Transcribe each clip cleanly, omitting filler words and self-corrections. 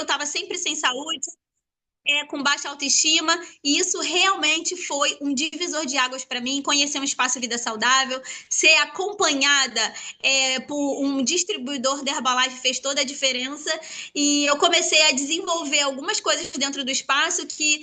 eu estava sempre sem saúde, com baixa autoestima, e isso realmente foi um divisor de águas para mim, conhecer um espaço Vida Saudável, ser acompanhada por um distribuidor da Herbalife fez toda a diferença, e eu comecei a desenvolver algumas coisas dentro do espaço que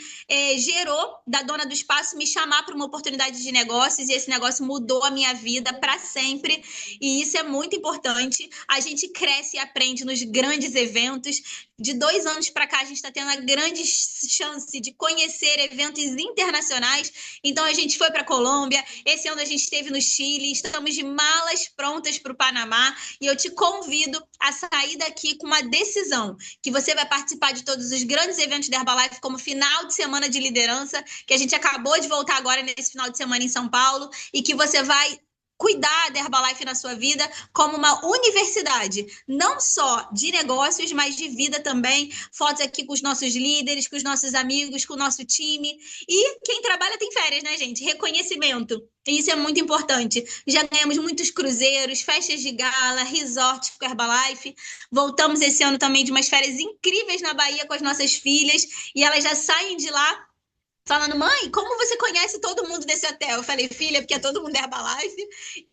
gerou da dona do espaço me chamar para uma oportunidade de negócios, e esse negócio mudou a minha vida para sempre, e isso é muito importante. A gente cresce e aprende nos grandes eventos. De 2 anos para cá, a gente está tendo a grande chance de conhecer eventos internacionais. Então, a gente foi para a Colômbia, esse ano a gente esteve no Chile, estamos de malas prontas para o Panamá, e eu te convido a sair daqui com uma decisão, que você vai participar de todos os grandes eventos da Herbalife, como final de semana de liderança, que a gente acabou de voltar agora nesse final de semana em São Paulo, e que você vai cuidar da Herbalife na sua vida como uma universidade, não só de negócios, mas de vida também. Fotos aqui com os nossos líderes, com os nossos amigos, com o nosso time. E quem trabalha tem férias, né, gente? Reconhecimento. Isso é muito importante. Já ganhamos muitos cruzeiros, festas de gala, resorts com a Herbalife. Voltamos esse ano também de umas férias incríveis na Bahia com as nossas filhas, e elas já saem de lá falando: mãe, como você conhece todo mundo desse hotel? Eu falei: filha, porque é todo mundo Herbalife.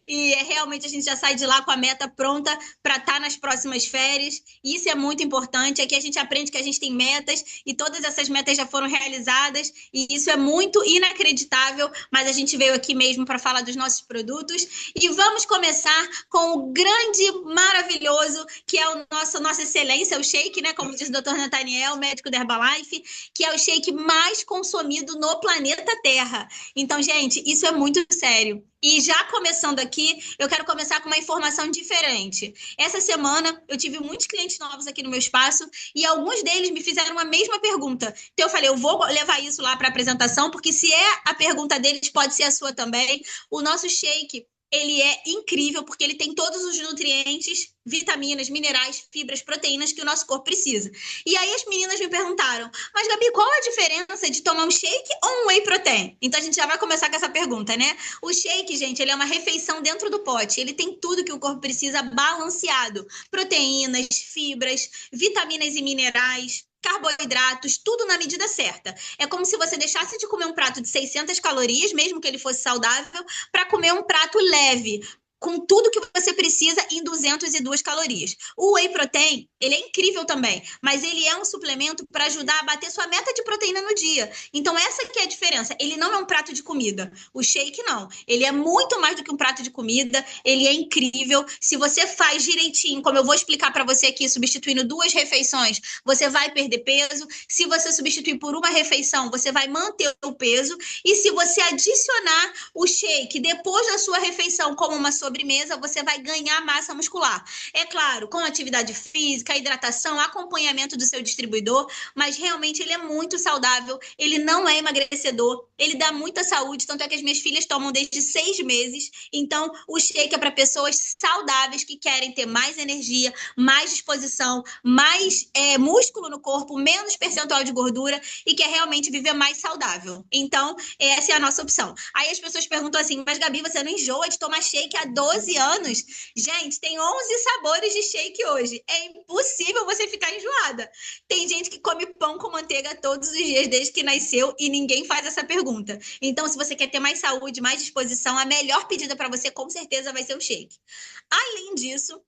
E realmente a gente já sai de lá com a meta pronta para estar nas próximas férias. E isso é muito importante. Aqui a gente aprende que a gente tem metas, e todas essas metas já foram realizadas. E isso é muito inacreditável. Mas a gente veio aqui mesmo para falar dos nossos produtos. E vamos começar com o grande, maravilhoso, que é o nossa excelência, o shake, né? Como diz o Dr. Nathaniel, médico da Herbalife, que é o shake mais consumido no planeta Terra. Então, gente, isso é muito sério. E já começando aqui, eu quero começar com uma informação diferente. Essa semana, eu tive muitos clientes novos aqui no meu espaço, e alguns deles me fizeram a mesma pergunta. Então, eu falei: eu vou levar isso lá para a apresentação, porque se é a pergunta deles, pode ser a sua também. O nosso shake, ele é incrível, porque ele tem todos os nutrientes, vitaminas, minerais, fibras, proteínas que o nosso corpo precisa. E aí as meninas me perguntaram: mas Gabi, qual a diferença de tomar um shake ou um whey protein? Então a gente já vai começar com essa pergunta, né? O shake, gente, ele é uma refeição dentro do pote. Ele tem tudo que o corpo precisa balanceado: proteínas, fibras, vitaminas e minerais, carboidratos, tudo na medida certa. É como se você deixasse de comer um prato de 600 calorias, mesmo que ele fosse saudável, para comer um prato leve, com tudo que você precisa em 202 calorias. O whey protein, ele é incrível também, mas ele é um suplemento para ajudar a bater sua meta de proteína no dia. Então essa que é a diferença. Ele não é um prato de comida. O shake não. Ele é muito mais do que um prato de comida. Ele é incrível. Se você faz direitinho, como eu vou explicar para você aqui, substituindo 2 refeições, você vai perder peso. Se você substituir por uma refeição, você vai manter o peso. E se você adicionar o shake depois da sua refeição como uma sobremesa, você vai ganhar massa muscular. É claro, com atividade física, hidratação, acompanhamento do seu distribuidor, mas realmente ele é muito saudável, ele não é emagrecedor, ele dá muita saúde, tanto é que as minhas filhas tomam desde 6 meses. Então o shake é para pessoas saudáveis que querem ter mais energia, mais disposição, mais músculo no corpo, menos percentual de gordura, e quer realmente viver mais saudável. Então essa é a nossa opção. Aí as pessoas perguntam assim: mas Gabi, você não enjoa de tomar shake há 12 anos? Gente, tem 11 sabores de shake hoje. É impossível você ficar enjoada. Tem gente que come pão com manteiga todos os dias desde que nasceu, e ninguém faz essa pergunta. Então, se você quer ter mais saúde, mais disposição, a melhor pedida para você com certeza vai ser o shake. Além disso,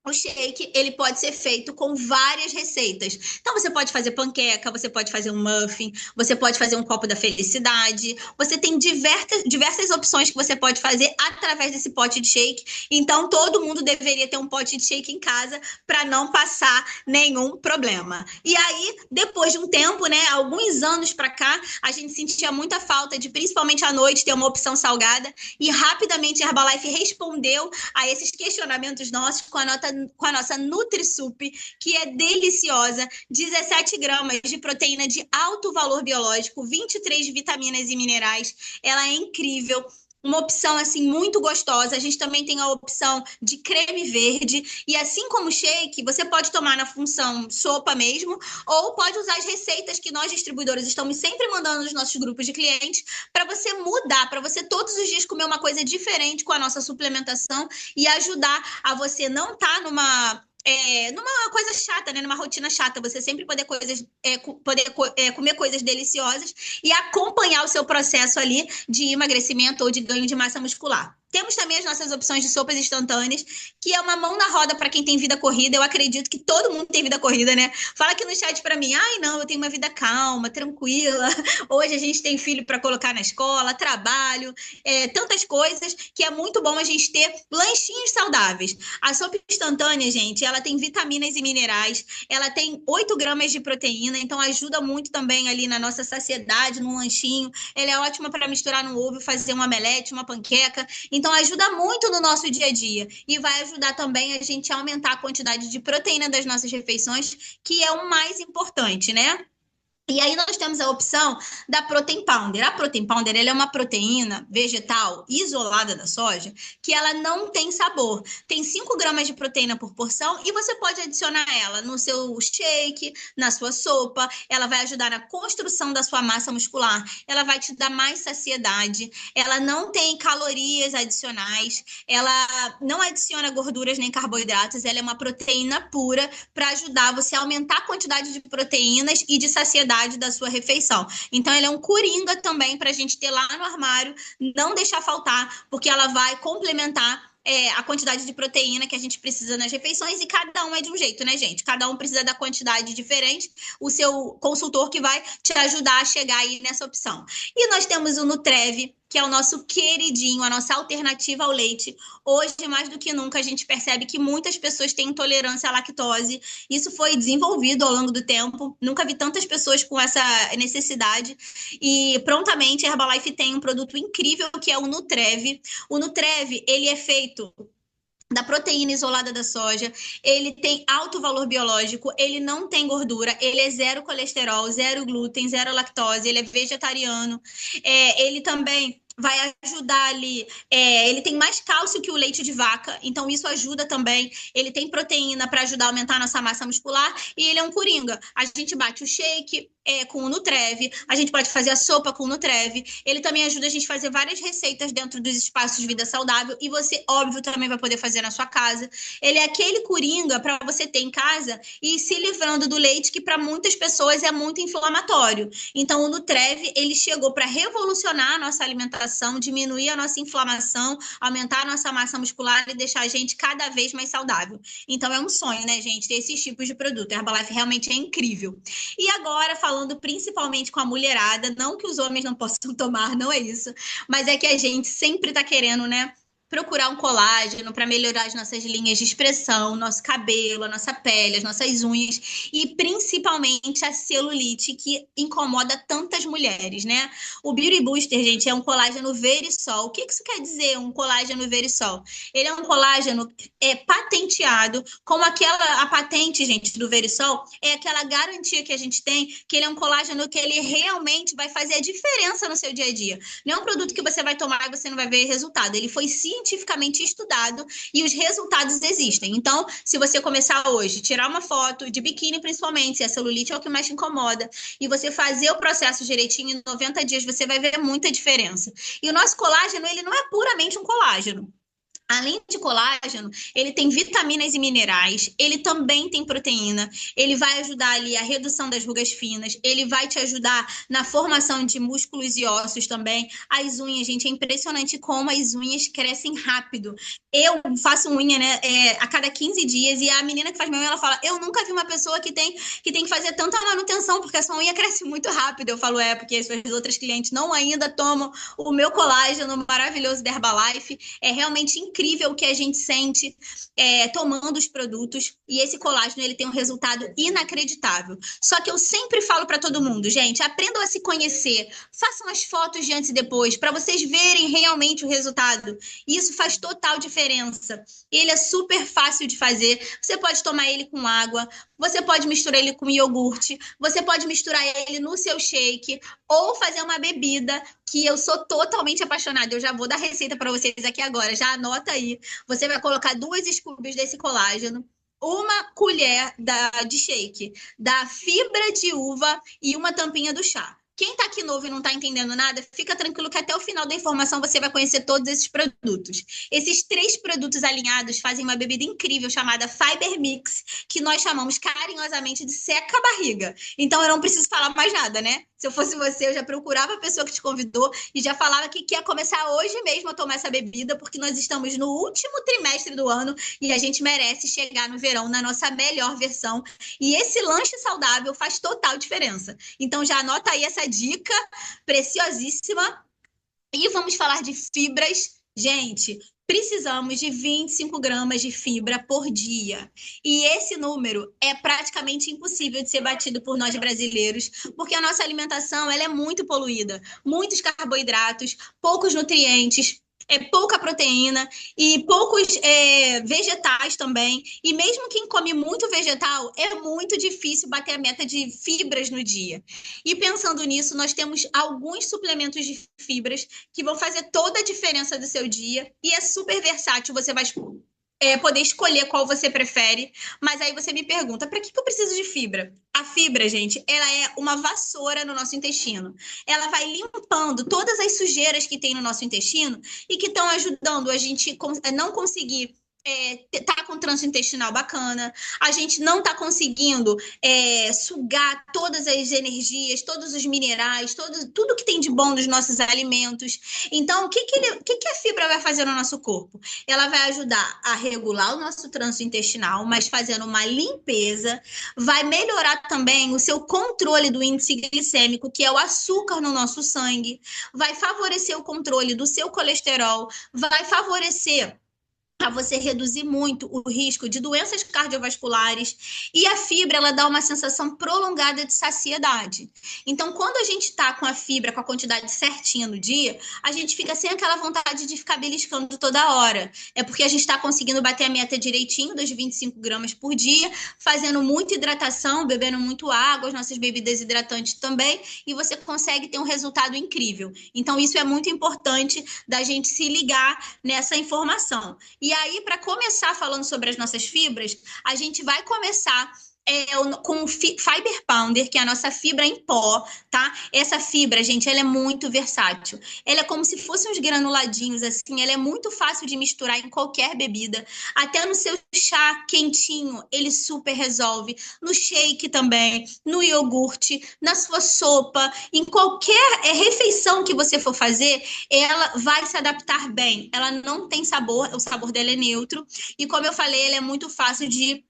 o shake, ele pode ser feito com várias receitas. Então, você pode fazer panqueca, você pode fazer um muffin, você pode fazer um copo da felicidade. Você tem diversas opções que você pode fazer através desse pote de shake. Então, todo mundo deveria ter um pote de shake em casa para não passar nenhum problema. E aí, depois de um tempo, né, alguns anos para cá, a gente sentia muita falta de, principalmente à noite, ter uma opção salgada. E rapidamente a Herbalife respondeu a esses questionamentos nossos com a nossa NutriSup, que é deliciosa: 17 gramas de proteína de alto valor biológico, 23 vitaminas e minerais. Ela é incrível. Uma opção assim muito gostosa. A gente também tem a opção de creme verde, e assim como o shake, você pode tomar na função sopa mesmo, ou pode usar as receitas que nós distribuidores estamos sempre mandando nos nossos grupos de clientes, para você mudar, para você todos os dias comer uma coisa diferente com a nossa suplementação, e ajudar a você não estar numa coisa chata, né? Numa rotina chata, você sempre poder comer coisas deliciosas e acompanhar o seu processo ali de emagrecimento ou de ganho de massa muscular. Temos também as nossas opções de sopas instantâneas, que é uma mão na roda para quem tem vida corrida. Eu acredito que todo mundo tem vida corrida, né? Fala aqui no chat para mim, ai não, eu tenho uma vida calma, tranquila. Hoje a gente tem filho para colocar na escola, trabalho, tantas coisas que é muito bom a gente ter lanchinhos saudáveis. A sopa instantânea, gente, ela tem vitaminas e minerais, ela tem 8 gramas de proteína, então ajuda muito também ali na nossa saciedade, no lanchinho. Ela é ótima para misturar no ovo, fazer uma omelete, uma panqueca. Então ajuda muito no nosso dia a dia e vai ajudar também a gente a aumentar a quantidade de proteína das nossas refeições, que é o mais importante, né? E aí nós temos a opção da Protein Pounder. A Protein Pounder, ela é uma proteína vegetal isolada da soja, que ela não tem sabor. Tem 5 gramas de proteína por porção e você pode adicionar ela no seu shake, na sua sopa. Ela vai ajudar na construção da sua massa muscular. Ela vai te dar mais saciedade. Ela não tem calorias adicionais. Ela não adiciona gorduras nem carboidratos. Ela é uma proteína pura para ajudar você a aumentar a quantidade de proteínas e de saciedade da sua refeição. Então, ele é um coringa também para a gente ter lá no armário, não deixar faltar, porque ela vai complementar a quantidade de proteína que a gente precisa nas refeições e cada um é de um jeito, né, gente? Cada um precisa da quantidade diferente, o seu consultor que vai te ajudar a chegar aí nessa opção. E nós temos o Nutrev, que é o nosso queridinho, a nossa alternativa ao leite. Hoje, mais do que nunca, a gente percebe que muitas pessoas têm intolerância à lactose. Isso foi desenvolvido ao longo do tempo. Nunca vi tantas pessoas com essa necessidade. E prontamente a Herbalife tem um produto incrível que é o Nutrev. O Nutrev, ele é feito da proteína isolada da soja, ele tem alto valor biológico, ele não tem gordura, ele é zero colesterol, zero glúten, zero lactose, ele é vegetariano, ele também vai ajudar ali, ele tem mais cálcio que o leite de vaca, então isso ajuda também, ele tem proteína para ajudar a aumentar a nossa massa muscular e ele é um coringa, a gente bate o shake com o Nutrev, a gente pode fazer a sopa com o Nutrev, ele também ajuda a gente a fazer várias receitas dentro dos espaços de vida saudável e você, óbvio, também vai poder fazer na sua casa. Ele é aquele coringa para você ter em casa e ir se livrando do leite que para muitas pessoas é muito inflamatório. Então o Nutrev, ele chegou para revolucionar a nossa alimentação, diminuir a nossa inflamação, aumentar a nossa massa muscular e deixar a gente cada vez mais saudável. Então é um sonho, né, gente, ter esses tipos de produto. A Herbalife realmente é incrível. E agora, falando principalmente com a mulherada, não que os homens não possam tomar, não é isso, mas é que a gente sempre está querendo, né, procurar um colágeno para melhorar as nossas linhas de expressão, nosso cabelo, a nossa pele, as nossas unhas e principalmente a celulite que incomoda tantas mulheres, né? O Beauty Booster, gente, é um colágeno Verisol. O que isso quer dizer, um colágeno Verisol? Ele é um colágeno patenteado, como a patente, gente, do Verisol, é aquela garantia que a gente tem que ele é um colágeno que ele realmente vai fazer a diferença no seu dia a dia. Não é um produto que você vai tomar e você não vai ver resultado. Ele foi cientificamente estudado e os resultados existem. Então, se você começar hoje, tirar uma foto de biquíni principalmente, se a celulite é o que mais te incomoda, e você fazer o processo direitinho em 90 dias, você vai ver muita diferença. E o nosso colágeno, ele não é puramente um colágeno. Além de colágeno, ele tem vitaminas e minerais, ele também tem proteína, ele vai ajudar ali a redução das rugas finas, ele vai te ajudar na formação de músculos e ossos também. As unhas, gente, é impressionante como as unhas crescem rápido. Eu faço unha, né, a cada 15 dias e a menina que faz minha unha, ela fala, eu nunca vi uma pessoa que tem que fazer tanta manutenção, porque a sua unha cresce muito rápido. Eu falo, porque as suas outras clientes não ainda tomam o meu colágeno maravilhoso da Herbalife. É realmente incrível o que a gente sente tomando os produtos e esse colágeno ele tem um resultado inacreditável. Só que eu sempre falo para todo mundo, gente, aprendam a se conhecer, façam as fotos de antes e depois para vocês verem realmente o resultado. Isso faz total diferença. Ele é super fácil de fazer. Você pode tomar ele com água, você pode misturar ele com iogurte, você pode misturar ele no seu shake ou fazer uma bebida que eu sou totalmente apaixonada. Eu já vou dar receita para vocês aqui agora, já anota aí. Você vai colocar 2 scoops desse colágeno, uma colher de shake, da fibra de uva e uma tampinha do chá. O Quem tá aqui novo e não tá entendendo nada, fica tranquilo que até o final da informação você vai conhecer todos esses produtos. Esses 3 produtos alinhados fazem uma bebida incrível chamada Fiber Mix, que nós chamamos carinhosamente de seca-barriga. Então eu não preciso falar mais nada, né? Se eu fosse você, eu já procurava a pessoa que te convidou e já falava que quer começar hoje mesmo a tomar essa bebida, porque nós estamos no último trimestre do ano e a gente merece chegar no verão na nossa melhor versão. E esse lanche saudável faz total diferença. Então já anota aí essa dica preciosíssima. E vamos falar de fibras. Gente, precisamos de 25 gramas de fibra por dia. E esse número é praticamente impossível de ser batido por nós brasileiros, porque a nossa alimentação ela é muito poluída. Muitos carboidratos, poucos nutrientes, pouca proteína e poucos vegetais também. E mesmo quem come muito vegetal, é muito difícil bater a meta de fibras no dia. E pensando nisso, nós temos alguns suplementos de fibras que vão fazer toda a diferença do seu dia. E é super versátil, você vai poder escolher qual você prefere. Mas aí você me pergunta, para que eu preciso de fibra? A fibra, gente, ela é uma vassoura no nosso intestino. Ela vai limpando todas as sujeiras que tem no nosso intestino e que estão ajudando a gente não conseguir tá com trânsito intestinal bacana, a gente não está conseguindo sugar todas as energias, todos os minerais, tudo que tem de bom nos nossos alimentos. Então, o que a fibra vai fazer no nosso corpo? Ela vai ajudar a regular o nosso trânsito intestinal, mas fazendo uma limpeza, vai melhorar também o seu controle do índice glicêmico, que é o açúcar no nosso sangue, vai favorecer o controle do seu colesterol, vai favorecer para você reduzir muito o risco de doenças cardiovasculares. E a fibra, ela dá uma sensação prolongada de saciedade. Então, quando a gente está com a fibra, com a quantidade certinha no dia, a gente fica sem aquela vontade de ficar beliscando toda hora. É porque a gente está conseguindo bater a meta direitinho dos 25 gramas por dia, fazendo muita hidratação, bebendo muito água, as nossas bebidas hidratantes também, e você consegue ter um resultado incrível. Então, isso é muito importante da gente se ligar nessa informação. E aí, para começar falando sobre as nossas fibras, a gente vai começar com o Fiber Pounder, que é a nossa fibra em pó, tá? Essa fibra, gente, ela é muito versátil. Ela é como se fossem uns granuladinhos, assim, ela é muito fácil de misturar em qualquer bebida. Até no seu chá quentinho, ele super resolve. No shake também, no iogurte, na sua sopa, em qualquer refeição que você for fazer, ela vai se adaptar bem. Ela não tem sabor, o sabor dela é neutro. E como eu falei, ela é muito fácil de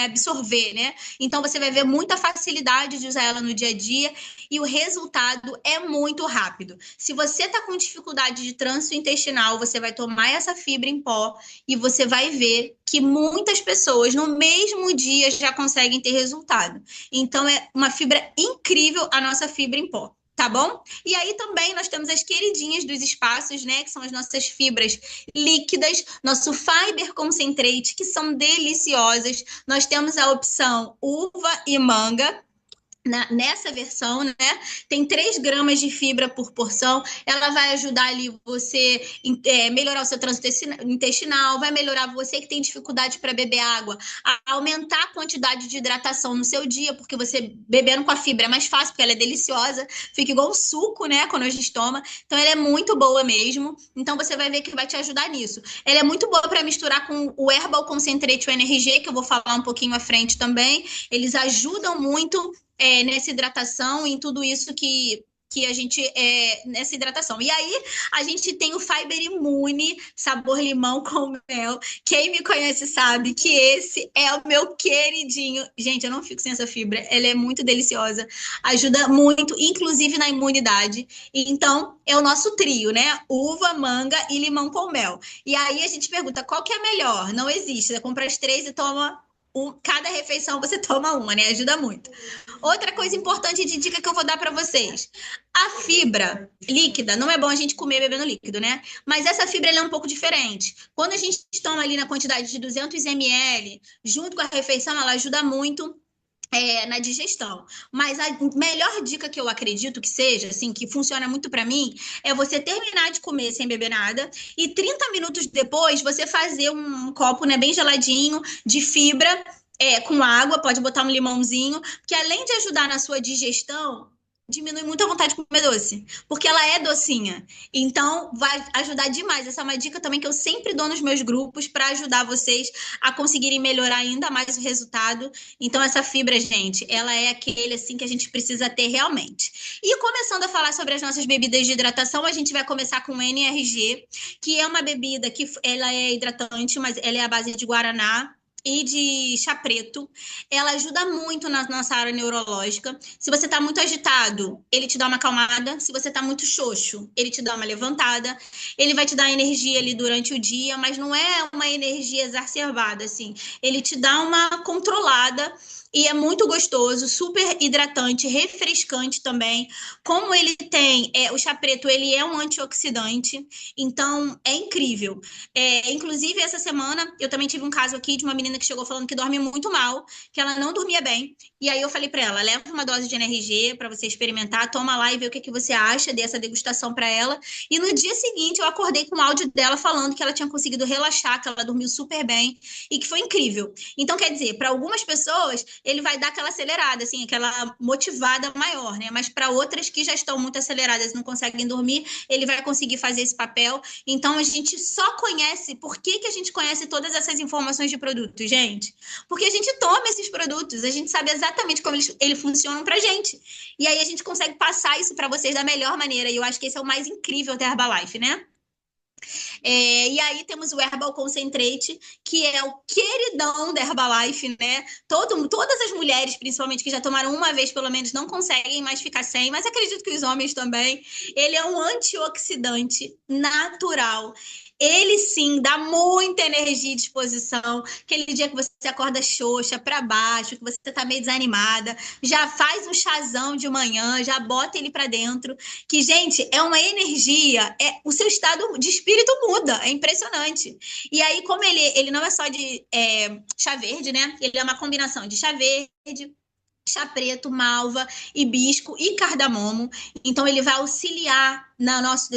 absorver, né? Então você vai ver muita facilidade de usar ela no dia a dia e o resultado é muito rápido. Se você tá com dificuldade de trânsito intestinal, você vai tomar essa fibra em pó e você vai ver que muitas pessoas no mesmo dia já conseguem ter resultado. Então é uma fibra incrível a nossa fibra em pó. Tá bom? E aí também nós temos as queridinhas dos espaços, né? Que são as nossas fibras líquidas, nosso Fiber Concentrate, que são deliciosas. Nós temos a opção uva e manga. Nessa versão, né, tem 3 gramas de fibra por porção, ela vai ajudar ali você melhorar o seu trânsito intestinal, vai melhorar você que tem dificuldade para beber água, a aumentar a quantidade de hidratação no seu dia, porque você bebendo com a fibra é mais fácil, porque ela é deliciosa, fica igual um suco, né, quando a gente toma, então ela é muito boa mesmo, então você vai ver que vai te ajudar nisso. Ela é muito boa para misturar com o Herbal Concentrate e o NRG, que eu vou falar um pouquinho à frente também, eles ajudam muito nessa hidratação, em tudo isso que a gente nessa hidratação. E aí, a gente tem o Fiber Imune, sabor limão com mel. Quem me conhece sabe que esse é o meu queridinho. Gente, eu não fico sem essa fibra, ela é muito deliciosa, ajuda muito, inclusive na imunidade. Então, é o nosso trio, né? Uva, manga e limão com mel. E aí, a gente pergunta, qual que é melhor? Não existe, você compra as 3 e toma cada refeição você toma uma, né? Ajuda muito. Outra coisa importante de dica que eu vou dar para vocês. A fibra líquida, não é bom a gente comer bebendo líquido, né? Mas essa fibra ela é um pouco diferente. Quando a gente toma ali na quantidade de 200 ml, junto com a refeição, ela ajuda muito na digestão. Mas a melhor dica que eu acredito que seja, assim, que funciona muito para mim, é você terminar de comer sem beber nada e 30 minutos depois você fazer um copo, né, bem geladinho de fibra com água, pode botar um limãozinho, que além de ajudar na sua digestão, diminui muito a vontade de comer doce, porque ela é docinha. Então, vai ajudar demais. Essa é uma dica também que eu sempre dou nos meus grupos para ajudar vocês a conseguirem melhorar ainda mais o resultado. Então, essa fibra, gente, ela é aquele assim que a gente precisa ter realmente. E começando a falar sobre as nossas bebidas de hidratação, a gente vai começar com o NRG, que é uma bebida que ela é hidratante, mas ela é à base de guaraná e de chá preto. Ela ajuda muito na nossa área neurológica. Se você está muito agitado, ele te dá uma acalmada. Se você está muito xoxo, ele te dá uma levantada. Ele vai te dar energia ali durante o dia, mas não é uma energia exacerbada, assim. Ele te dá uma controlada e é muito gostoso, super hidratante, refrescante também. Como ele tem, o chá preto, ele é um antioxidante, então é incrível. Inclusive, essa semana, eu também tive um caso aqui de uma menina que chegou falando que dorme muito mal, que ela não dormia bem. E aí eu falei para ela, leva uma dose de NRG para você experimentar, toma lá e vê o que você acha, dê essa degustação para ela. E no dia seguinte eu acordei com o áudio dela falando que ela tinha conseguido relaxar, que ela dormiu super bem e que foi incrível. Então, quer dizer, para algumas pessoas, ele vai dar aquela acelerada, assim, aquela motivada maior, né? Mas para outras que já estão muito aceleradas e não conseguem dormir, ele vai conseguir fazer esse papel. Então, a gente só conhece, por que a gente conhece todas essas informações de produto, gente? Porque a gente toma esses produtos, a gente sabe exatamente como eles funcionam pra gente. E aí a gente consegue passar isso para vocês da melhor maneira. E eu acho que esse é o mais incrível da Herbalife, né? E aí temos o Herbal Concentrate, que é o queridão da Herbalife, né? Todas as mulheres, principalmente, que já tomaram uma vez, pelo menos, não conseguem mais ficar sem, mas acredito que os homens também. Ele é um antioxidante natural. Ele sim dá muita energia e disposição. Aquele dia que você acorda xoxa, para baixo, que você tá meio desanimada, já faz um chazão de manhã, já bota ele para dentro. Que, gente, é uma energia, o seu estado de espírito muda, é impressionante. E aí, como ele não é só de chá verde, né? Ele é uma combinação de chá verde, chá preto, malva, hibisco e cardamomo. Então, ele vai auxiliar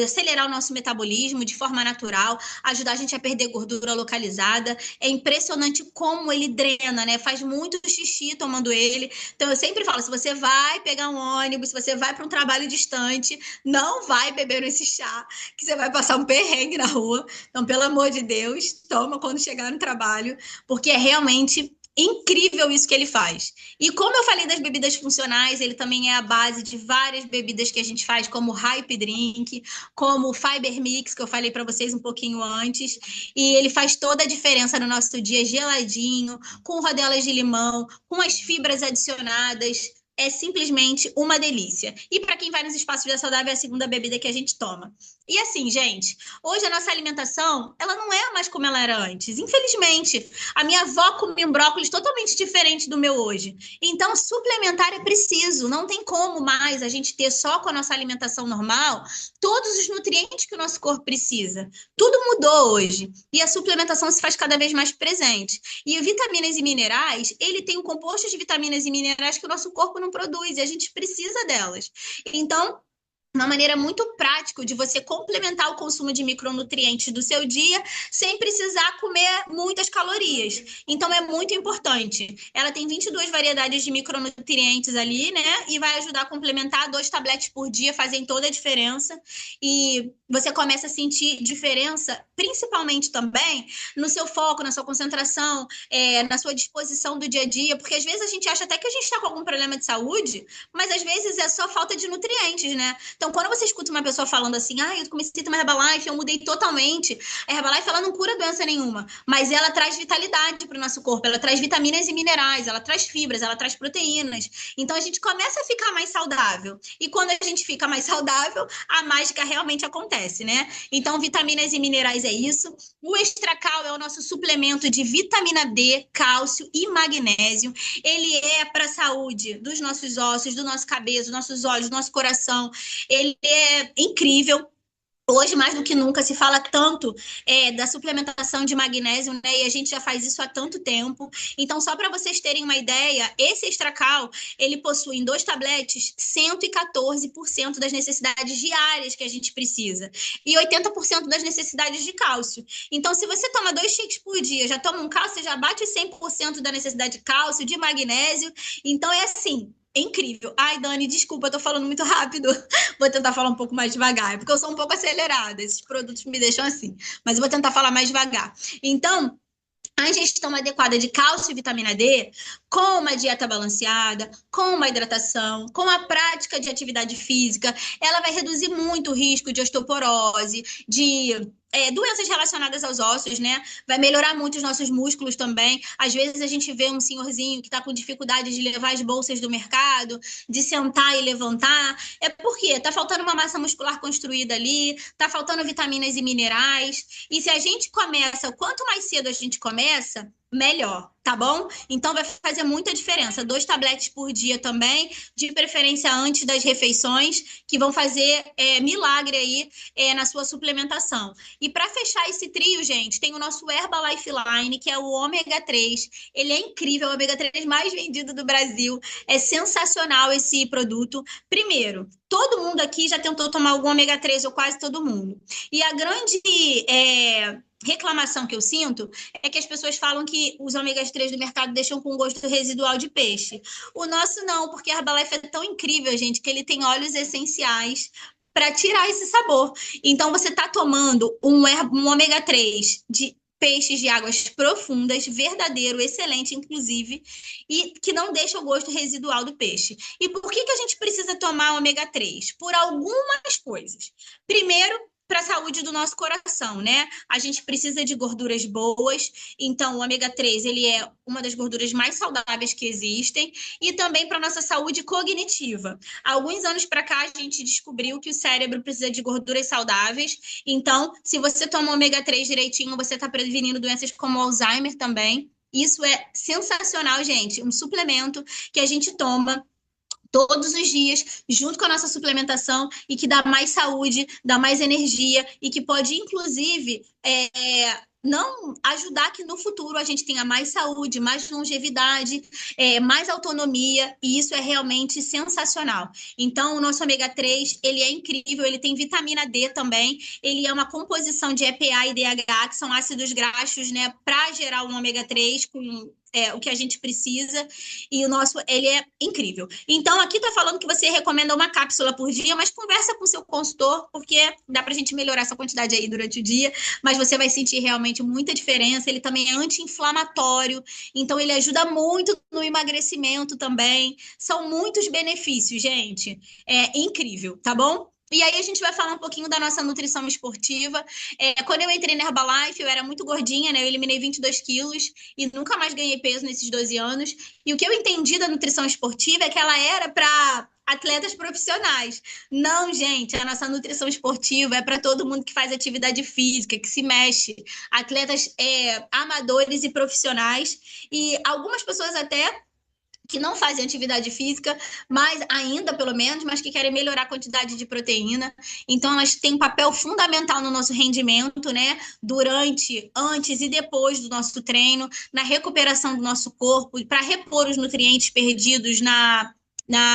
acelerar o nosso metabolismo de forma natural, ajudar a gente a perder gordura localizada. É impressionante como ele drena, né? Faz muito xixi tomando ele. Então, eu sempre falo, se você vai pegar um ônibus, se você vai para um trabalho distante, não vai beber esse chá, que você vai passar um perrengue na rua. Então, pelo amor de Deus, toma quando chegar no trabalho, porque é realmente incrível isso que ele faz. E como eu falei das bebidas funcionais, ele também é a base de várias bebidas que a gente faz, como o Hype Drink, como o Fiber Mix, que eu falei para vocês um pouquinho antes. E ele faz toda a diferença no nosso dia geladinho, com rodelas de limão, com as fibras adicionadas. É simplesmente uma delícia. E para quem vai nos espaços da saudável, é a segunda bebida que a gente toma. E assim, gente, hoje a nossa alimentação, ela não é mais como ela era antes. Infelizmente, a minha avó comia um brócolis totalmente diferente do meu hoje. Então, suplementar é preciso. Não tem como mais a gente ter só com a nossa alimentação normal todos os nutrientes que o nosso corpo precisa. Tudo mudou hoje. E a suplementação se faz cada vez mais presente. E vitaminas e minerais, ele tem um composto de vitaminas e minerais que o nosso corpo não produz. E a gente precisa delas. Então, uma maneira muito prática de você complementar o consumo de micronutrientes do seu dia sem precisar comer muitas calorias. Então, é muito importante. Ela tem 22 variedades de micronutrientes ali, né? E vai ajudar a complementar. 2 tabletes por dia fazem toda a diferença. E você começa a sentir diferença, principalmente também no seu foco, na sua concentração, na sua disposição do dia a dia. Porque às vezes a gente acha até que a gente está com algum problema de saúde, mas às vezes é só falta de nutrientes, né? Então, quando você escuta uma pessoa falando assim, eu comecei a tomar Herbalife, eu mudei totalmente. A Herbalife, ela não cura doença nenhuma, mas ela traz vitalidade para o nosso corpo, ela traz vitaminas e minerais, ela traz fibras, ela traz proteínas. Então, a gente começa a ficar mais saudável. E quando a gente fica mais saudável, a mágica realmente acontece, né? Então, vitaminas e minerais é isso. O Extracal é o nosso suplemento de vitamina D, cálcio e magnésio. Ele é para a saúde dos nossos ossos, do nosso cabelo, dos nossos olhos, do nosso coração. Ele é incrível. Hoje, mais do que nunca, se fala tanto da suplementação de magnésio, né? E a gente já faz isso há tanto tempo. Então, só para vocês terem uma ideia, esse Extracal, ele possui em 2 tabletes 114% das necessidades diárias que a gente precisa. E 80% das necessidades de cálcio. Então, se você toma 2 shakes por dia, já toma um cálcio, você já bate 100% da necessidade de cálcio, de magnésio. Então, é assim, É incrível. Ai, Dani, desculpa, eu tô falando muito rápido. Vou tentar falar um pouco mais devagar, porque eu sou um pouco acelerada. Esses produtos me deixam assim. Mas eu vou tentar falar mais devagar. Então, a ingestão adequada de cálcio e vitamina D, com uma dieta balanceada, com uma hidratação, com a prática de atividade física, ela vai reduzir muito o risco de osteoporose, de doenças relacionadas aos ossos, né? Vai melhorar muito os nossos músculos também. Às vezes a gente vê um senhorzinho que está com dificuldade de levar as bolsas do mercado, de sentar e levantar. É porque está faltando uma massa muscular construída ali, está faltando vitaminas e minerais. E se a gente começa, quanto mais cedo a gente começa, melhor, tá bom? Então vai fazer muita diferença. 2 tabletes por dia também, de preferência antes das refeições, que vão fazer milagre aí na sua suplementação. E para fechar esse trio, gente, tem o nosso Herbalife Line, que é o ômega 3. Ele é incrível, é o ômega 3 mais vendido do Brasil. É sensacional esse produto. Primeiro, todo mundo aqui já tentou tomar algum ômega 3, ou quase todo mundo. E a grande reclamação que eu sinto é que as pessoas falam que os ômegas 3 do mercado deixam com gosto residual de peixe. O nosso não, porque a Herbalife é tão incrível, gente, que ele tem óleos essenciais para tirar esse sabor. Então, você está tomando um ômega 3 de peixes de águas profundas, verdadeiro, excelente, inclusive, e que não deixa o gosto residual do peixe. E por que a gente precisa tomar ômega 3? Por algumas coisas. Primeiro, para a saúde do nosso coração, né? A gente precisa de gorduras boas, então o ômega 3 ele é uma das gorduras mais saudáveis que existem, e também para a nossa saúde cognitiva. Há alguns anos para cá, a gente descobriu que o cérebro precisa de gorduras saudáveis, então, se você toma ômega 3 direitinho, você está prevenindo doenças como Alzheimer também. Isso é sensacional, gente. Um suplemento que a gente toma todos os dias, junto com a nossa suplementação, e que dá mais saúde, dá mais energia, e que pode, inclusive, não ajudar que no futuro a gente tenha mais saúde, mais longevidade, mais autonomia, e isso é realmente sensacional. Então, o nosso ômega 3, ele é incrível, ele tem vitamina D também, ele é uma composição de EPA e DHA, que são ácidos graxos, né, para gerar um ômega 3 com o que a gente precisa, e o nosso, ele é incrível. Então, aqui tá falando que você recomenda uma cápsula por dia, mas conversa com o seu consultor, porque dá pra gente melhorar essa quantidade aí durante o dia, mas você vai sentir realmente muita diferença. Ele também é anti-inflamatório, então ele ajuda muito no emagrecimento também. São muitos benefícios, gente. É incrível, tá bom? E aí a gente vai falar um pouquinho da nossa nutrição esportiva. Quando eu entrei na Herbalife, eu era muito gordinha, né? Eu eliminei 22 quilos e nunca mais ganhei peso nesses 12 anos. E o que eu entendi da nutrição esportiva é que ela era para atletas profissionais. Não, gente, a nossa nutrição esportiva é para todo mundo que faz atividade física, que se mexe. Atletas amadores e profissionais. E algumas pessoas até que não fazem atividade física, mas ainda pelo menos, mas que querem melhorar a quantidade de proteína. Então, elas têm um papel fundamental no nosso rendimento, né? Durante, antes e depois do nosso treino, na recuperação do nosso corpo, para repor os nutrientes perdidos na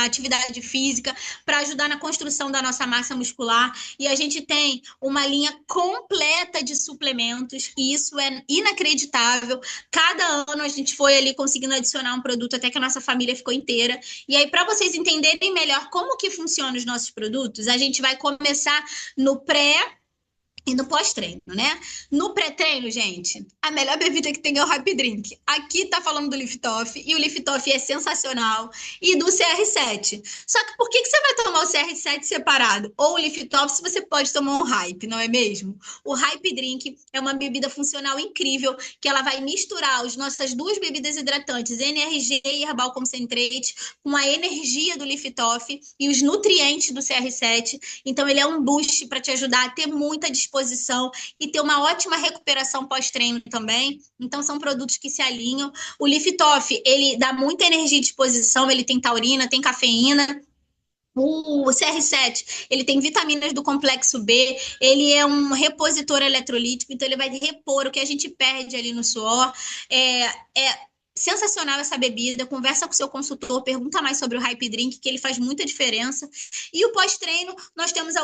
atividade física, para ajudar na construção da nossa massa muscular. E a gente tem uma linha completa de suplementos, e isso é inacreditável. Cada ano a gente foi ali conseguindo adicionar um produto até que a nossa família ficou inteira. E aí, para vocês entenderem melhor como que funcionam os nossos produtos, a gente vai começar no pré e no pós-treino, né? No pré-treino, gente, a melhor bebida que tem é o Happy Drink. Aqui tá falando do Lift Off, e o Lift Off é sensacional, e do CR7. Só que por que você vai tomar o CR7 separado? Ou o Lift Off, se você pode tomar um Hype, não é mesmo? O Happy Drink é uma bebida funcional incrível, que ela vai misturar as nossas 2 bebidas hidratantes, NRG e Herbal Concentrate, com a energia do Lift Off e os nutrientes do CR7. Então, ele é um boost para te ajudar a ter muita disposição e ter uma ótima recuperação pós-treino também. Então, são produtos que se alinham. O Lift Off, ele dá muita energia e disposição, ele tem taurina, tem cafeína. O CR7, ele tem vitaminas do complexo B, ele é um repositor eletrolítico, então ele vai repor o que a gente perde ali no suor. sensacional essa bebida. Conversa com o seu consultor, pergunta mais sobre o Hype Drink, que ele faz muita diferença. E o pós-treino, nós temos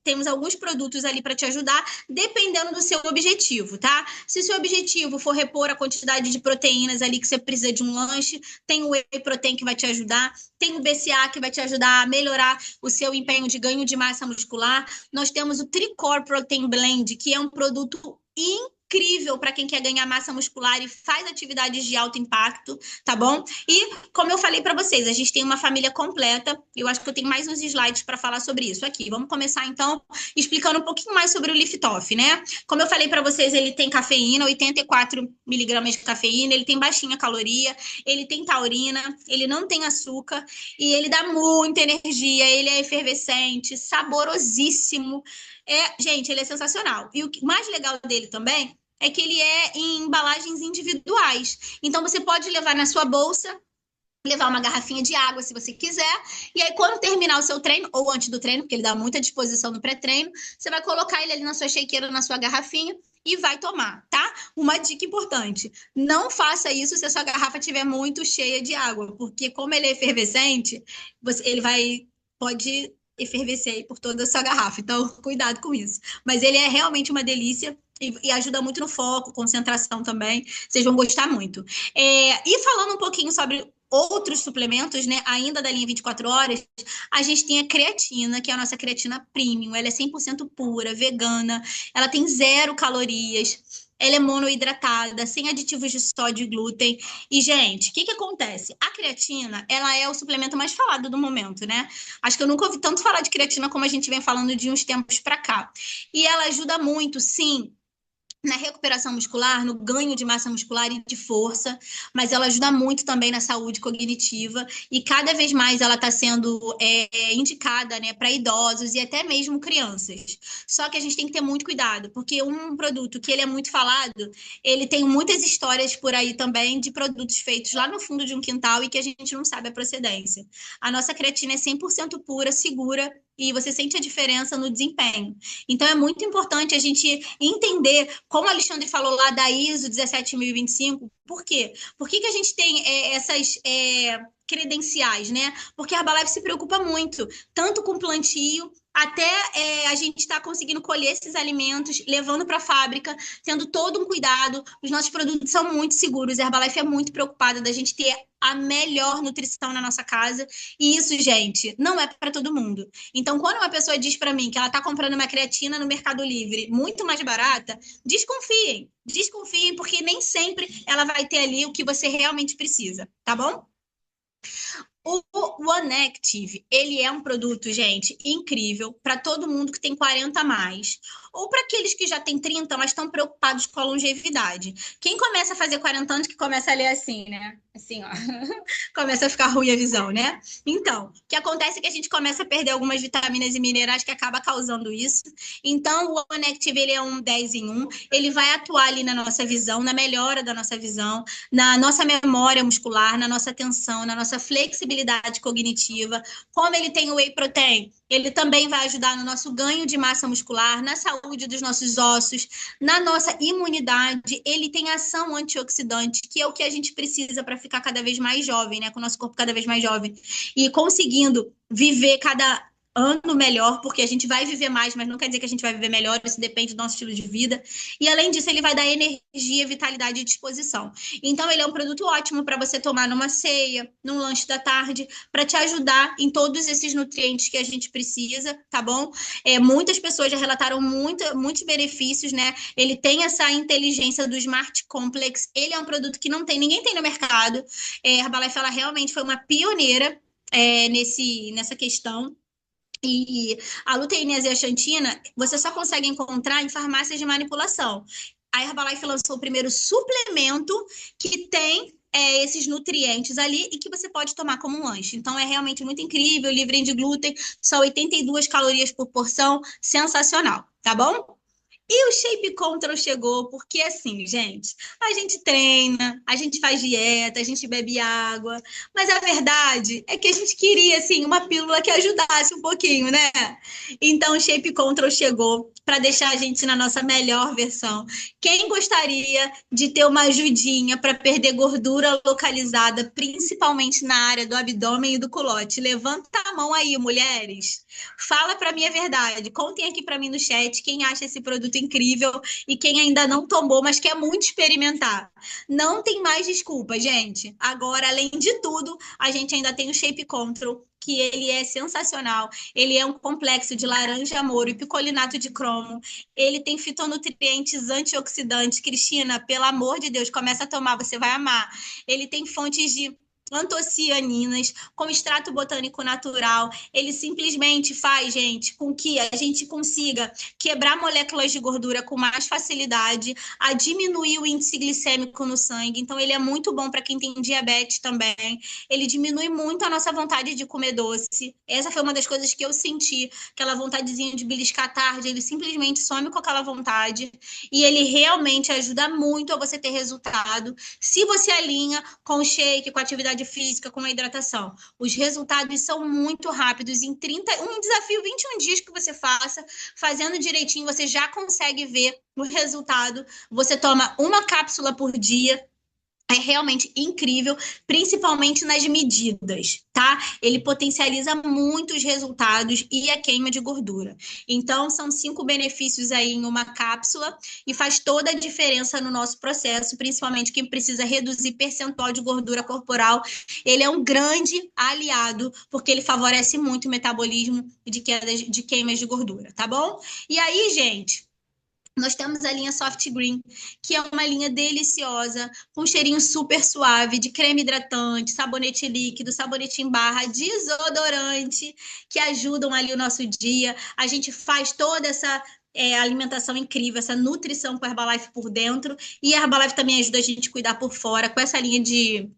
temos alguns produtos ali para te ajudar, dependendo do seu objetivo, tá? Se o seu objetivo for repor a quantidade de proteínas ali que você precisa de um lanche, tem o Whey Protein que vai te ajudar, tem o BCA que vai te ajudar a melhorar o seu empenho de ganho de massa muscular. Nós temos o Tricor Protein Blend, que é um produto incrível para quem quer ganhar massa muscular e faz atividades de alto impacto, tá bom? E, como eu falei para vocês, a gente tem uma família completa. Eu acho que eu tenho mais uns slides para falar sobre isso aqui. Vamos começar, então, explicando um pouquinho mais sobre o Lift Off, né? Como eu falei para vocês, ele tem cafeína, 84 miligramas de cafeína, ele tem baixinha caloria, ele tem taurina, ele não tem açúcar e ele dá muita energia, ele é efervescente, saborosíssimo. Gente, ele é sensacional. E o mais legal dele também é que ele é em embalagens individuais. Então, você pode levar na sua bolsa, levar uma garrafinha de água, se você quiser. E aí, quando terminar o seu treino, ou antes do treino, porque ele dá muita disposição no pré-treino, você vai colocar ele ali na sua shakeira, na sua garrafinha, e vai tomar, tá? Uma dica importante: não faça isso se a sua garrafa estiver muito cheia de água, porque como ele é efervescente, pode efervescer por toda a sua garrafa. Então, cuidado com isso. Mas ele é realmente uma delícia e ajuda muito no foco, concentração também. Vocês vão gostar muito. E falando um pouquinho sobre outros suplementos, né, ainda da linha 24 horas, a gente tem a creatina, que é a nossa creatina premium. Ela é 100% pura, vegana, ela tem 0 calorias, ela é monoidratada, sem aditivos de sódio e glúten. E, gente, o que acontece? A creatina, ela é o suplemento mais falado do momento, né? Acho que eu nunca ouvi tanto falar de creatina como a gente vem falando de uns tempos para cá. E ela ajuda muito, sim, na recuperação muscular, no ganho de massa muscular e de força, mas ela ajuda muito também na saúde cognitiva e cada vez mais ela está sendo indicada, né, para idosos e até mesmo crianças. Só que a gente tem que ter muito cuidado, porque um produto que ele é muito falado, ele tem muitas histórias por aí também de produtos feitos lá no fundo de um quintal e que a gente não sabe a procedência. A nossa creatina é 100% pura, segura, e você sente a diferença no desempenho. Então, é muito importante a gente entender, como o Alexandre falou lá da ISO 17025, por quê? Por que a gente tem essas credenciais, né? Porque a Herbalife se preocupa muito, tanto com plantio, até a gente está conseguindo colher esses alimentos, levando para a fábrica, tendo todo um cuidado. Os nossos produtos são muito seguros, a Herbalife é muito preocupada da gente ter a melhor nutrição na nossa casa, e isso, gente, não é para todo mundo. Então, quando uma pessoa diz para mim que ela está comprando uma creatina no Mercado Livre muito mais barata, desconfiem, porque nem sempre ela vai ter ali o que você realmente precisa, tá bom? O One Active, ele é um produto, gente, incrível para todo mundo que tem 40 a mais. Ou para aqueles que já têm 30, mas estão preocupados com a longevidade. Quem começa a fazer 40 anos que começa a ler assim, né? Assim, ó. Começa a ficar ruim a visão, né? Então, o que acontece é que a gente começa a perder algumas vitaminas e minerais que acaba causando isso. Então, o One Active, ele é um 10 em 1. Ele vai atuar ali na nossa visão, na melhora da nossa visão, na nossa memória muscular, na nossa atenção, na nossa flexibilidade cognitiva. Como ele tem o Whey Protein, ele também vai ajudar no nosso ganho de massa muscular, na saúde dos nossos ossos, na nossa imunidade. Ele tem ação antioxidante, que é o que a gente precisa para ficar cada vez mais jovem, né? Com o nosso corpo cada vez mais jovem. E conseguindo viver cada ano melhor, porque a gente vai viver mais, mas não quer dizer que a gente vai viver melhor, isso depende do nosso estilo de vida. E além disso, ele vai dar energia, vitalidade e disposição. Então, ele é um produto ótimo para você tomar numa ceia, num lanche da tarde, para te ajudar em todos esses nutrientes que a gente precisa, tá bom? Muitas pessoas já relataram muitos benefícios, né? Ele tem essa inteligência do Smart Complex, ele é um produto que ninguém tem no mercado. A Herbalife, ela realmente foi uma pioneira nessa questão. E a luteína e a zeaxantina, você só consegue encontrar em farmácias de manipulação. A Herbalife lançou o primeiro suplemento que tem esses nutrientes ali e que você pode tomar como um lanche. Então, é realmente muito incrível, livre de glúten, só 82 calorias por porção, sensacional, tá bom? E o Shape Control chegou porque, assim, gente, a gente treina, a gente faz dieta, a gente bebe água, mas a verdade é que a gente queria, assim, uma pílula que ajudasse um pouquinho, né? Então, o Shape Control chegou para deixar a gente na nossa melhor versão. Quem gostaria de ter uma ajudinha para perder gordura localizada, principalmente na área do abdômen e do culote? Levanta a mão aí, mulheres. Fala para mim a verdade. Contem aqui para mim no chat quem acha esse produto incrível e quem ainda não tomou, mas quer muito experimentar. Não tem mais desculpa, gente. Agora, além de tudo, a gente ainda tem o Shape Control, que ele é sensacional. Ele é um complexo de laranja moro e picolinato de cromo. Ele tem fitonutrientes antioxidantes. Cristina, pelo amor de Deus, começa a tomar, você vai amar. Ele tem fontes de antocianinas, com extrato botânico natural. Ele simplesmente faz, gente, com que a gente consiga quebrar moléculas de gordura com mais facilidade, a diminuir o índice glicêmico no sangue. Então, ele é muito bom para quem tem diabetes também. Ele diminui muito a nossa vontade de comer doce. Essa foi uma das coisas que eu senti, aquela vontadezinha de beliscar tarde. Ele simplesmente some com aquela vontade. E ele realmente ajuda muito a você ter resultado se você alinha com o shake, com a atividade física, com a hidratação. Os resultados são muito rápidos. Em 30, um desafio, 21 dias que você faça, fazendo direitinho, você já consegue ver o resultado. Você toma uma cápsula por dia. É realmente incrível, principalmente nas medidas, tá? Ele potencializa muito os resultados e a queima de gordura. Então, são 5 benefícios aí em uma cápsula e faz toda a diferença no nosso processo, principalmente quem precisa reduzir percentual de gordura corporal. Ele é um grande aliado, porque ele favorece muito o metabolismo de queimas de gordura, tá bom? E aí, gente, nós temos a linha Soft Green, que é uma linha deliciosa, com um cheirinho super suave, de creme hidratante, sabonete líquido, sabonete em barra, desodorante, que ajudam ali o nosso dia. A gente faz toda essa alimentação incrível, essa nutrição com a Herbalife por dentro. E a Herbalife também ajuda a gente a cuidar por fora, com essa linha de...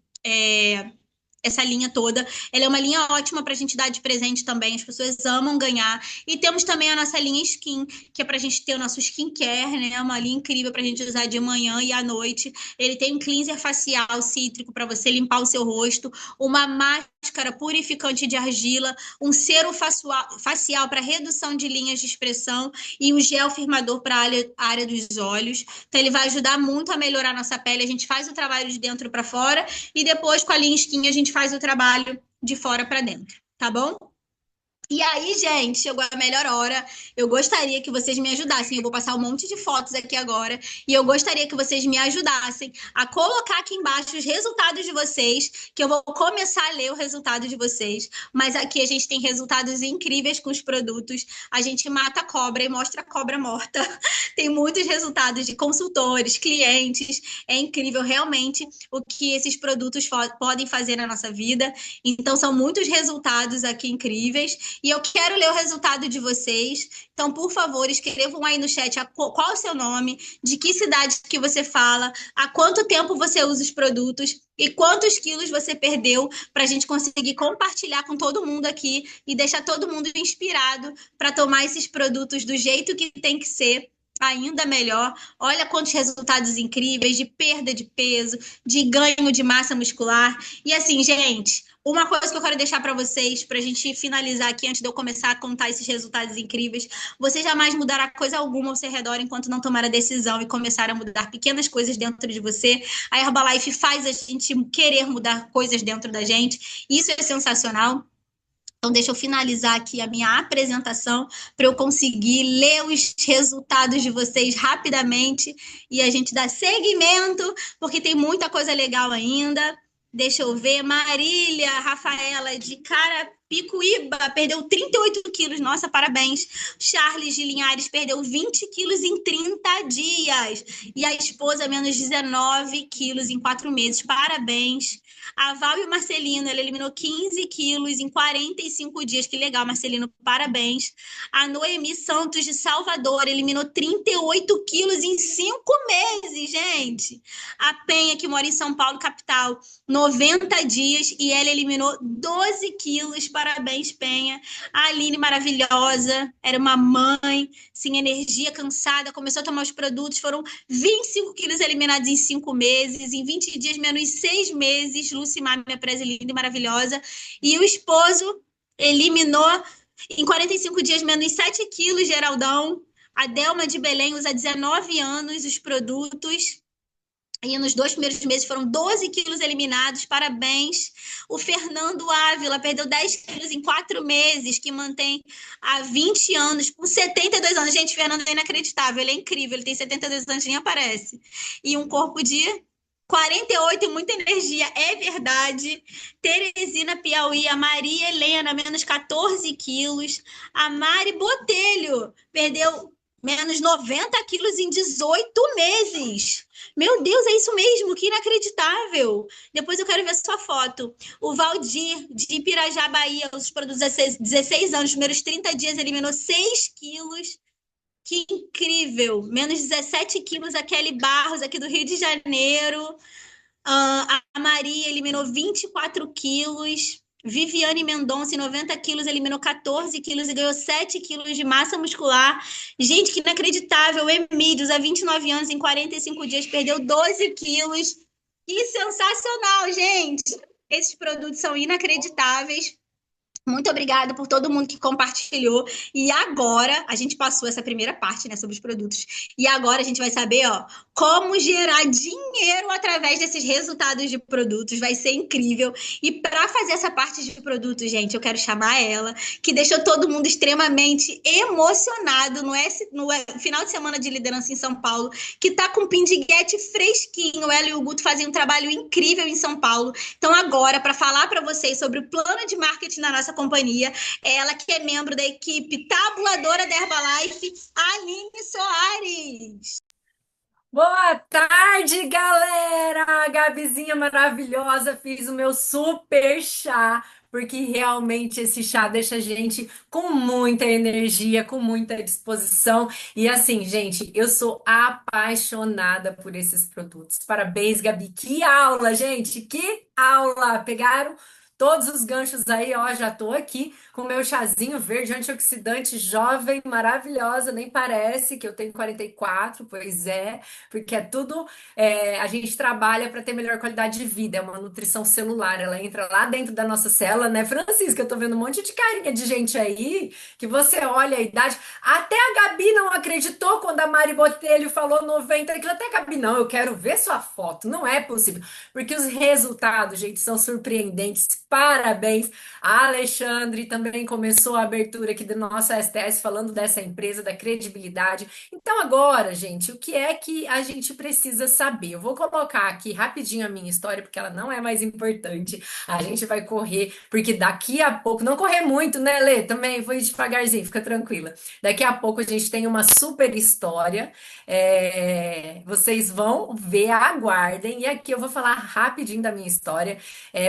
essa linha toda. Ela é uma linha ótima para a gente dar de presente também. As pessoas amam ganhar. E temos também a nossa linha Skin, que é para a gente ter o nosso skincare, né? Uma linha incrível para a gente usar de manhã e à noite. Ele tem um cleanser facial cítrico para você limpar o seu rosto, uma máscara purificante de argila, um cero facial para redução de linhas de expressão e um gel firmador para a área dos olhos. Então, ele vai ajudar muito a melhorar a nossa pele. A gente faz o trabalho de dentro para fora e depois, com a linha Skin, a gente faz o trabalho de fora para dentro, tá bom? E aí, gente, chegou a melhor hora. Eu gostaria que vocês me ajudassem. Eu vou passar um monte de fotos aqui agora. E eu gostaria que vocês me ajudassem a colocar aqui embaixo os resultados de vocês, que eu vou começar a ler o resultado de vocês. Mas aqui a gente tem resultados incríveis com os produtos. A gente mata a cobra e mostra a cobra morta. Tem muitos resultados de consultores, clientes. É incrível realmente o que esses produtos podem fazer na nossa vida. Então, são muitos resultados aqui incríveis. E eu quero ler o resultado de vocês. Então, por favor, escrevam aí no chat qual é o seu nome, de que cidade que você fala, há quanto tempo você usa os produtos e quantos quilos você perdeu, para a gente conseguir compartilhar com todo mundo aqui e deixar todo mundo inspirado para tomar esses produtos do jeito que tem que ser. Ainda melhor. Olha quantos resultados incríveis de perda de peso, de ganho de massa muscular. E assim, gente, uma coisa que eu quero deixar para vocês, para a gente finalizar aqui, antes de eu começar a contar esses resultados incríveis, você jamais mudará coisa alguma ao seu redor enquanto não tomar a decisão e começar a mudar pequenas coisas dentro de você. A Herbalife faz a gente querer mudar coisas dentro da gente. Isso é sensacional. Então, deixa eu finalizar aqui a minha apresentação para eu conseguir ler os resultados de vocês rapidamente e a gente dar seguimento, porque tem muita coisa legal ainda. Deixa eu ver. Marília Rafaela de Carapicuíba perdeu 38 quilos. Nossa, parabéns. Charles de Linhares perdeu 20 quilos em 30 dias. E a esposa, menos 19 quilos em 4 meses. Parabéns. A Val e o Marcelino, ele eliminou 15 quilos em 45 dias. Que legal, Marcelino, parabéns. A Noemi Santos, de Salvador, eliminou 38 quilos em 5 meses, gente. A Penha, que mora em São Paulo, capital, 90 dias e ela eliminou 12 quilos. Parabéns, Penha. A Aline maravilhosa, era uma mãe, sem energia, cansada, começou a tomar os produtos, foram 25 quilos eliminados em 5 meses, em 20 dias, menos 6 meses. Lucimar, minha presa linda e maravilhosa. E o esposo eliminou em 45 dias, menos 7 quilos, Geraldão. A Delma de Belém usa 19 anos os produtos. E nos 2 primeiros meses foram 12 quilos eliminados, parabéns. O Fernando Ávila perdeu 10 quilos em 4 meses, que mantém há 20 anos, com 72 anos. Gente, o Fernando é inacreditável, ele é incrível, ele tem 72 anos, nem aparece. E um corpo de 48 e muita energia, é verdade. Teresina, Piauí, a Maria Helena, menos 14 quilos. A Mari Botelho perdeu menos 90 quilos em 18 meses. Meu Deus, é isso mesmo, que inacreditável. Depois eu quero ver sua foto. O Valdir, de Pirajá, Bahia, os produtos 16 anos, os primeiros 30 dias, eliminou 6 quilos. Que incrível! Menos 17 quilos a Kelly Barros, aqui do Rio de Janeiro. A Maria eliminou 24 quilos. Viviane Mendonça, em 90 quilos, eliminou 14 quilos e ganhou 7 quilos de massa muscular. Gente, que inacreditável. Emílios, há 29 anos, em 45 dias, perdeu 12 quilos. Que sensacional, gente! Esses produtos são inacreditáveis. Muito obrigada por todo mundo que compartilhou. E agora, a gente passou essa primeira parte, né, sobre os produtos. E agora a gente vai saber, ó, como gerar dinheiro através desses resultados de produtos. Vai ser incrível. E para fazer essa parte de produtos, gente, eu quero chamar ela, que deixou todo mundo extremamente emocionado no final de semana de liderança em São Paulo, que tá com pindiguete fresquinho. Ela e o Guto fazem um trabalho incrível em São Paulo. Então agora, para falar para vocês sobre o plano de marketing da nossa companhia, ela que é membro da equipe tabuladora da Herbalife, Aline Soares. Boa tarde, galera! Gabizinha maravilhosa, fiz o meu super chá, porque realmente esse chá deixa a gente com muita energia, com muita disposição. E assim, gente, eu sou apaixonada por esses produtos. Parabéns, Gabi! Que aula, gente! Que aula! Pegaram todos os ganchos aí, ó, já tô aqui com o meu chazinho verde antioxidante jovem, maravilhosa, nem parece que eu tenho 44, pois é, porque é tudo, a gente trabalha para ter melhor qualidade de vida, é uma nutrição celular, ela entra lá dentro da nossa célula, né, Francisca? Eu tô vendo um monte de carinha de gente aí, que você olha a idade, até a Gabi não acreditou quando a Mari Botelho falou 90, que até a Gabi, não, eu quero ver sua foto, não é possível, porque os resultados, gente, são surpreendentes, parabéns. A Alexandre também começou a abertura aqui do nosso STS falando dessa empresa, da credibilidade. Então, agora, gente, o que é que a gente precisa saber? Eu vou colocar aqui rapidinho a minha história, porque ela não é mais importante. A gente vai correr, porque daqui a pouco, não correr muito, né, Lê? Também foi devagarzinho, fica tranquila. Daqui a pouco a gente tem uma super história. Vocês vão ver, aguardem. E aqui eu vou falar rapidinho da minha história.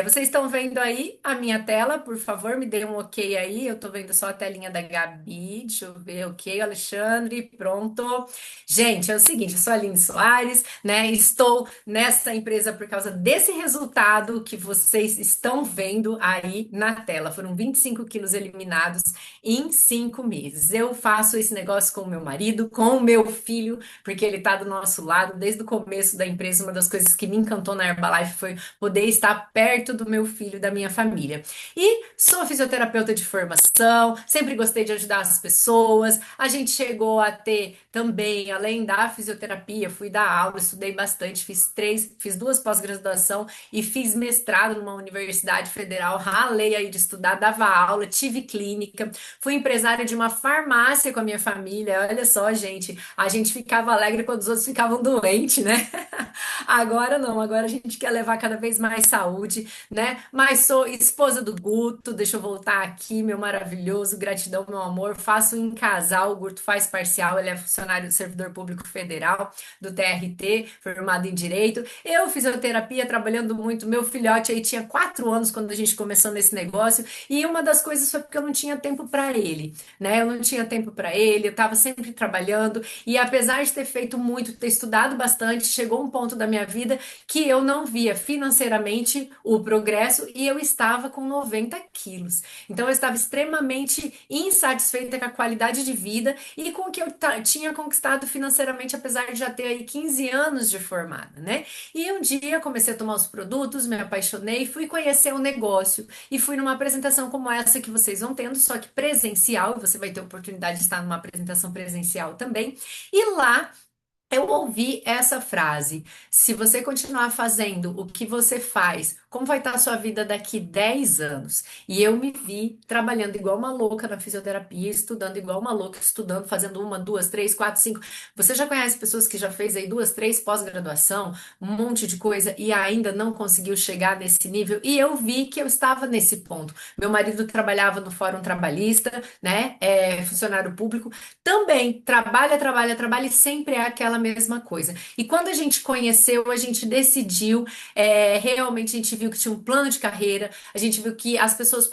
Vocês estão vendo aí a minha tela? Por favor, me dê um ok aí. Eu tô vendo só a telinha da Gabi. Deixa eu ver, ok, Alexandre, pronto. Gente, é o seguinte, eu sou a Aline Soares, né? Estou nessa empresa por causa desse resultado que vocês estão vendo aí na tela. Foram 25 quilos eliminados em 5 meses. Eu faço esse negócio com o meu marido, com o meu filho, porque ele tá do nosso lado desde o começo da empresa. Uma das coisas que me encantou na Herbalife foi poder estar perto do meu filho, da minha família. E sou fisioterapeuta de formação, sempre gostei de ajudar as pessoas. A gente chegou a ter também, além da fisioterapia, fui dar aula, estudei bastante, fiz 2 pós-graduação e fiz mestrado numa universidade federal, ralei aí de estudar, dava aula, tive clínica, fui empresária de uma farmácia com a minha família. Olha só, gente, a gente ficava alegre quando os outros ficavam doentes, né? Agora não, agora a gente quer levar cada vez mais saúde, né? Mais sou esposa do Guto, deixa eu voltar aqui, meu maravilhoso, gratidão, meu amor. Faço em casal, o Guto faz parcial, ele é funcionário do Servidor Público Federal, do TRT, formado em Direito. Eu, fisioterapia, trabalhando muito. Meu filhote aí tinha 4 anos quando a gente começou nesse negócio, e uma das coisas foi porque eu não tinha tempo para ele, né? Eu não tinha tempo para ele, eu estava sempre trabalhando, e apesar de ter feito muito, ter estudado bastante, chegou um ponto da minha vida que eu não via financeiramente o progresso e eu estava com 90 quilos. Então eu estava extremamente insatisfeita com a qualidade de vida e com o que eu tinha conquistado financeiramente, apesar de já ter aí 15 anos de formada, né? E um dia comecei a tomar os produtos, me apaixonei, fui conhecer o negócio e fui numa apresentação como essa que vocês vão tendo, só que presencial, e você vai ter oportunidade de estar numa apresentação presencial também. E lá eu ouvi essa frase: se você continuar fazendo o que você faz, como vai estar a sua vida daqui 10 anos? E eu me vi trabalhando igual uma louca na fisioterapia, estudando igual uma louca, estudando, fazendo uma, duas, três, quatro, cinco. Você já conhece pessoas que já fez aí duas, três pós-graduação, um monte de coisa e ainda não conseguiu chegar nesse nível? E eu vi que eu estava nesse ponto. Meu marido trabalhava no Fórum Trabalhista, né? É funcionário público. Também trabalha, trabalha, trabalha e sempre é aquela mesma coisa. E quando a gente conheceu, a gente decidiu, realmente a gente viu que tinha um plano de carreira, a gente viu que as pessoas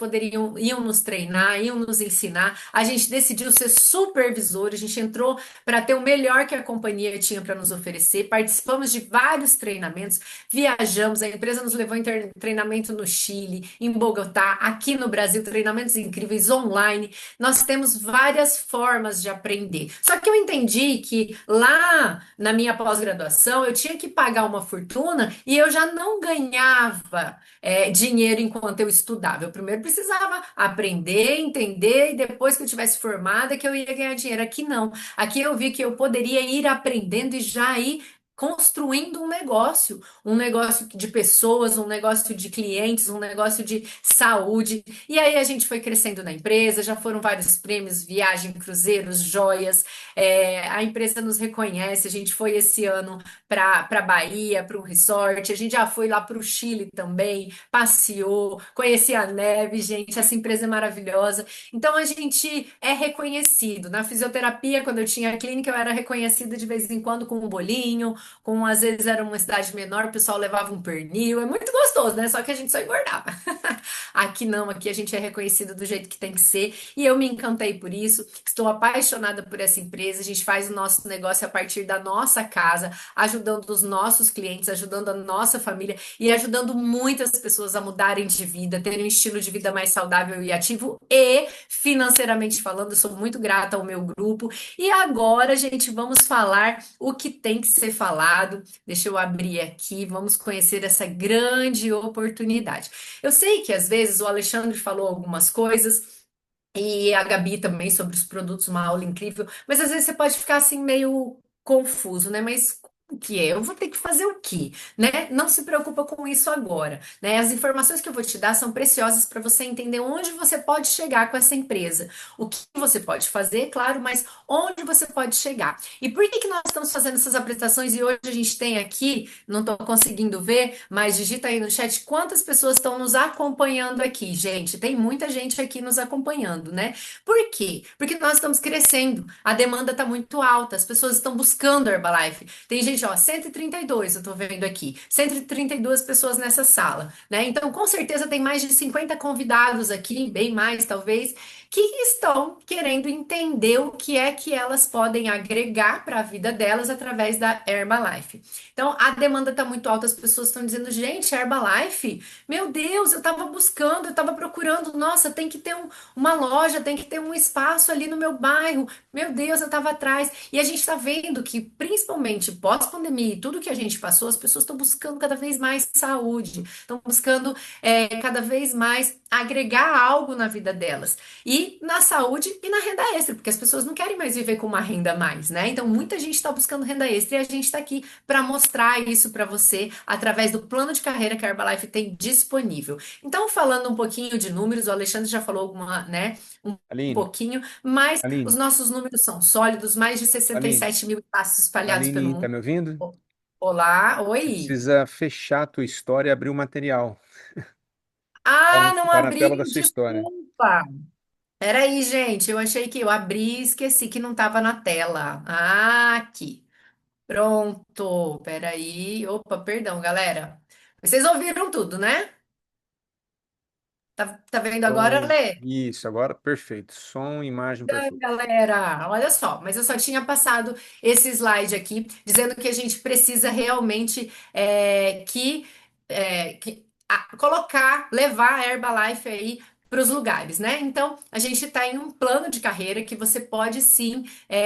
iam nos treinar, iam nos ensinar, a gente decidiu ser supervisor, a gente entrou para ter o melhor que a companhia tinha para nos oferecer, participamos de vários treinamentos, viajamos, a empresa nos levou em treinamento no Chile, em Bogotá, aqui no Brasil, treinamentos incríveis online. Nós temos várias formas de aprender. Só que eu entendi que lá na minha pós-graduação eu tinha que pagar uma fortuna e eu já não ganhava dinheiro enquanto eu estudava. Eu primeiro precisava aprender, entender e depois que eu tivesse formada que eu ia ganhar dinheiro. Aqui não. Aqui eu vi que eu poderia ir aprendendo e já ir construindo um negócio de pessoas, um negócio de clientes, um negócio de saúde. E aí a gente foi crescendo na empresa, já foram vários prêmios, viagem, cruzeiros, joias. A empresa nos reconhece. A gente foi esse ano para Bahia, para um resort. A gente já foi lá para o Chile também, passeou, conheci a neve, gente. Essa empresa é maravilhosa. Então a gente é reconhecido. Na fisioterapia, quando eu tinha a clínica, eu era reconhecida de vez em quando com um bolinho, com às vezes era uma cidade menor, o pessoal levava um pernil. É muito gostoso, né? Só que a gente só engordava. Aqui não, aqui a gente é reconhecido do jeito que tem que ser e eu me encantei por isso. Estou apaixonada por essa empresa. A gente faz o nosso negócio a partir da nossa casa, ajudando os nossos clientes, ajudando a nossa família e ajudando muitas pessoas a mudarem de vida, terem um estilo de vida mais saudável e ativo e financeiramente falando. Eu sou muito grata ao meu grupo. E agora, gente, vamos falar o que tem que ser falado. Deixa eu abrir aqui, vamos conhecer essa grande oportunidade. Eu sei que às vezes o Alexandre falou algumas coisas e a Gabi também sobre os produtos, uma aula incrível, mas às vezes você pode ficar assim meio confuso, né? Mas o que é? Eu vou ter que fazer o quê, né? Não se preocupa com isso agora, né? As informações que eu vou te dar são preciosas para você entender onde você pode chegar com essa empresa, o que você pode fazer, claro, mas onde você pode chegar. E por que que nós estamos fazendo essas apresentações e hoje a gente tem aqui, não estou conseguindo ver, mas digita aí no chat quantas pessoas estão nos acompanhando aqui, gente. Tem muita gente aqui nos acompanhando, né? Por quê? Porque nós estamos crescendo, a demanda está muito alta, as pessoas estão buscando Herbalife. Tem gente, ó, 132, eu tô vendo aqui, 132 pessoas nessa sala, né? Então, com certeza tem mais de 50 convidados aqui, bem mais talvez, que estão querendo entender o que é que elas podem agregar para a vida delas através da Herbalife. Então, a demanda está muito alta, as pessoas estão dizendo, gente, Herbalife, meu Deus, eu estava buscando, eu estava procurando, nossa, tem que ter uma loja, tem que ter um espaço ali no meu bairro, meu Deus, eu estava atrás. E a gente está vendo que, principalmente pós-pandemia e tudo que a gente passou, as pessoas estão buscando cada vez mais saúde, estão buscando cada vez mais agregar algo na vida delas. E na saúde e na renda extra, porque as pessoas não querem mais viver com uma renda a mais, né? Então muita gente está buscando renda extra e a gente está aqui para mostrar isso para você através do plano de carreira que a Herbalife tem disponível. Então, falando um pouquinho de números, o Alexandre já falou alguma, né? Um Aline, pouquinho, mas os Aline, nossos números são sólidos, mais de Aline, 67 mil espaços espalhados pelo Aline, tá mundo. me ouvindo? Olá, Você oi. precisa fechar a tua história e abrir o material. Ah, não Tá na tela abri, da sua história. desculpa. Peraí, gente, eu achei que eu abri e esqueci que não estava na tela. Ah, aqui. Pronto, peraí. Opa, perdão, galera. Vocês ouviram tudo, né? Tá vendo agora, Som, Lê? isso, agora perfeito. Som, imagem, Então, perfeito. galera, olha só, mas eu só tinha passado esse slide aqui, dizendo que a gente precisa realmente colocar, levar a Herbalife aí para os lugares, né? Então, a gente está em um plano de carreira que você pode sim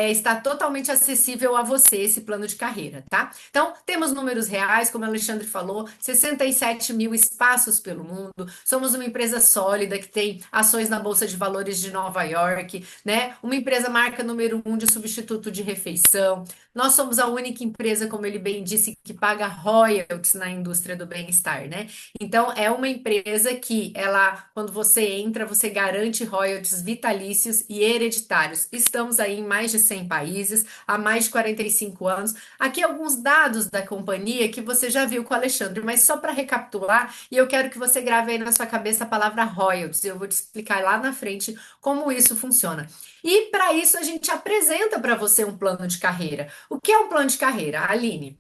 estar totalmente acessível a você, esse plano de carreira, tá? Então, temos números reais, como o Alexandre falou, 67 mil espaços pelo mundo, somos uma empresa sólida que tem ações na Bolsa de Valores de Nova York, né? Uma empresa marca número um de substituto de refeição. Nós somos a única empresa, como ele bem disse, que paga royalties na indústria do bem-estar, né? Então, é uma empresa que ela, quando você entra, você garante royalties vitalícios e hereditários. Estamos aí em mais de 100 países, há mais de 45 anos. Aqui alguns dados da companhia que você já viu com o Alexandre, mas só para recapitular, e eu quero que você grave aí na sua cabeça a palavra royalties. Eu vou te explicar lá na frente como isso funciona. E para isso a gente apresenta para você um plano de carreira. O que é um plano de carreira, Aline?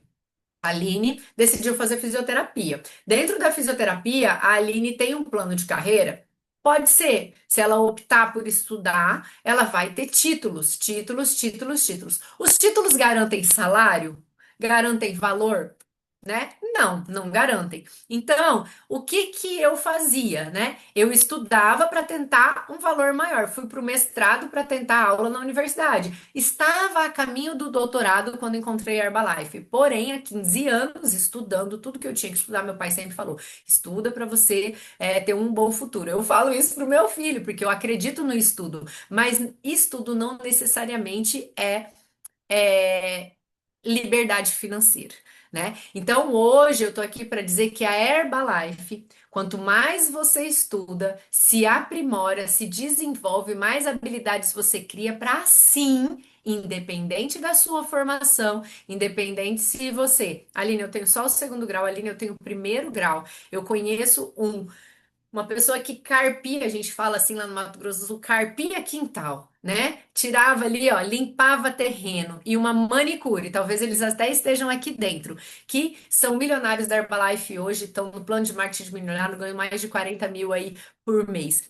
A Aline decidiu fazer fisioterapia. Dentro da fisioterapia, a Aline tem um plano de carreira? Pode ser. Se ela optar por estudar, ela vai ter títulos, títulos, títulos, títulos. Os títulos garantem salário? Garantem valor? Né? Não, não garantem. Então, o que que eu fazia, né? Eu estudava para tentar um valor maior. Fui para o mestrado para tentar aula na universidade. Estava a caminho do doutorado quando encontrei a Herbalife. Porém, há 15 anos, estudando tudo que eu tinha que estudar, meu pai sempre falou: estuda para você ter um bom futuro. Eu falo isso pro meu filho, porque eu acredito no estudo, mas estudo não necessariamente é liberdade financeira, né? Então hoje eu tô aqui para dizer que a Herbalife, quanto mais você estuda, se aprimora, se desenvolve, mais habilidades você cria para sim, independente da sua formação, independente se você, Aline, eu tenho só o segundo grau, Aline, eu tenho o primeiro grau, eu conheço uma pessoa que carpia, a gente fala assim lá no Mato Grosso do Sul, carpia quintal, né? Tirava ali, ó, limpava terreno e uma manicure, talvez eles até estejam aqui dentro, que são milionários da Herbalife hoje, estão no plano de marketing milionário, ganham mais de 40 mil aí por mês.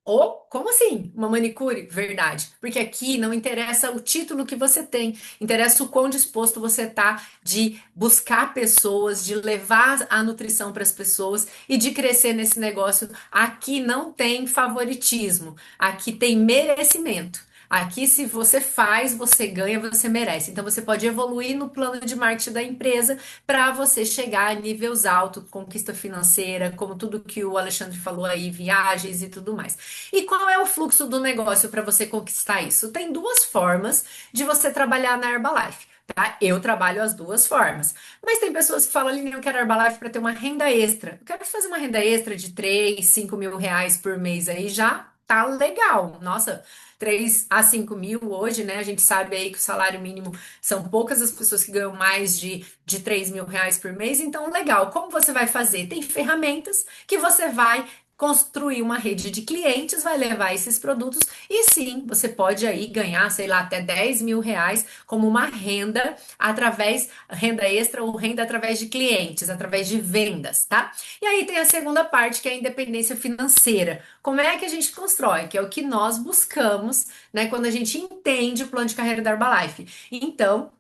Ou, como assim? Uma manicure? Verdade. Porque aqui não interessa o título que você tem, interessa o quão disposto você tá de buscar pessoas, de levar a nutrição para as pessoas e de crescer nesse negócio. Aqui não tem favoritismo, aqui tem merecimento. Aqui, se você faz, você ganha, você merece. Então, você pode evoluir no plano de marketing da empresa para você chegar a níveis altos, conquista financeira, como tudo que o Alexandre falou aí, viagens e tudo mais. E qual é o fluxo do negócio para você conquistar isso? Tem duas formas de você trabalhar na Herbalife. Tá? Eu trabalho as duas formas. Mas tem pessoas que falam, Aline, eu quero Herbalife para ter uma renda extra. Eu quero fazer uma renda extra de 3, 5 mil reais por mês aí, já tá legal. Nossa, 3 a 5 mil hoje, né? A gente sabe aí que o salário mínimo são poucas as pessoas que ganham mais de 3 mil reais por mês. Então, legal. Como você vai fazer? Tem ferramentas que você vai construir uma rede de clientes, vai levar esses produtos e sim, você pode aí ganhar, sei lá, até 10 mil reais como uma renda através, renda extra ou renda através de clientes, através de vendas, tá? E aí tem a segunda parte que é a independência financeira. Como é que a gente constrói? Que é o que nós buscamos, né, quando a gente entende o plano de carreira da Herbalife. Então,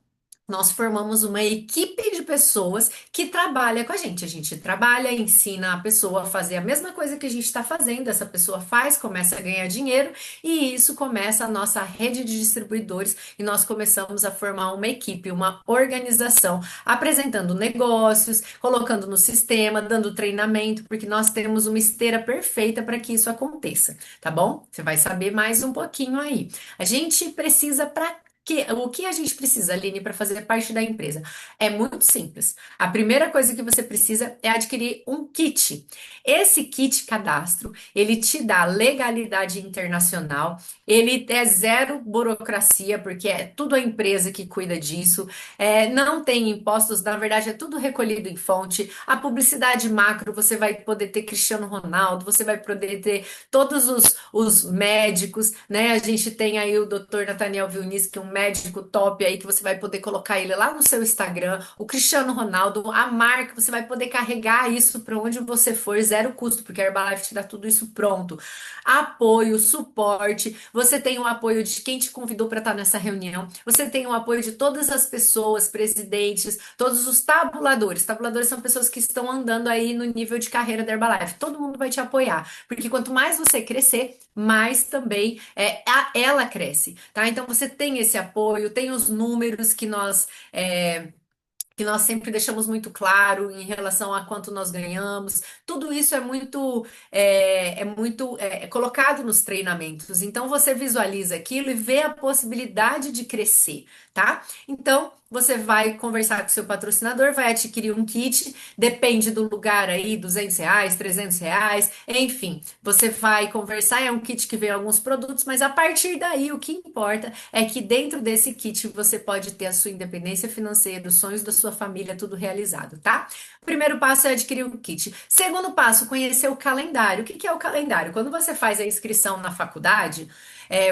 nós formamos uma equipe de pessoas que trabalha com a gente. A gente trabalha, ensina a pessoa a fazer a mesma coisa que a gente está fazendo. Essa pessoa faz, começa a ganhar dinheiro e isso começa a nossa rede de distribuidores e nós começamos a formar uma equipe, uma organização, apresentando negócios, colocando no sistema, dando treinamento, porque nós temos uma esteira perfeita para que isso aconteça, tá bom? Você vai saber mais um pouquinho aí. A gente precisa para O que a gente precisa, Aline, para fazer parte da empresa? É muito simples. A primeira coisa que você precisa é adquirir um kit. Esse kit cadastro, ele te dá legalidade internacional, ele é zero burocracia, porque é tudo a empresa que cuida disso, não tem impostos, na verdade é tudo recolhido em fonte. A publicidade macro, você vai poder ter Cristiano Ronaldo, você vai poder ter todos os médicos, né? A gente tem aí o Dr. Nathaniel Vilnis, que é um médico top aí, que você vai poder colocar ele lá no seu Instagram, o Cristiano Ronaldo, a marca, você vai poder carregar isso para onde você for, zero custo, porque a Herbalife te dá tudo isso pronto. Apoio, suporte, você tem o apoio de quem te convidou para estar nessa reunião, você tem o apoio de todas as pessoas, presidentes, todos os tabuladores. Tabuladores são pessoas que estão andando aí no nível de carreira da Herbalife. Todo mundo vai te apoiar, porque quanto mais você crescer, mais também ela cresce, tá? Então você tem esse apoio, tem os números que nós sempre deixamos muito claro em relação a quanto nós ganhamos. Tudo isso é colocado nos treinamentos. Então você visualiza aquilo e vê a possibilidade de crescer, tá? Então você vai conversar com o seu patrocinador, vai adquirir um kit, depende do lugar aí, R$ 200, R$ 300, enfim, você vai conversar, é um kit que vem alguns produtos, mas a partir daí o que importa é que dentro desse kit você pode ter a sua independência financeira, os sonhos da sua família, tudo realizado, tá? O primeiro passo é adquirir o kit. Segundo passo, conhecer o calendário. O que que é o calendário? Quando você faz a inscrição na faculdade,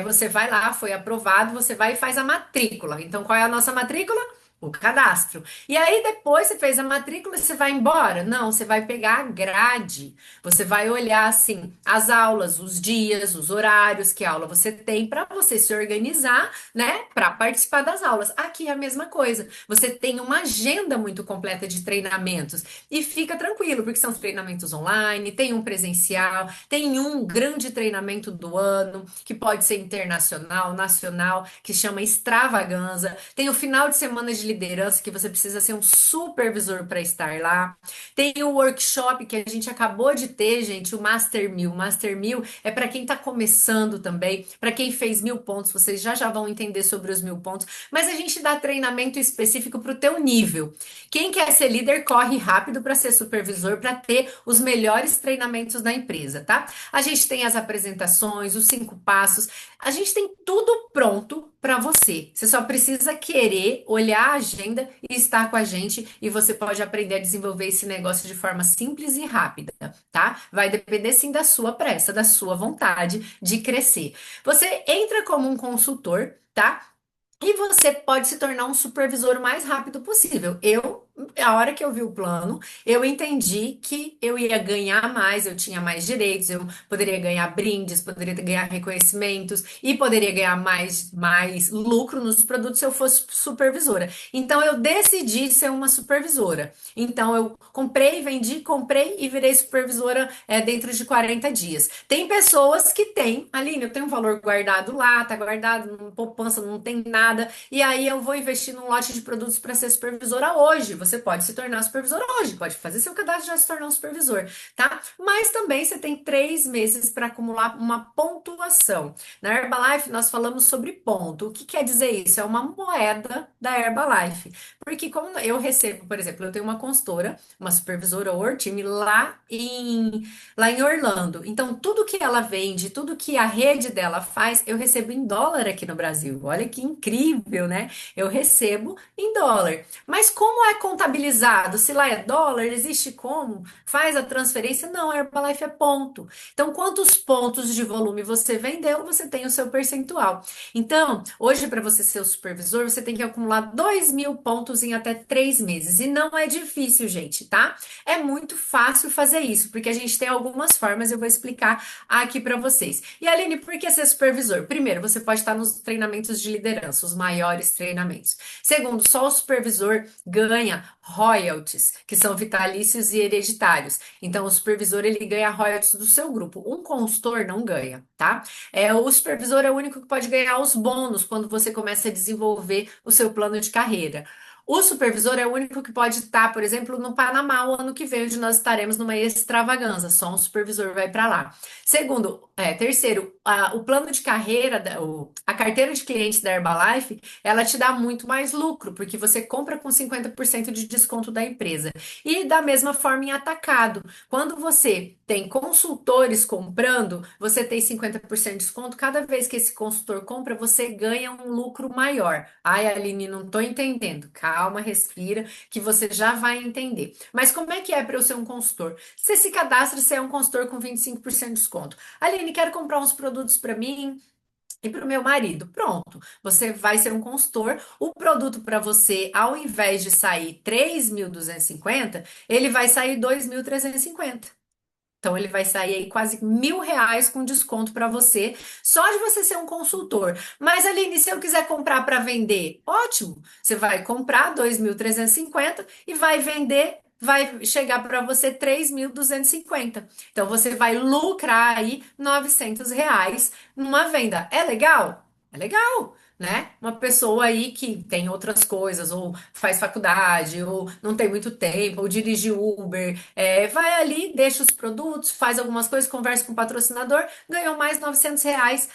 você vai lá, foi aprovado, você vai e faz a matrícula. Então, qual é a nossa matrícula? O cadastro. E aí, depois você fez a matrícula, você vai embora? Não, você vai pegar a grade. Você vai olhar assim as aulas, os dias, os horários, que aula você tem para você se organizar, né, para participar das aulas. Aqui é a mesma coisa. Você tem uma agenda muito completa de treinamentos e fica tranquilo, porque são treinamentos online, tem um presencial, tem um grande treinamento do ano, que pode ser internacional, nacional, que chama Extravaganza. Tem o final de semana de liderança, que você precisa ser um supervisor para estar lá. Tem o workshop que a gente acabou de ter, gente, o Master 1000. O Master 1000 é para quem está começando também, para quem fez 1000 pontos, vocês já vão entender sobre os 1000 pontos, mas a gente dá treinamento específico para o teu nível. Quem quer ser líder, corre rápido para ser supervisor, para ter os melhores treinamentos da empresa, tá? A gente tem as apresentações, os 5 passos, a gente tem tudo pronto para você. Você só precisa querer olhar a agenda e estar com a gente e você pode aprender a desenvolver esse negócio de forma simples e rápida, tá? Vai depender sim da sua pressa, da sua vontade de crescer. Você entra como um consultor, tá? E você pode se tornar um supervisor o mais rápido possível. A hora que eu vi o plano, eu entendi que eu ia ganhar mais, eu tinha mais direitos, eu poderia ganhar brindes, poderia ganhar reconhecimentos e poderia ganhar mais lucro nos produtos se eu fosse supervisora. Então eu decidi ser uma supervisora. Então eu comprei e virei supervisora dentro de 40 dias. Tem pessoas que têm, Aline, eu tenho um valor guardado lá, tá guardado, poupança, não tem nada. E aí eu vou investir num lote de produtos para ser supervisora hoje. Você pode se tornar supervisora hoje, pode fazer seu cadastro e já se tornar um supervisor, tá? Mas também você tem 3 meses para acumular uma pontuação. Na Herbalife nós falamos sobre ponto. O que quer dizer isso? É uma moeda da Herbalife. Porque como eu recebo, por exemplo, eu tenho uma consultora, uma supervisora ou time lá em Orlando. Então, tudo que ela vende, tudo que a rede dela faz, eu recebo em dólar aqui no Brasil. Olha que incrível, né? Eu recebo em dólar. Mas como é contabilizado? Se lá é dólar, existe como? Faz a transferência? Não, a Herbalife é ponto. Então, quantos pontos de volume você vendeu, você tem o seu percentual. Então, hoje, para você ser o supervisor, você tem que acumular 2.000 pontos em até 3 meses. E não é difícil, gente, tá? É muito fácil fazer isso, porque a gente tem algumas formas, eu vou explicar aqui para vocês. E Aline, por que ser supervisor? Primeiro, você pode estar nos treinamentos de liderança, os maiores treinamentos. Segundo, só o supervisor ganha royalties, que são vitalícios e hereditários. Então, o supervisor, ele ganha royalties do seu grupo. Um consultor não ganha, tá? O supervisor é o único que pode ganhar os bônus quando você começa a desenvolver o seu plano de carreira. O supervisor é o único que pode estar, por exemplo, no Panamá o ano que vem, onde nós estaremos numa extravaganza. Só um supervisor vai para lá. Terceiro, o plano de carreira, a carteira de clientes da Herbalife, ela te dá muito mais lucro, porque você compra com 50% de desconto da empresa. E da mesma forma em atacado. Quando você tem consultores comprando, você tem 50% de desconto. Cada vez que esse consultor compra, você ganha um lucro maior. Ai, Aline, não estou entendendo. Calma, respira, que você já vai entender. Mas como é que é para eu ser um consultor? Você se cadastra, você é um consultor com 25% de desconto. Aline, quero comprar uns produtos para mim e para o meu marido. Pronto, você vai ser um consultor. O produto para você, ao invés de sair 3.250, ele vai sair 2.350. Então, ele vai sair aí quase R$ 1.000 com desconto para você, só de você ser um consultor. Mas, Aline, se eu quiser comprar para vender, ótimo. Você vai comprar 2.350 e vai vender, vai chegar para você 3.250. Então, você vai lucrar aí R$ 900 numa venda. É legal? É legal, né? Uma pessoa aí que tem outras coisas, ou faz faculdade, ou não tem muito tempo, ou dirige Uber, vai ali, deixa os produtos, faz algumas coisas, conversa com o patrocinador, ganhou mais R$ 900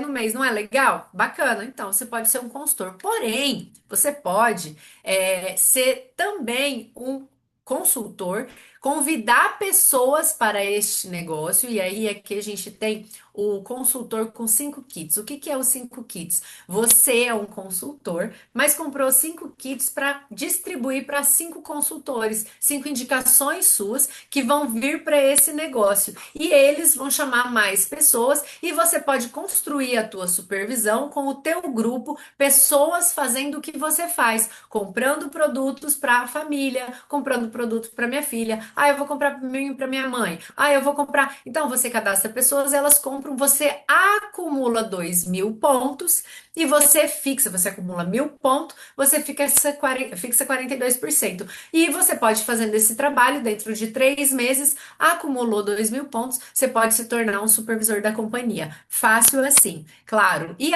no mês. Não é legal? Bacana. Então, você pode ser um consultor. Porém, você pode ser também um consultor, convidar pessoas para este negócio, e aí é que a gente tem o consultor com 5 kits. O que que é os 5 kits? Você é um consultor, mas comprou 5 kits para distribuir para 5 consultores, 5 indicações suas que vão vir para esse negócio. E eles vão chamar mais pessoas e você pode construir a tua supervisão com o teu grupo, pessoas fazendo o que você faz, comprando produtos para a família, comprando produtos para minha filha. Ah, eu vou comprar para mim e para minha mãe. Ah, eu vou comprar. Então você cadastra pessoas, elas compram, você acumula 2.000 pontos e você acumula 1.000 pontos, você fixa 42%. E você pode fazendo esse trabalho dentro de 3 meses, acumulou 2.000 pontos, você pode se tornar um supervisor da companhia. Fácil assim, claro. E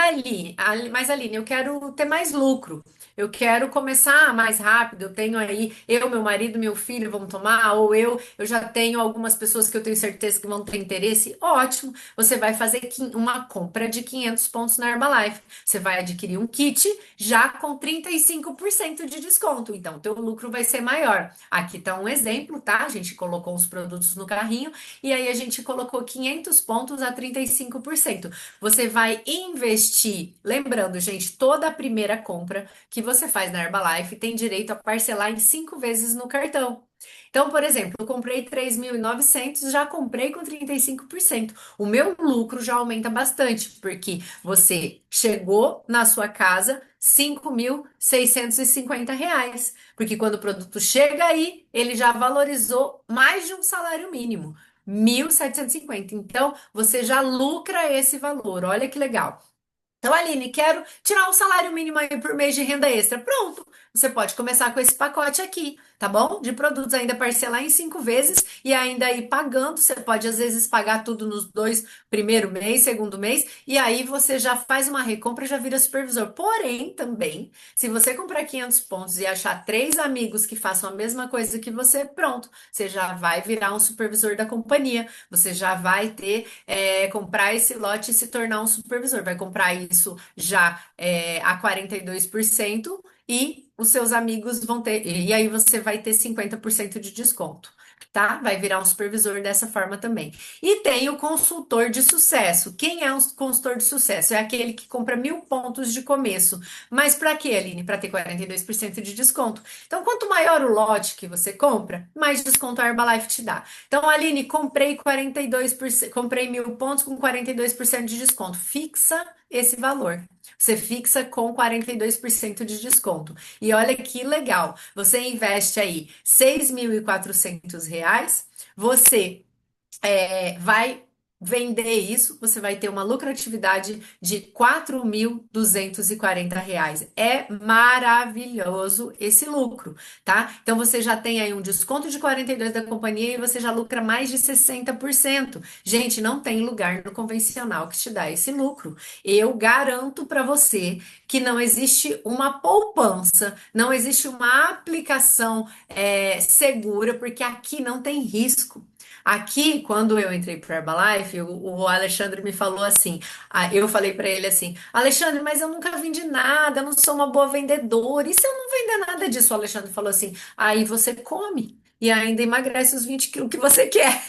mas Aline, eu quero ter mais lucro. Eu quero começar mais rápido. Eu tenho aí, meu marido, meu filho vão tomar, ou eu já tenho algumas pessoas que eu tenho certeza que vão ter interesse. Ótimo, você vai fazer uma compra de 500 pontos na Herbalife. Você vai adquirir um kit já com 35% de desconto. Então, teu lucro vai ser maior. Aqui tá um exemplo, tá? A gente colocou os produtos no carrinho e aí a gente colocou 500 pontos a 35%. Você vai investir, lembrando, gente, toda a primeira compra que você faz na Herbalife tem direito a parcelar em 5 vezes no cartão. Então, por exemplo, eu comprei 3.900, já comprei com 35%. O meu lucro já aumenta bastante, porque você chegou na sua casa R$ 5.650. Porque quando o produto chega aí, ele já valorizou mais de um salário mínimo, 1.750. Então, você já lucra esse valor. Olha que legal. Então, Aline, quero tirar um salário mínimo aí por mês de renda extra. Pronto, você pode começar com esse pacote aqui, tá bom? De produtos ainda parcelar em 5 vezes e ainda ir pagando. Você pode, às vezes, pagar tudo nos dois, primeiro mês, segundo mês, e aí você já faz uma recompra e já vira supervisor. Porém, também, se você comprar 500 pontos e achar 3 amigos que façam a mesma coisa que você, pronto, você já vai virar um supervisor da companhia. Você já vai ter, comprar esse lote e se tornar um supervisor. Vai comprar isso já a 42% e os seus amigos vão ter, e aí você vai ter 50% de desconto, tá? Vai virar um supervisor dessa forma também. E tem o consultor de sucesso. Quem é um consultor de sucesso? É aquele que compra 1.000 pontos de começo. Mas para quê, Aline? Para ter 42% de desconto. Então, quanto maior o lote que você compra, mais desconto a Herbalife te dá. Então, Aline, comprei 42%, comprei 1.000 pontos com 42% de desconto. Fixa esse valor. Você fixa com 42% de desconto. E olha que legal. Você investe aí R$ 6.400, você vai vender isso, você vai ter uma lucratividade de R$ 4.240. É maravilhoso esse lucro, tá? Então você já tem aí um desconto de 42 da companhia e você já lucra mais de 60%. Gente, não tem lugar no convencional que te dá esse lucro. Eu garanto para você que não existe uma poupança, não existe uma aplicação segura, porque aqui não tem risco. Aqui, quando eu entrei para Herbalife, o Alexandre me falou assim, eu falei para ele assim, Alexandre, mas eu nunca vendi nada, eu não sou uma boa vendedora, e se eu não vender nada disso? O Alexandre falou assim, aí você come e ainda emagrece os 20 quilos que você quer.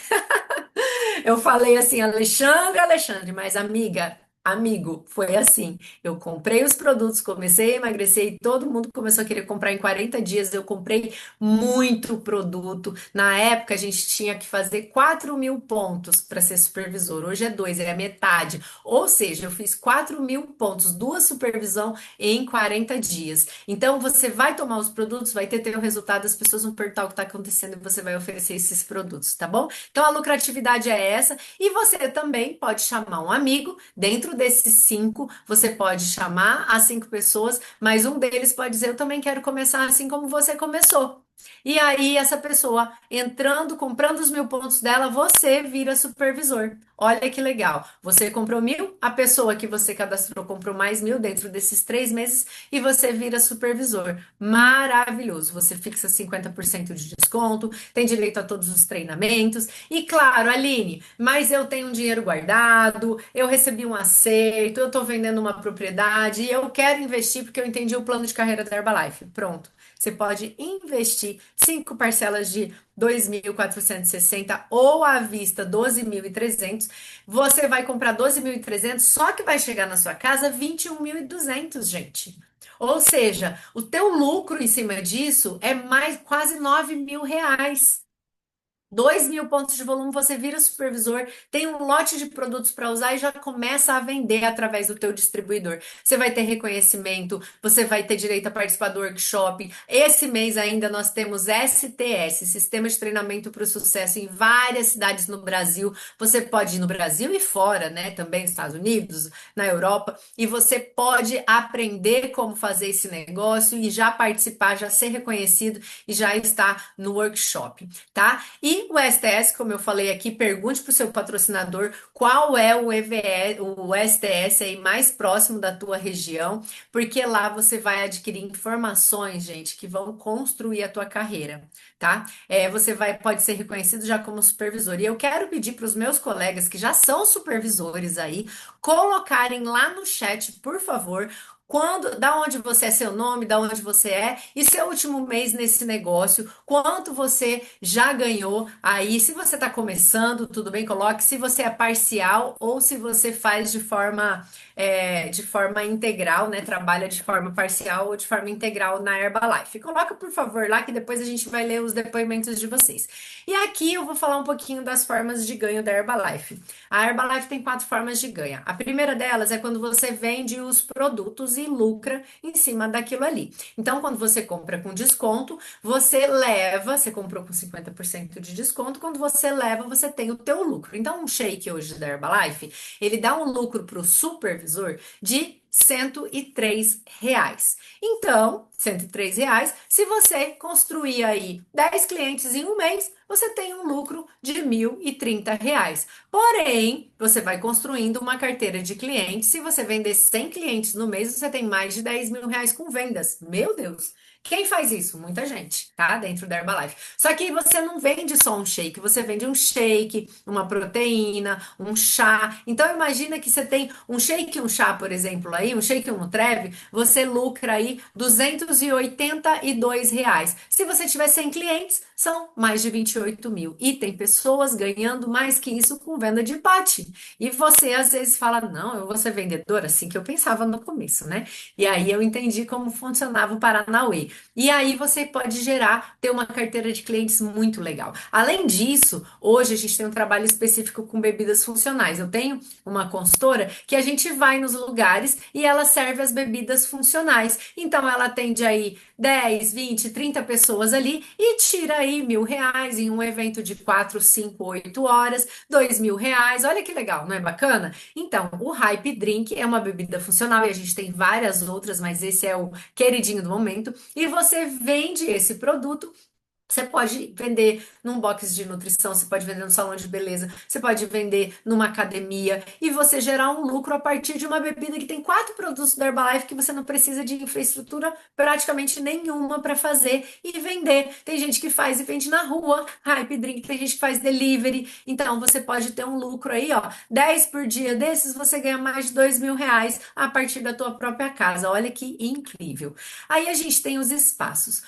Eu falei assim, Alexandre, Alexandre, mas amiga, amigo, foi assim. Eu comprei os produtos, comecei a emagrecer e todo mundo começou a querer comprar em 40 dias. Eu comprei muito produto. Na época, a gente tinha que fazer 4.000 pontos para ser supervisor. Hoje é dois, é a metade. Ou seja, eu fiz 4.000 pontos, duas supervisão em 40 dias. Então, você vai tomar os produtos, vai ter o resultado, as pessoas vão perguntar o que está acontecendo e você vai oferecer esses produtos, tá bom? Então, a lucratividade é essa. E você também pode chamar um amigo. Dentro desses cinco, você pode chamar as 5 pessoas, mas um deles pode dizer: eu também quero começar assim como você começou. E aí, essa pessoa entrando, comprando os 1.000 pontos dela, você vira supervisor. Olha que legal. Você comprou 1.000, a pessoa que você cadastrou comprou mais 1.000 dentro desses 3 meses e você vira supervisor. Maravilhoso. Você fixa 50% de desconto, tem direito a todos os treinamentos. E claro, Aline, mas eu tenho um dinheiro guardado, eu recebi um acerto, eu estou vendendo uma propriedade e eu quero investir porque eu entendi o plano de carreira da Herbalife. Pronto. Você pode investir 5 parcelas de 2.460 ou à vista 12.300. Você vai comprar 12.300, só que vai chegar na sua casa 21.200, gente. Ou seja, o teu lucro em cima disso é mais quase R$ 9.000. 2.000 pontos de volume, você vira supervisor, tem um lote de produtos para usar e já começa a vender através do teu distribuidor. Você vai ter reconhecimento, você vai ter direito a participar do workshop. Esse mês ainda nós temos STS, Sistema de Treinamento para o Sucesso, em várias cidades no Brasil. Você pode ir no Brasil e fora, né? Também nos Estados Unidos, na Europa, e você pode aprender como fazer esse negócio e já participar, já ser reconhecido e já estar no workshop, tá? E o STS, como eu falei aqui, pergunte para o seu patrocinador qual é o EVE, o STS aí mais próximo da tua região, porque lá você vai adquirir informações, gente, que vão construir a tua carreira, tá? Você pode ser reconhecido já como supervisor. E eu quero pedir para os meus colegas que já são supervisores aí, colocarem lá no chat, por favor, da onde você é, seu nome, da onde você é e seu último mês nesse negócio, quanto você já ganhou aí. Se você está começando, tudo bem, coloque se você é parcial ou se você faz de forma integral, né? Trabalha de forma parcial ou de forma integral na Herbalife. Coloca, por favor, lá que depois a gente vai ler os depoimentos de vocês. E aqui eu vou falar um pouquinho das formas de ganho da Herbalife. A Herbalife tem 4 formas de ganho. A primeira delas é quando você vende os produtos e lucra em cima daquilo ali. Então, quando você compra com desconto, você comprou com 50% de desconto, quando você leva, você tem o teu lucro. Então, um shake hoje da Herbalife, ele dá um lucro para o supervisor de R$ 103. Então, R$ 103, se você construir aí 10 clientes em um mês, você tem um lucro de R$ 1.030. Porém, você vai construindo uma carteira de clientes. Se você vender 100 clientes no mês, você tem mais de R$ 10.000 com vendas. Meu Deus! Quem faz isso? Muita gente, tá? Dentro da Herbalife. Só que você não vende só um shake, você vende um shake, uma proteína, um chá. Então imagina que você tem um shake e um chá, por exemplo, aí, um shake e um Nutreve, você lucra aí R$ 282. Se você tiver 100 clientes, são mais de 28 mil. E tem pessoas ganhando mais que isso com venda de paty. E você às vezes fala, não, eu vou ser vendedora, assim que eu pensava no começo, né? E aí eu entendi como funcionava o Paranauê. E aí você pode ter uma carteira de clientes muito legal. Além disso, hoje a gente tem um trabalho específico com bebidas funcionais. Eu tenho uma consultora que a gente vai nos lugares e ela serve as bebidas funcionais. Então ela atende aí 10, 20, 30 pessoas ali e tira aí R$ 1.000 em um evento de 4, 5, 8 horas, R$ 2.000. Olha que legal, não é bacana? Então, o Hype Drink é uma bebida funcional e a gente tem várias outras, mas esse é o queridinho do momento. E você vende esse produto. Você pode vender num box de nutrição, você pode vender no salão de beleza, você pode vender numa academia e você gerar um lucro a partir de uma bebida que tem 4 produtos da Herbalife que você não precisa de infraestrutura praticamente nenhuma para fazer e vender. Tem gente que faz e vende na rua, Hype Drink, tem gente que faz delivery. Então você pode ter um lucro aí, ó, 10 por dia desses, você ganha mais de R$ 2.000 a partir da tua própria casa. Olha que incrível. Aí a gente tem os espaços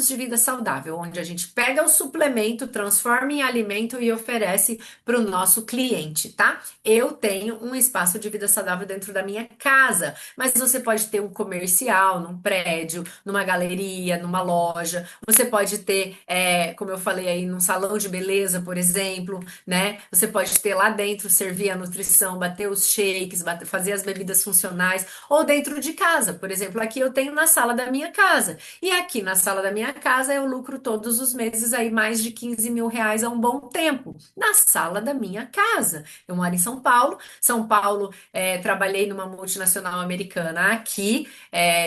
de vida saudável, onde a gente pega o suplemento, transforma em alimento e oferece para o nosso cliente, tá? Eu tenho um espaço de vida saudável dentro da minha casa, mas você pode ter um comercial, num prédio, numa galeria, numa loja. Você pode ter, como eu falei aí, num salão de beleza, por exemplo, né? Você pode ter lá dentro, servir a nutrição, bater os shakes, fazer as bebidas funcionais, ou dentro de casa. Por exemplo, aqui eu tenho na sala da minha casa. E aqui na sala da minha casa eu lucro todos os meses aí mais de R$ 15.000 há um bom tempo. Na sala da minha casa. Eu moro em São Paulo. São Paulo, trabalhei numa multinacional americana aqui,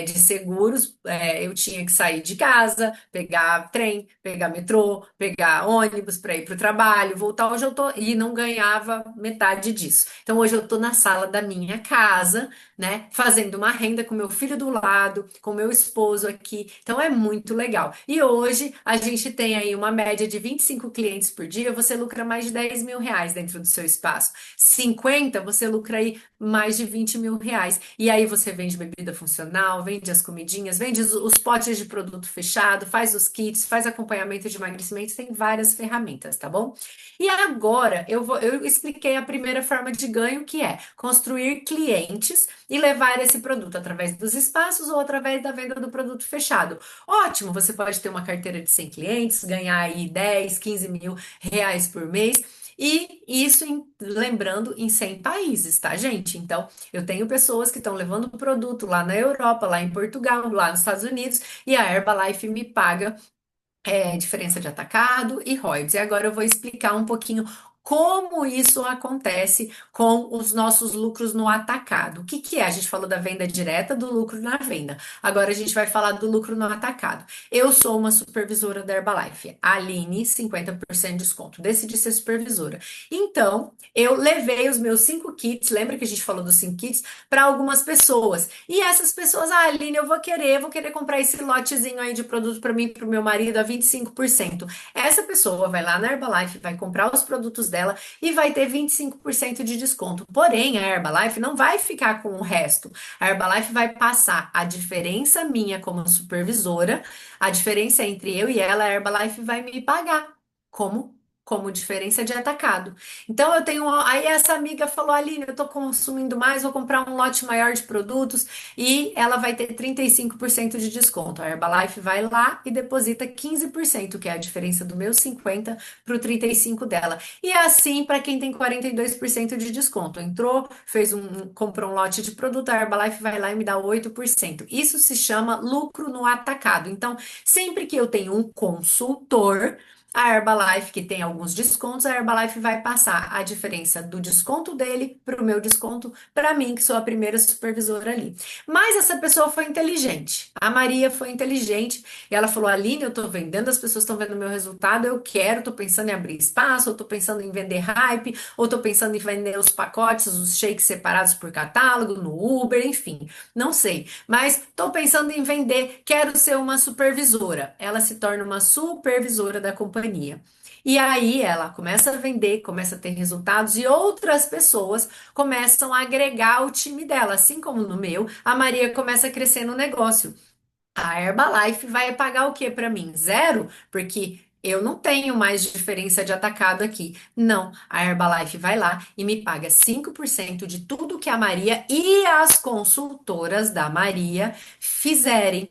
de seguros. Eu tinha que sair de casa, pegar trem, pegar metrô, pegar ônibus para ir para o trabalho, voltar onde eu tô e não ganhava metade disso. Então hoje eu tô na sala da minha casa, né, fazendo uma renda com meu filho do lado, com meu esposo aqui. Então é muito legal. E hoje a gente tem aí uma média de 25 clientes por dia, você lucra mais de R$ 10.000 dentro do seu espaço. 50, você lucra aí mais de R$ 20.000. E aí você vende bebida funcional, vende as comidinhas, vende os potes de produto fechado, faz os kits, faz acompanhamento de emagrecimento, tem várias ferramentas, tá bom? E agora eu expliquei a primeira forma de ganho, que é construir clientes e levar esse produto através dos espaços ou através da venda do produto fechado. Ótimo, você pode ter uma carteira de 100 clientes, ganhar aí 10, R$ 15.000 por mês. E isso, lembrando, em 100 países, tá, gente? Então, eu tenho pessoas que estão levando o produto lá na Europa, lá em Portugal, lá nos Estados Unidos, e a Herbalife me paga diferença de atacado e royalties. E agora eu vou explicar um pouquinho como isso acontece com os nossos lucros no atacado. O que que é? A gente falou da venda direta, do lucro na venda. Agora a gente vai falar do lucro no atacado. Eu sou uma supervisora da Herbalife, Aline, 50% de desconto. Decidi ser supervisora. Então, eu levei os meus 5 kits, lembra que a gente falou dos 5 kits, para algumas pessoas. E essas pessoas, Aline, eu vou querer comprar esse lotezinho aí de produto para mim e para o meu marido a 25%. Essa pessoa vai lá na Herbalife, vai comprar os produtos dela e vai ter 25% de desconto. Porém, a Herbalife não vai ficar com o resto. A Herbalife vai passar a diferença minha como supervisora, a diferença entre eu e ela, a Herbalife vai me pagar como diferença de atacado. Então eu tenho, aí essa amiga falou: Aline, eu tô consumindo mais, vou comprar um lote maior de produtos e ela vai ter 35% de desconto. A Herbalife vai lá e deposita 15%, que é a diferença do meu 50 para o 35 dela. E é assim para quem tem 42% de desconto. Entrou, comprou um lote de produto, a Herbalife vai lá e me dá 8%. Isso se chama lucro no atacado. Então, sempre que eu tenho um consultor, a Herbalife, que tem alguns descontos, a Herbalife vai passar a diferença do desconto dele para o meu desconto para mim, que sou a primeira supervisora ali. Mas essa pessoa foi inteligente. A Maria foi inteligente e ela falou: Aline, eu estou vendendo, as pessoas estão vendo o meu resultado, eu quero, estou pensando em abrir espaço, ou estou pensando em vender hype, ou estou pensando em vender os pacotes, os shakes separados por catálogo, no Uber, enfim, não sei. Mas estou pensando em vender, quero ser uma supervisora. Ela se torna uma supervisora da companhia. E aí ela começa a vender, começa a ter resultados e outras pessoas começam a agregar ao time dela, assim como no meu, a Maria começa a crescer no negócio. A Herbalife vai pagar o que para mim? Zero, porque eu não tenho mais diferença de atacado aqui. Não, a Herbalife vai lá e me paga 5% de tudo que a Maria e as consultoras da Maria fizerem.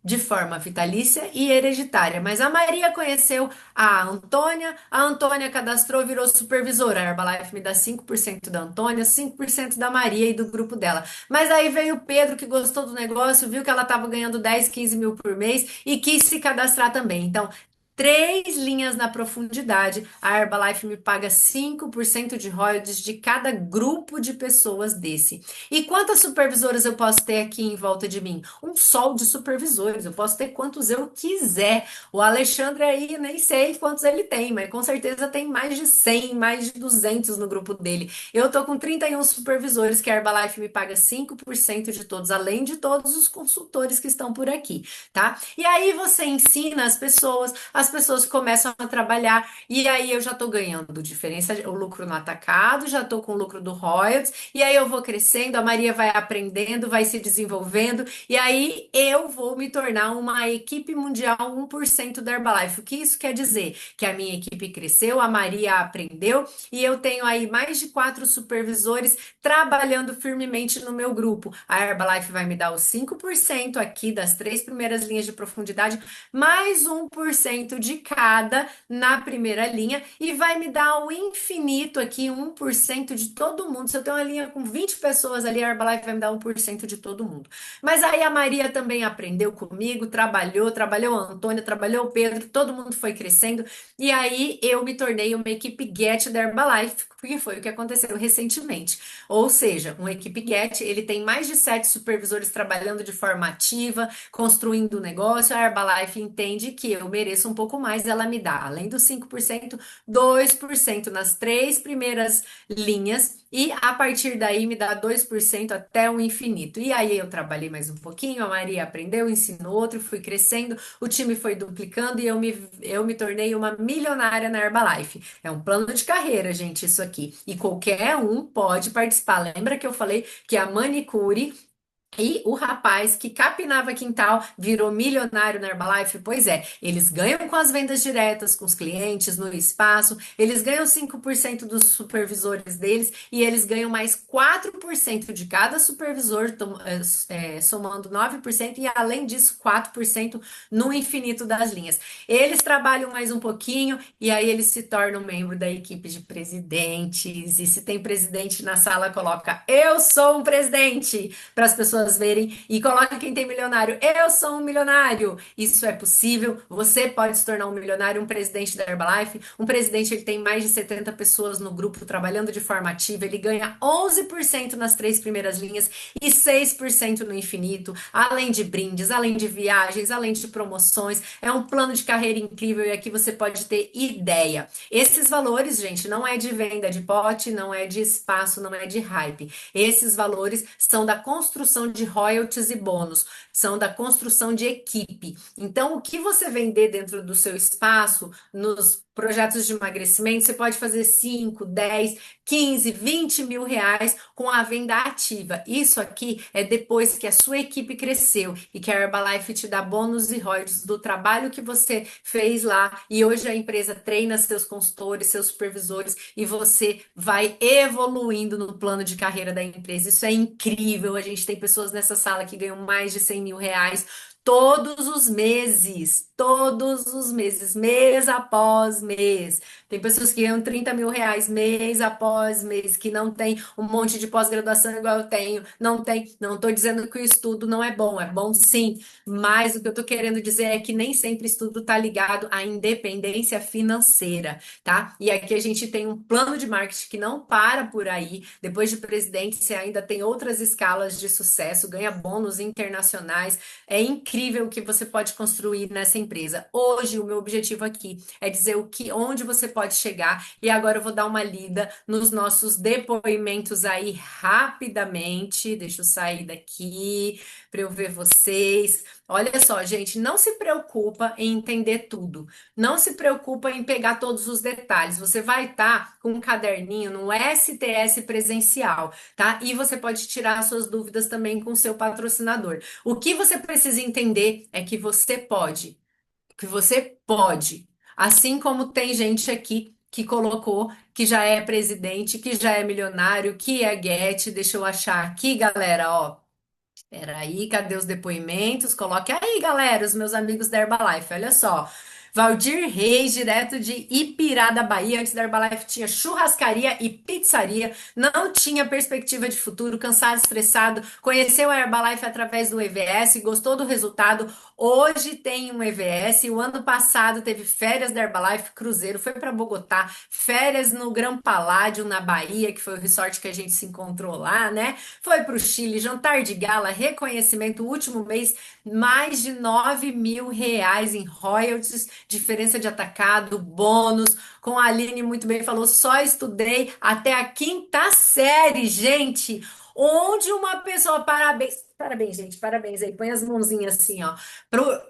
de forma vitalícia e hereditária. Mas a Maria conheceu a Antônia cadastrou, virou supervisora. A Herbalife me dá 5% da Antônia, 5% da Maria e do grupo dela. Mas aí veio o Pedro, que gostou do negócio, viu que ela estava ganhando 10, 15 mil por mês e quis se cadastrar também. Então, três linhas na profundidade, a Herbalife me paga 5% de royalties de cada grupo de pessoas desse. E quantas supervisoras eu posso ter aqui em volta de mim? Um sol de supervisores, eu posso ter quantos eu quiser. O Alexandre aí, nem sei quantos ele tem, mas com certeza tem mais de 100, mais de 200 no grupo dele. Eu tô com 31 supervisores que a Herbalife me paga 5% de todos, além de todos os consultores que estão por aqui, tá? E aí você ensina as pessoas começam a trabalhar e aí eu já tô ganhando diferença, o lucro no atacado, já tô com o lucro do royalties e aí eu vou crescendo, a Maria vai aprendendo, vai se desenvolvendo e aí eu vou me tornar uma equipe mundial 1% da Herbalife. O que isso quer dizer? Que a minha equipe cresceu, a Maria aprendeu e eu tenho aí mais de 4 supervisores trabalhando firmemente no meu grupo. A Herbalife vai me dar os 5% aqui das três primeiras linhas de profundidade, mais 1% de cada na primeira linha e vai me dar o infinito aqui, 1% de todo mundo. Se eu tenho uma linha com 20 pessoas ali, a Herbalife vai me dar 1% de todo mundo. Mas aí a Maria também aprendeu comigo, trabalhou a Antônia, trabalhou o Pedro, todo mundo foi crescendo e aí eu me tornei uma equipe Get da Herbalife, que foi o que aconteceu recentemente. Ou seja, uma equipe Get, ele tem mais de 7 supervisores trabalhando de forma ativa, construindo o negócio. A Herbalife entende que eu mereço um pouco mais, ela me dá, além dos 5%, 2% nas três primeiras linhas e a partir daí me dá 2% até o infinito. E aí eu trabalhei mais um pouquinho, a Maria aprendeu, ensinou outro, fui crescendo, o time foi duplicando e eu me tornei uma milionária na Herbalife. É um plano de carreira, gente, isso aqui. E qualquer um pode participar. Lembra que eu falei que a manicure e o rapaz que capinava quintal virou milionário na Herbalife? Pois é, eles ganham com as vendas diretas, com os clientes, no espaço, eles ganham 5% dos supervisores deles e eles ganham mais 4% de cada supervisor, somando 9% e além disso 4% no infinito das linhas. Eles trabalham mais um pouquinho e aí eles se tornam membro da equipe de presidentes. E se tem presidente na sala, coloca eu sou um presidente para as pessoas verem e coloca quem tem milionário. Eu sou um milionário. Isso é possível. Você pode se tornar um milionário, um presidente da Herbalife. Um presidente, ele tem mais de 70 pessoas no grupo trabalhando de forma ativa. Ele ganha 11% nas três primeiras linhas e 6% no infinito, além de brindes, além de viagens, além de promoções. É um plano de carreira incrível e aqui você pode ter ideia. Esses valores, gente, não é de venda de pote, não é de espaço, não é de hype. Esses valores são da construção de royalties e bônus, são da construção de equipe. Então, o que você vender dentro do seu espaço, nos projetos de emagrecimento, você pode fazer 5, 10, 15, 20 mil reais com a venda ativa. Isso aqui é depois que a sua equipe cresceu e que a Herbalife te dá bônus e royalties do trabalho que você fez lá. E hoje a empresa treina seus consultores, seus supervisores e você vai evoluindo no plano de carreira da empresa. Isso é incrível. A gente tem pessoas nessa sala que ganham mais de 100 mil reais todos os meses, mês após mês. Tem pessoas que ganham 30 mil reais mês após mês, que não tem um monte de pós-graduação igual eu tenho, não tem. Não estou dizendo que o estudo não é bom sim, mas o que eu estou querendo dizer é que nem sempre estudo está ligado à independência financeira, tá? E aqui a gente tem um plano de marketing que não para por aí. Depois de presidente, você ainda tem outras escalas de sucesso, ganha bônus internacionais. É incrível o que você pode construir nessa empresa. Hoje, o meu objetivo aqui é dizer onde você pode chegar. E agora eu vou dar uma lida nos nossos depoimentos aí rapidamente. Deixa eu sair daqui para eu ver vocês. Olha só, gente, não se preocupa em entender tudo. Não se preocupa em pegar todos os detalhes. Você vai estar com um caderninho no STS presencial, tá? E você pode tirar suas dúvidas também com o seu patrocinador. O que você precisa entender é que você pode. Assim como tem gente aqui que colocou que já é presidente, que já é milionário, que é Get. Deixa eu achar aqui, galera, ó. Peraí, cadê os depoimentos? Coloque aí, galera, os meus amigos da Herbalife. Olha só. Valdir Reis, direto de Ipirá da Bahia. Antes da Herbalife tinha churrascaria e pizzaria. Não tinha perspectiva de futuro, cansado, estressado. Conheceu a Herbalife através do EVS, gostou do resultado. Hoje tem um EVS. O ano passado teve férias da Herbalife, cruzeiro, foi para Bogotá, férias no Gran Paládio, na Bahia, que foi o resort que a gente se encontrou lá, né? Foi para o Chile, jantar de gala, reconhecimento, o último mês, mais de R$ 9.000 em royalties, diferença de atacado, bônus. Com a Aline muito bem falou, só estudei até a quinta série, gente. Onde uma pessoa, parabéns, gente, parabéns aí, põe as mãozinhas assim, ó.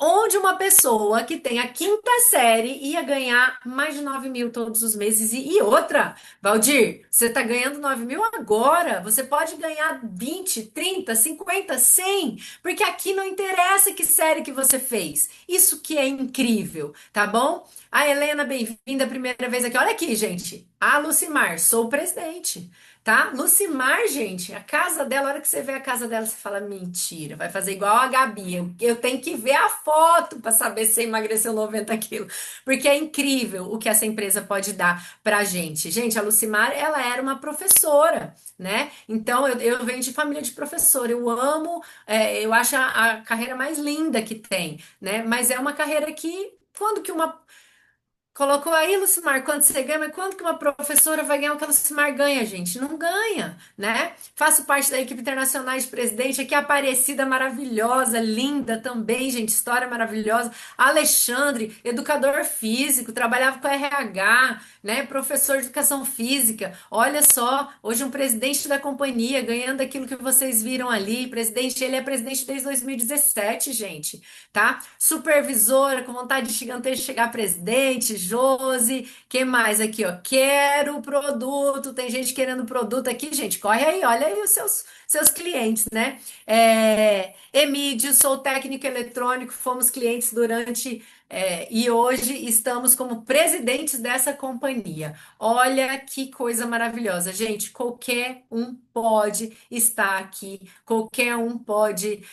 Onde uma pessoa que tem a quinta série ia ganhar mais de 9.000 todos os meses. E outra, Valdir, você está ganhando 9.000 agora. Você pode ganhar 20, 30, 50, 100, porque aqui não interessa que série que você fez. Isso que é incrível, tá bom? A Helena, bem-vinda a primeira vez aqui. Olha aqui, gente. A Lucimar, sou o presidente. Tá? Lucimar, gente, a casa dela, a hora que você vê a casa dela, você fala, mentira, vai fazer igual a Gabi. Eu tenho que ver a foto para saber se emagreceu 90 quilos, porque é incrível o que essa empresa pode dar pra gente. Gente, a Lucimar, ela era uma professora, né? Então, eu venho de família de professor, eu amo, eu acho a carreira mais linda que tem, né? Mas é uma carreira que, quando que uma colocou aí, Lucimar, quanto você ganha, mas quanto que uma professora vai ganhar o que a Lucimar ganha, gente? Não ganha, né? Faço parte da equipe internacional de presidente, aqui a Aparecida maravilhosa, linda também, gente, história maravilhosa. Alexandre, educador físico, trabalhava com RH, né? Professor de educação física. Olha só, hoje um presidente da companhia ganhando aquilo que vocês viram ali. Presidente, ele é presidente desde 2017, gente, tá? Supervisora com vontade gigantesca de chegar presidente, Josi, que mais aqui, ó? Quero produto, tem gente querendo produto aqui, gente, corre aí, olha aí os seus clientes, né? Emídio, sou técnico eletrônico, fomos clientes durante e hoje estamos como presidentes dessa companhia. Olha que coisa maravilhosa, gente. Qualquer um pode estar aqui, qualquer um pode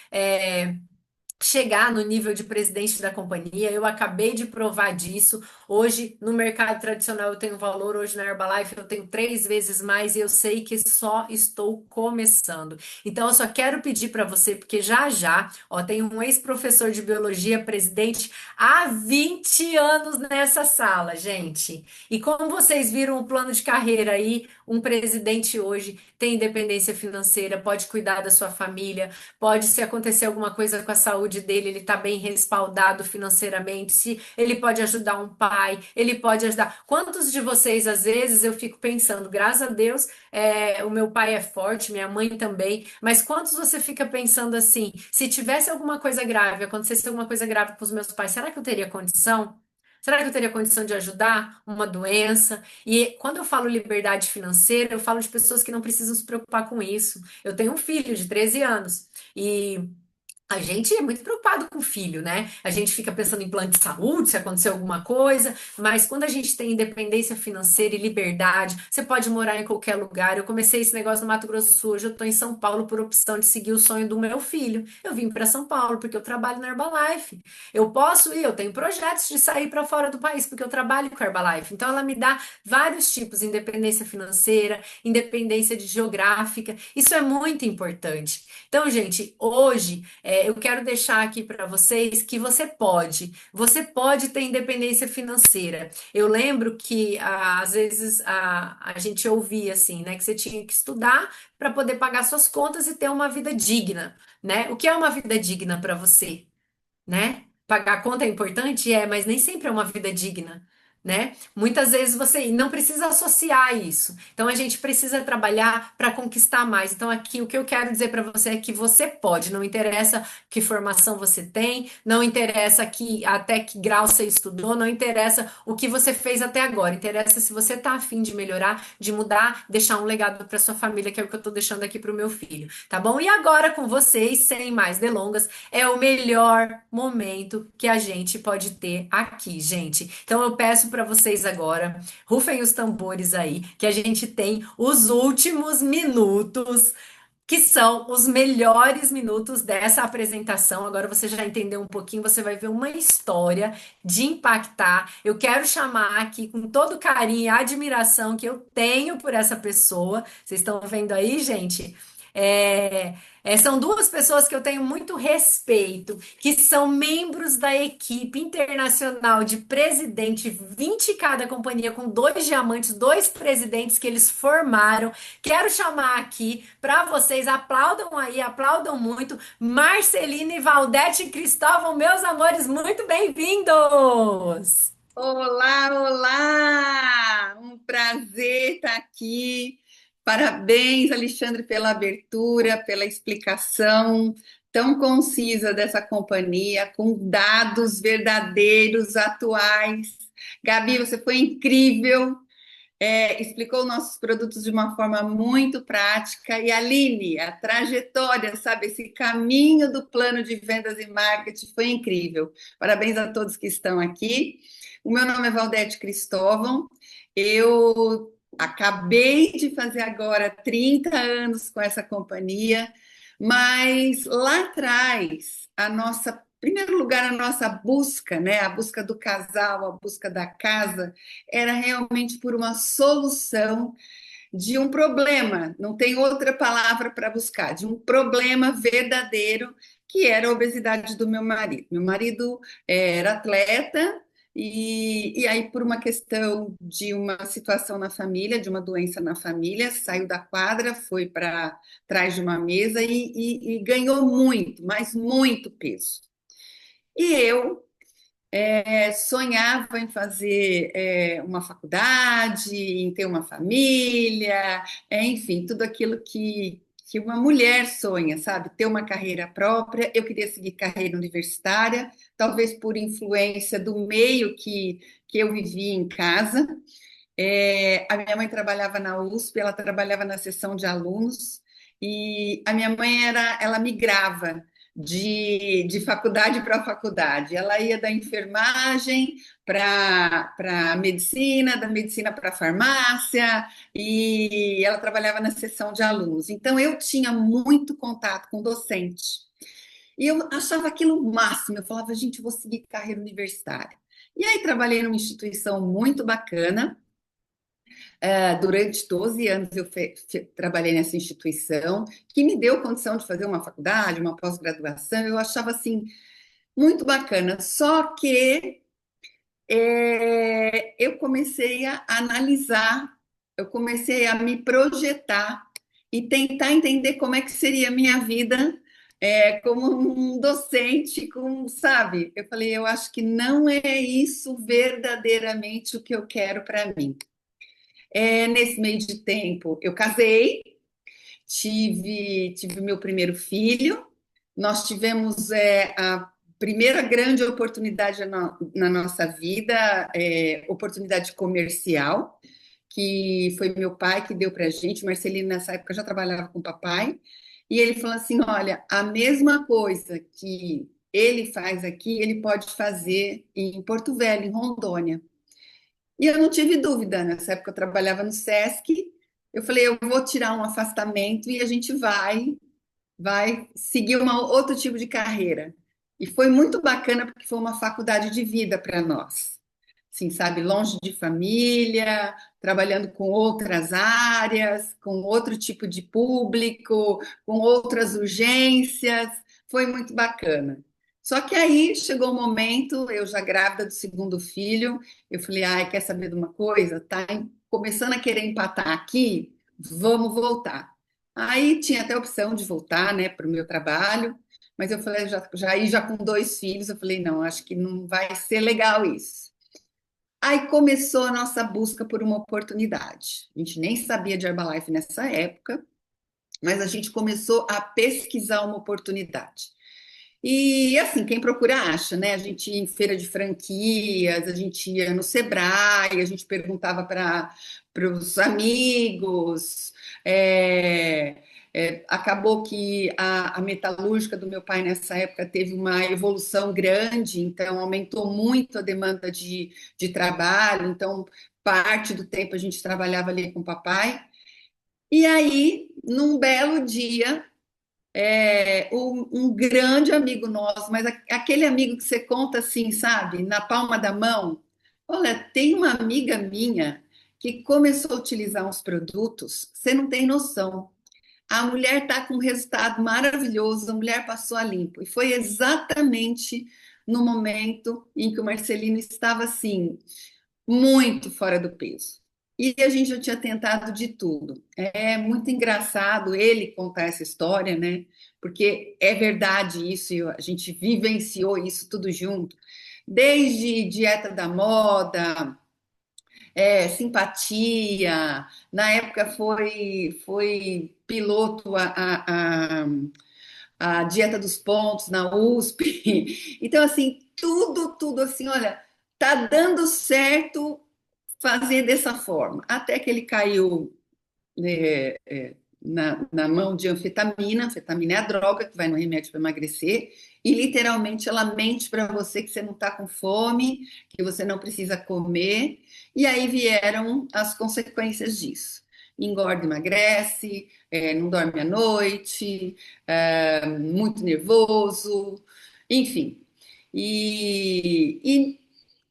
chegar no nível de presidente da companhia. Eu acabei de provar disso. Hoje, no mercado tradicional, eu tenho valor. Hoje, na Herbalife, eu tenho 3 vezes mais e eu sei que só estou começando. Então, eu só quero pedir para você, porque já, ó, tem um ex-professor de biologia, presidente, há 20 anos nessa sala, gente. E como vocês viram o plano de carreira aí, um presidente hoje tem independência financeira, pode cuidar da sua família, pode, se acontecer alguma coisa com a saúde dele, ele está bem respaldado financeiramente. Se ele pode ajudar um pai, ele pode ajudar. Quantos de vocês, às vezes, eu fico pensando, graças a Deus, o meu pai é forte, minha mãe também, mas quantos você fica pensando assim, se tivesse alguma coisa grave, acontecesse alguma coisa grave com os meus pais, será que eu teria condição? Será que eu teria condição de ajudar uma doença? E quando eu falo liberdade financeira, eu falo de pessoas que não precisam se preocupar com isso. Eu tenho um filho de 13 anos e a gente é muito preocupado com o filho, né? A gente fica pensando em plano de saúde, se acontecer alguma coisa, mas quando a gente tem independência financeira e liberdade, você pode morar em qualquer lugar. Eu comecei esse negócio no Mato Grosso do Sul, hoje eu estou em São Paulo por opção de seguir o sonho do meu filho. Eu vim para São Paulo porque eu trabalho na Herbalife. Eu posso ir, eu tenho projetos de sair para fora do país porque eu trabalho com a Herbalife. Então ela me dá vários tipos, independência financeira, independência de geográfica. Isso é muito importante. Então, gente, hoje eu quero deixar aqui para vocês que você pode ter independência financeira. Eu lembro que às vezes a gente ouvia assim, né, que você tinha que estudar para poder pagar suas contas e ter uma vida digna, né? O que é uma vida digna para você, né? Pagar a conta é importante, mas nem sempre é uma vida digna, né? Muitas vezes você não precisa associar isso. Então a gente precisa trabalhar para conquistar mais. Então aqui o que eu quero dizer para você é que você pode, não interessa que formação você tem, não interessa até que grau você estudou, não interessa o que você fez até agora. Interessa se você tá afim de melhorar, de mudar, deixar um legado para sua família, que é o que eu tô deixando aqui pro meu filho, tá bom? E agora com vocês, sem mais delongas, é o melhor momento que a gente pode ter aqui, gente. Então eu peço para vocês agora, rufem os tambores aí, que a gente tem os últimos minutos que são os melhores minutos dessa apresentação. Agora você já entendeu um pouquinho, você vai ver uma história de impactar. Eu quero chamar aqui com todo carinho e admiração que eu tenho por essa pessoa. Vocês estão vendo aí, gente? É, são duas pessoas que eu tenho muito respeito, que são membros da equipe internacional de presidente, 20 cada companhia, com dois diamantes, dois presidentes que eles formaram. Quero chamar aqui para vocês, aplaudam aí, aplaudam muito, Marcelina e Valdete Cristóvão, meus amores, muito bem-vindos! Olá, olá! Um prazer estar aqui. Parabéns, Alexandre, pela abertura, pela explicação tão concisa dessa companhia, com dados verdadeiros, atuais. Gabi, você foi incrível, explicou nossos produtos de uma forma muito prática. E Aline, a trajetória, sabe, esse caminho do plano de vendas e marketing foi incrível. Parabéns a todos que estão aqui. O meu nome é Valdete Cristóvão, eu acabei de fazer agora 30 anos com essa companhia, mas lá atrás, em primeiro lugar, a nossa busca, né, a busca do casal, a busca da casa, era realmente por uma solução de um problema, não tem outra palavra para buscar, de um problema verdadeiro, que era a obesidade do meu marido. Meu marido era atleta, e aí, por uma questão de uma situação na família, de uma doença na família, saiu da quadra, foi para trás de uma mesa e ganhou muito, mas muito peso. E eu sonhava em fazer uma faculdade, em ter uma família, enfim, tudo aquilo que uma mulher sonha, sabe? Ter uma carreira própria. Eu queria seguir carreira universitária, talvez por influência do meio que eu vivia em casa. A minha mãe trabalhava na USP, ela trabalhava na seção de alunos, e a minha mãe ela migrava de faculdade para faculdade. Ela ia da enfermagem para medicina, da medicina para farmácia, e ela trabalhava na seção de alunos. Então, eu tinha muito contato com docente. E eu achava aquilo o máximo. Eu falava, gente, eu vou seguir carreira universitária. E aí, trabalhei numa instituição muito bacana. Durante 12 anos eu trabalhei nessa instituição, que me deu condição de fazer uma faculdade, uma pós-graduação. Eu achava assim muito bacana. Só que eu comecei a analisar, eu comecei a me projetar e tentar entender como é que seria a minha vida como um docente, sabe? Eu falei, eu acho que não é isso verdadeiramente o que eu quero para mim. Nesse meio de tempo, eu casei, tive meu primeiro filho, nós tivemos a primeira grande oportunidade na nossa vida, oportunidade comercial, que foi meu pai que deu para a gente. Marcelino, nessa época, já trabalhava com o papai, e ele falou assim: olha, a mesma coisa que ele faz aqui, ele pode fazer em Porto Velho, em Rondônia. E eu não tive dúvida, nessa época eu trabalhava no SESC, eu falei, eu vou tirar um afastamento e a gente vai seguir outro tipo de carreira. E foi muito bacana porque foi uma faculdade de vida para nós. Assim, sabe, longe de família, trabalhando com outras áreas, com outro tipo de público, com outras urgências, foi muito bacana. Só que aí chegou o momento, eu já grávida do segundo filho, eu falei, ai, quer saber de uma coisa? Tá começando a querer empatar aqui, vamos voltar. Aí tinha até a opção de voltar, né, para o meu trabalho, mas eu falei, já com 2 filhos, eu falei, não, acho que não vai ser legal isso. Aí começou a nossa busca por uma oportunidade. A gente nem sabia de Herbalife nessa época, mas a gente começou a pesquisar uma oportunidade. E assim, quem procura acha, né? A gente ia em feira de franquias, a gente ia no Sebrae, a gente perguntava para os amigos. Acabou que a metalúrgica do meu pai nessa época teve uma evolução grande, então aumentou muito a demanda de trabalho, então parte do tempo a gente trabalhava ali com o papai. E aí num belo dia, um grande amigo nosso, mas aquele amigo que você conta assim, sabe, na palma da mão. Olha, tem uma amiga minha que começou a utilizar uns produtos, você não tem noção. A mulher está com um resultado maravilhoso, a mulher passou a limpo. E foi exatamente no momento em que o Marcelino estava assim, muito fora do peso. E a gente já tinha tentado de tudo. É muito engraçado ele contar essa história, né? Porque é verdade isso, e a gente vivenciou isso tudo junto. Desde dieta da moda, simpatia, na época foi piloto a dieta dos pontos na USP. Então, assim, tudo assim, olha, tá dando certo fazer dessa forma. Até que ele caiu na mão de anfetamina. Anfetamina é a droga que vai no remédio para emagrecer, e literalmente ela mente para você que você não está com fome, que você não precisa comer, e aí vieram as consequências disso. Engorda, emagrece, não dorme à noite, muito nervoso, enfim. E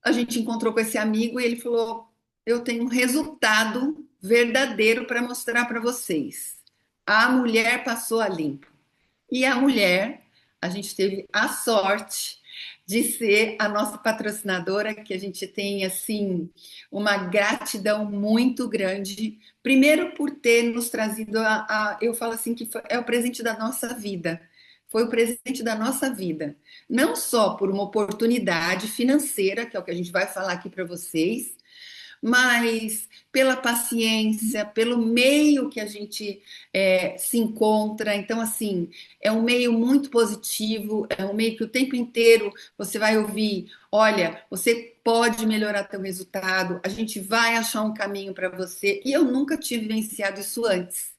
a gente encontrou com esse amigo e ele falou: eu tenho um resultado verdadeiro para mostrar para vocês. A mulher passou a limpo. E a mulher, a gente teve a sorte de ser a nossa patrocinadora, que a gente tem assim uma gratidão muito grande. Primeiro por ter nos trazido eu falo assim que é o presente da nossa vida. Foi o presente da nossa vida. Não só por uma oportunidade financeira, que é o que a gente vai falar aqui para vocês, mas pela paciência, pelo meio que a gente se encontra. Então, assim, é um meio muito positivo, é um meio que o tempo inteiro você vai ouvir: olha, você pode melhorar teu resultado, a gente vai achar um caminho para você. E eu nunca tive vivenciado isso antes.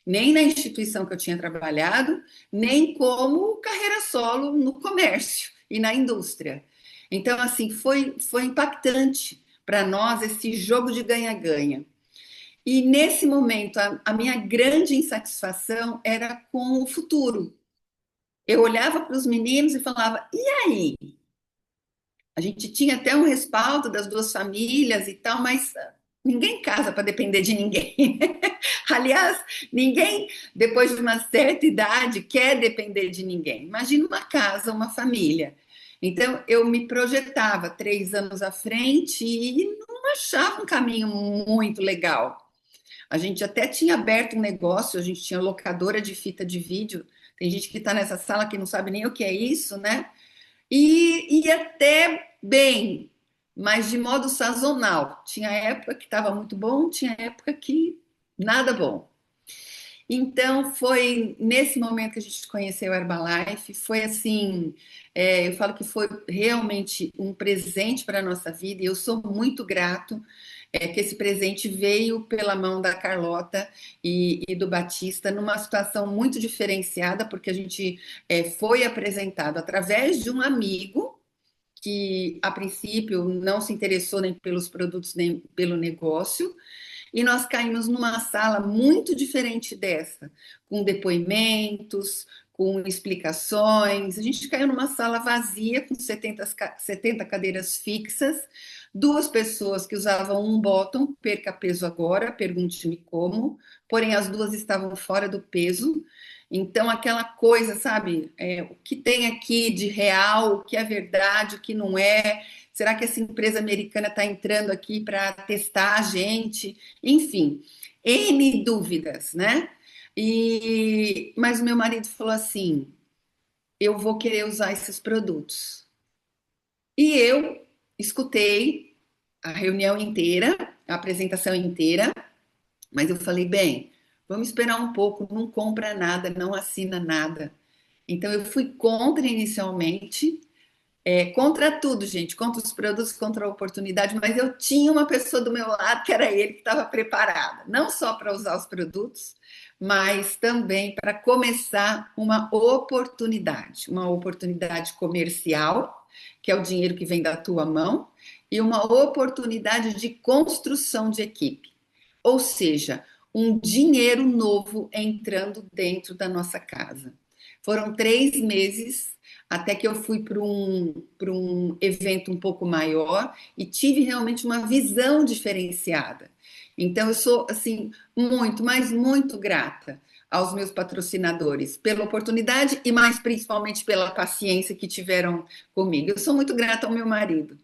Nem na instituição que eu tinha trabalhado, nem como carreira solo no comércio e na indústria. Então, assim, foi impactante para nós esse jogo de ganha-ganha. E nesse momento, a minha grande insatisfação era com o futuro. Eu olhava para os meninos e falava: e aí? A gente tinha até um respaldo das duas famílias e tal, mas ninguém casa para depender de ninguém. Aliás, ninguém, depois de uma certa idade, quer depender de ninguém. Imagina uma casa, uma família. Então, eu me projetava 3 anos à frente e não achava um caminho muito legal. A gente até tinha aberto um negócio, a gente tinha locadora de fita de vídeo. Tem gente que está nessa sala que não sabe nem o que é isso, né? E até bem, mas de modo sazonal. Tinha época que estava muito bom, tinha época que nada bom. Então, foi nesse momento que a gente conheceu a Herbalife. Foi assim, eu falo que foi realmente um presente para a nossa vida, e eu sou muito grato que esse presente veio pela mão da Carlota e do Batista, numa situação muito diferenciada, porque a gente foi apresentado através de um amigo que, a princípio, não se interessou nem pelos produtos nem pelo negócio, e nós caímos numa sala muito diferente dessa, com depoimentos, com explicações. A gente caiu numa sala vazia, com 70 cadeiras fixas, duas pessoas que usavam um bottom: perca peso agora, pergunte-me como, porém as duas estavam fora do peso. Então, aquela coisa, sabe, o que tem aqui de real, o que é verdade, o que não é. Será que essa empresa americana está entrando aqui para testar a gente? Enfim, N dúvidas, né? Mas o meu marido falou assim: eu vou querer usar esses produtos. E eu escutei a reunião inteira, a apresentação inteira, mas eu falei: bem, vamos esperar um pouco, não compra nada, não assina nada. Então eu fui contra inicialmente. Contra tudo, gente, contra os produtos, contra a oportunidade, mas eu tinha uma pessoa do meu lado que era ele, que estava preparada, não só para usar os produtos, mas também para começar uma oportunidade comercial, que é o dinheiro que vem da tua mão, e uma oportunidade de construção de equipe. Ou seja, um dinheiro novo entrando dentro da nossa casa. Foram 3 meses até que eu fui para um evento um pouco maior e tive realmente uma visão diferenciada. Então, eu sou, assim, muito, mas muito grata aos meus patrocinadores pela oportunidade e mais principalmente pela paciência que tiveram comigo. Eu sou muito grata ao meu marido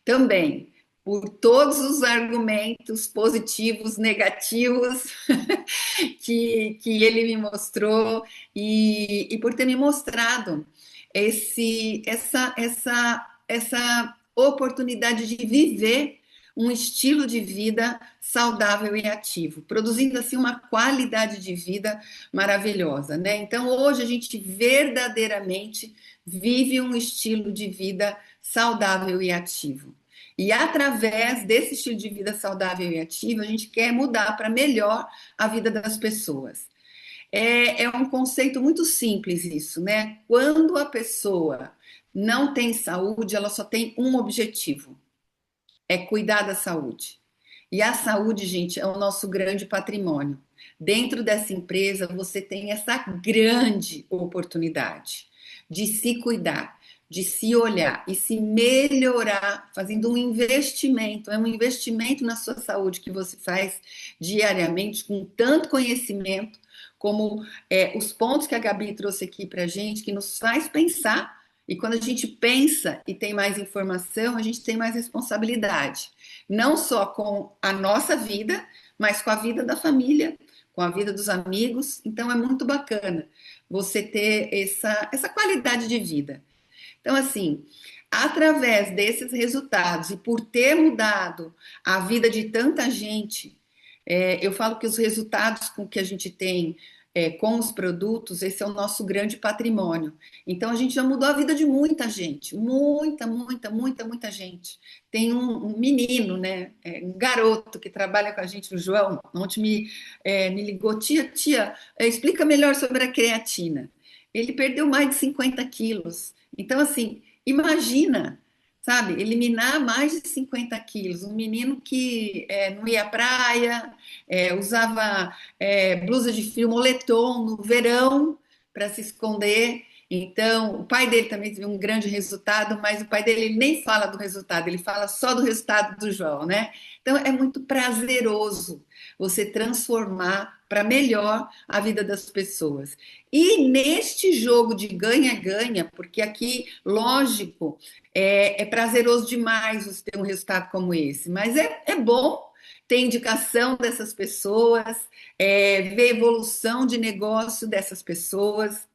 também, por todos os argumentos positivos, negativos que ele me mostrou e por ter me mostrado essa oportunidade de viver um estilo de vida saudável e ativo, produzindo assim uma qualidade de vida maravilhosa, né? Então hoje a gente verdadeiramente vive um estilo de vida saudável e ativo. E através desse estilo de vida saudável e ativo, a gente quer mudar para melhor a vida das pessoas. É um conceito muito simples isso, né? Quando a pessoa não tem saúde, ela só tem um objetivo, é cuidar da saúde. E a saúde, gente, é o nosso grande patrimônio. Dentro dessa empresa, você tem essa grande oportunidade de se cuidar, de se olhar e se melhorar, fazendo um investimento. É um investimento na sua saúde que você faz diariamente, com tanto conhecimento, como os pontos que a Gabi trouxe aqui para a gente, que nos faz pensar. E quando a gente pensa e tem mais informação, a gente tem mais responsabilidade. Não só com a nossa vida, mas com a vida da família, com a vida dos amigos. Então é muito bacana você ter essa qualidade de vida. Então, assim, através desses resultados e por ter mudado a vida de tanta gente, eu falo que os resultados com que a gente tem com os produtos, esse é o nosso grande patrimônio. Então, a gente já mudou a vida de muita gente, muita gente. Tem um menino, né, um garoto que trabalha com a gente, o João, ontem me ligou, tia, explica melhor sobre a creatina. Ele perdeu mais de 50 quilos. Então, assim, imagina, sabe, eliminar mais de 50 quilos. Um menino que não ia à praia, usava blusa de frio, moletom no verão para se esconder. Então, o pai dele também teve um grande resultado, mas o pai dele ele nem fala do resultado, ele fala só do resultado do João, né? Então, é muito prazeroso você transformar para melhor a vida das pessoas. E neste jogo de ganha-ganha, porque aqui, lógico, é prazeroso demais você ter um resultado como esse, mas é bom ter indicação dessas pessoas, ver evolução de negócio dessas pessoas.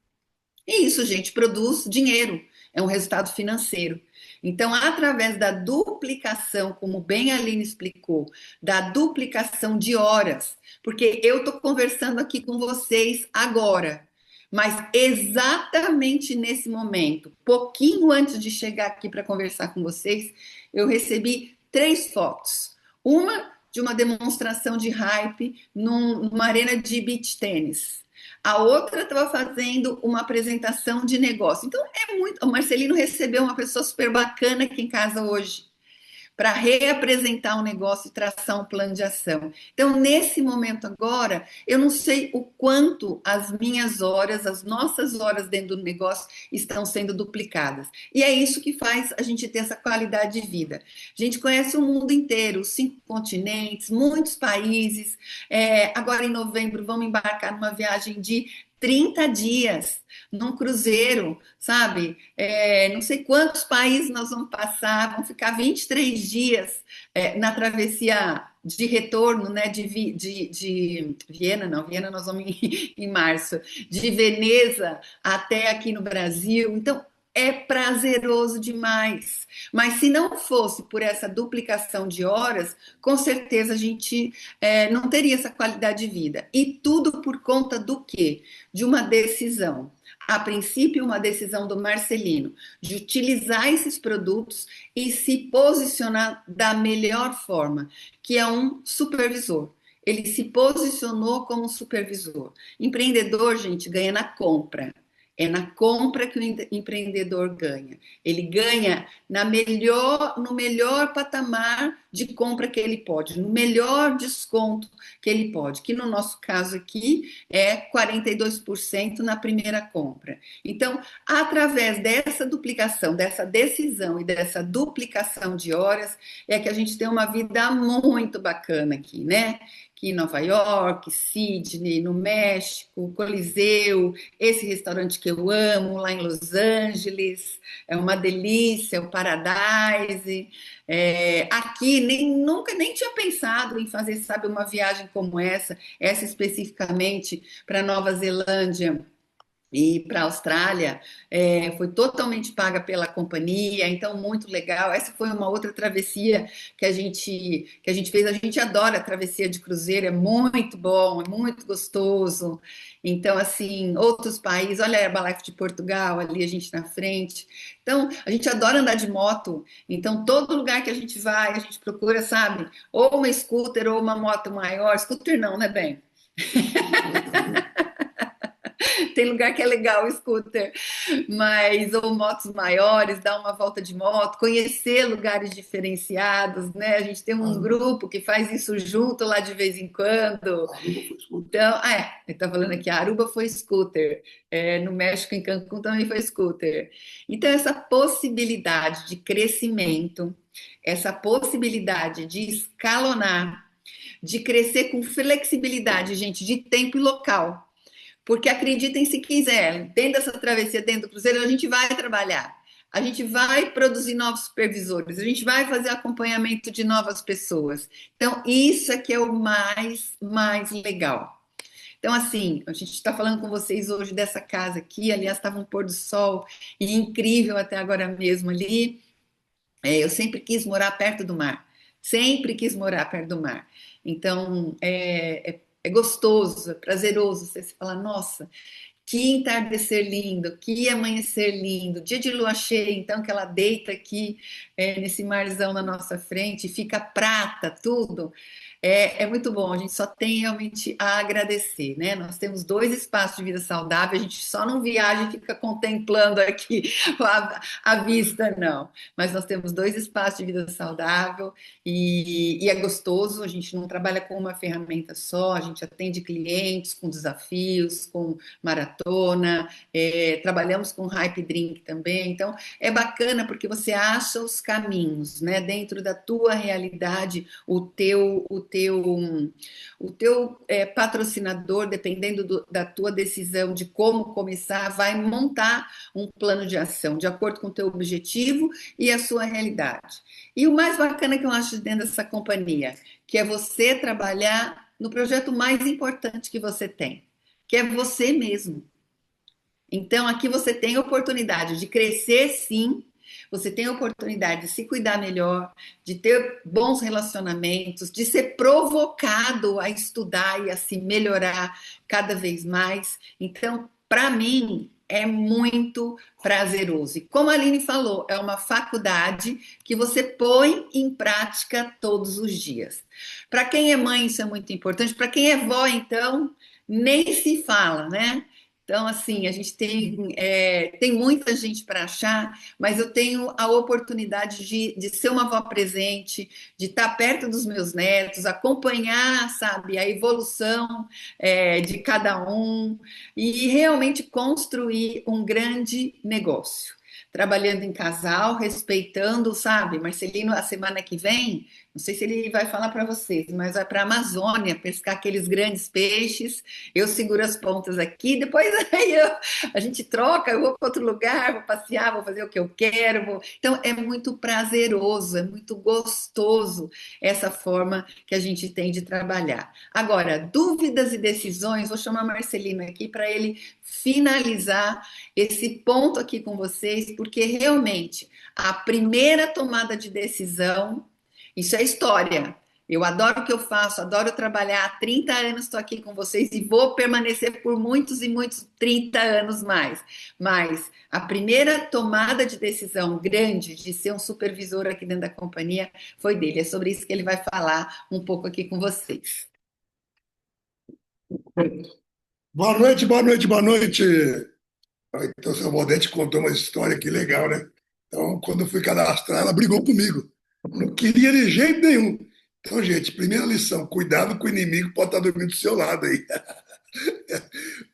E isso, gente, produz dinheiro, é um resultado financeiro. Então, através da duplicação, como bem a Aline explicou, da duplicação de horas, porque eu estou conversando aqui com vocês agora, mas exatamente nesse momento, pouquinho antes de chegar aqui para conversar com vocês, eu recebi 3 fotos. Uma de uma demonstração de hype numa arena de beach tênis. A outra estava fazendo uma apresentação de negócio. Então, o Marcelino recebeu uma pessoa super bacana aqui em casa hoje, para reapresentar um negócio e traçar um plano de ação. Então, nesse momento agora, eu não sei o quanto as minhas horas, as nossas horas dentro do negócio estão sendo duplicadas. E é isso que faz a gente ter essa qualidade de vida. A gente conhece o mundo inteiro, os 5 continentes, muitos países. Agora, em novembro, vamos embarcar numa viagem de 30 dias num cruzeiro, sabe? Não sei quantos países nós vamos passar, vamos ficar 23 dias na travessia de retorno, né? De Viena, não, Viena nós vamos em março, de Veneza até aqui no Brasil. Então, é prazeroso demais. Mas se não fosse por essa duplicação de horas, com certeza a gente não teria essa qualidade de vida. E tudo por conta do quê? De uma decisão. A princípio, uma decisão do Marcelino, de utilizar esses produtos e se posicionar da melhor forma, que é um supervisor. Ele se posicionou como um supervisor. Empreendedor, gente, ganha na compra. É na compra que o empreendedor ganha. Ele ganha no melhor patamar de compra que ele pode, no melhor desconto que ele pode, que no nosso caso aqui é 42% na primeira compra. Então, através dessa duplicação, dessa decisão e dessa duplicação de horas, é que a gente tem uma vida muito bacana aqui, né? Aqui em Nova York, Sydney, no México, Coliseu, esse restaurante que eu amo, lá em Los Angeles, é uma delícia, o Paradise. Aqui nunca nem tinha pensado em fazer, sabe, uma viagem como essa especificamente para Nova Zelândia e para a Austrália, foi totalmente paga pela companhia, então muito legal. Essa foi uma outra travessia que a gente fez. A gente adora a travessia de cruzeiro, é muito bom, é muito gostoso. Então, assim, outros países, olha a Herbalife de Portugal, ali a gente na frente. Então, a gente adora andar de moto. Então, todo lugar que a gente vai, a gente procura, sabe, ou uma scooter ou uma moto maior. Scooter não, né, bem? Tem lugar que é legal o scooter, mas ou motos maiores, dar uma volta de moto, conhecer lugares diferenciados, né? A gente tem um grupo que faz isso junto lá de vez em quando. Então, ele tá falando aqui, a Aruba foi scooter, no México, em Cancún também foi scooter. Então, essa possibilidade de crescimento, essa possibilidade de escalonar, de crescer com flexibilidade, gente, de tempo e local. Porque acreditem se quiser, dentro dessa travessia, dentro do cruzeiro, a gente vai trabalhar, a gente vai produzir novos supervisores, a gente vai fazer acompanhamento de novas pessoas. Então, isso é que é o mais legal. Então, assim, a gente está falando com vocês hoje dessa casa aqui, aliás, estava um pôr do sol e incrível até agora mesmo ali. Eu sempre quis morar perto do mar, sempre quis morar perto do mar. Então, é gostoso, é prazeroso você se falar, nossa, que entardecer lindo, que amanhecer lindo, dia de lua cheia, então, que ela deita aqui nesse marzão na nossa frente, fica prata, tudo. É muito bom, a gente só tem realmente a agradecer, né? Nós temos 2 espaços de vida saudável, a gente só não viaja e fica contemplando aqui a vista, não. Mas nós temos 2 espaços de vida saudável e é gostoso, a gente não trabalha com uma ferramenta só, a gente atende clientes com desafios, com maratona, trabalhamos com Hype Drink também, então é bacana porque você acha os caminhos, né? Dentro da tua realidade, o teu patrocinador, dependendo da tua decisão de como começar, vai montar um plano de ação de acordo com o teu objetivo e a sua realidade. E o mais bacana que eu acho dentro dessa companhia, que é você trabalhar no projeto mais importante que você tem, que é você mesmo. Então, aqui você tem a oportunidade de crescer, sim. Você tem a oportunidade de se cuidar melhor, de ter bons relacionamentos, de ser provocado a estudar e a se melhorar cada vez mais. Então, para mim, é muito prazeroso. E como a Aline falou, é uma faculdade que você põe em prática todos os dias. Para quem é mãe, isso é muito importante. Para quem é vó, então, nem se fala, né? Então, assim, a gente tem muita gente para achar, mas eu tenho a oportunidade de ser uma avó presente, de estar perto dos meus netos, acompanhar, sabe, a evolução de cada um e realmente construir um grande negócio. Trabalhando em casal, respeitando, sabe? Marcelino, a semana que vem, não sei se ele vai falar para vocês, mas vai para a Amazônia pescar aqueles grandes peixes. Eu seguro as pontas aqui, depois a gente troca, eu vou para outro lugar, vou passear, vou fazer o que eu quero. Então, é muito prazeroso, é muito gostoso essa forma que a gente tem de trabalhar. Agora, dúvidas e decisões, vou chamar Marcelino aqui para ele finalizar esse ponto aqui com vocês, porque realmente a primeira tomada de decisão, isso é história. Eu adoro o que eu faço, adoro trabalhar. Há 30 anos estou aqui com vocês e vou permanecer por muitos e muitos 30 anos mais. Mas a primeira tomada de decisão grande de ser um supervisor aqui dentro da companhia foi dele. É sobre isso que ele vai falar um pouco aqui com vocês. Boa noite, boa noite, boa noite. Então, seu Valdete contou uma história que legal, né? Então, quando eu fui cadastrar, ela brigou comigo. Não queria de jeito nenhum. Então, gente, primeira lição: cuidado com o inimigo, pode estar dormindo do seu lado aí.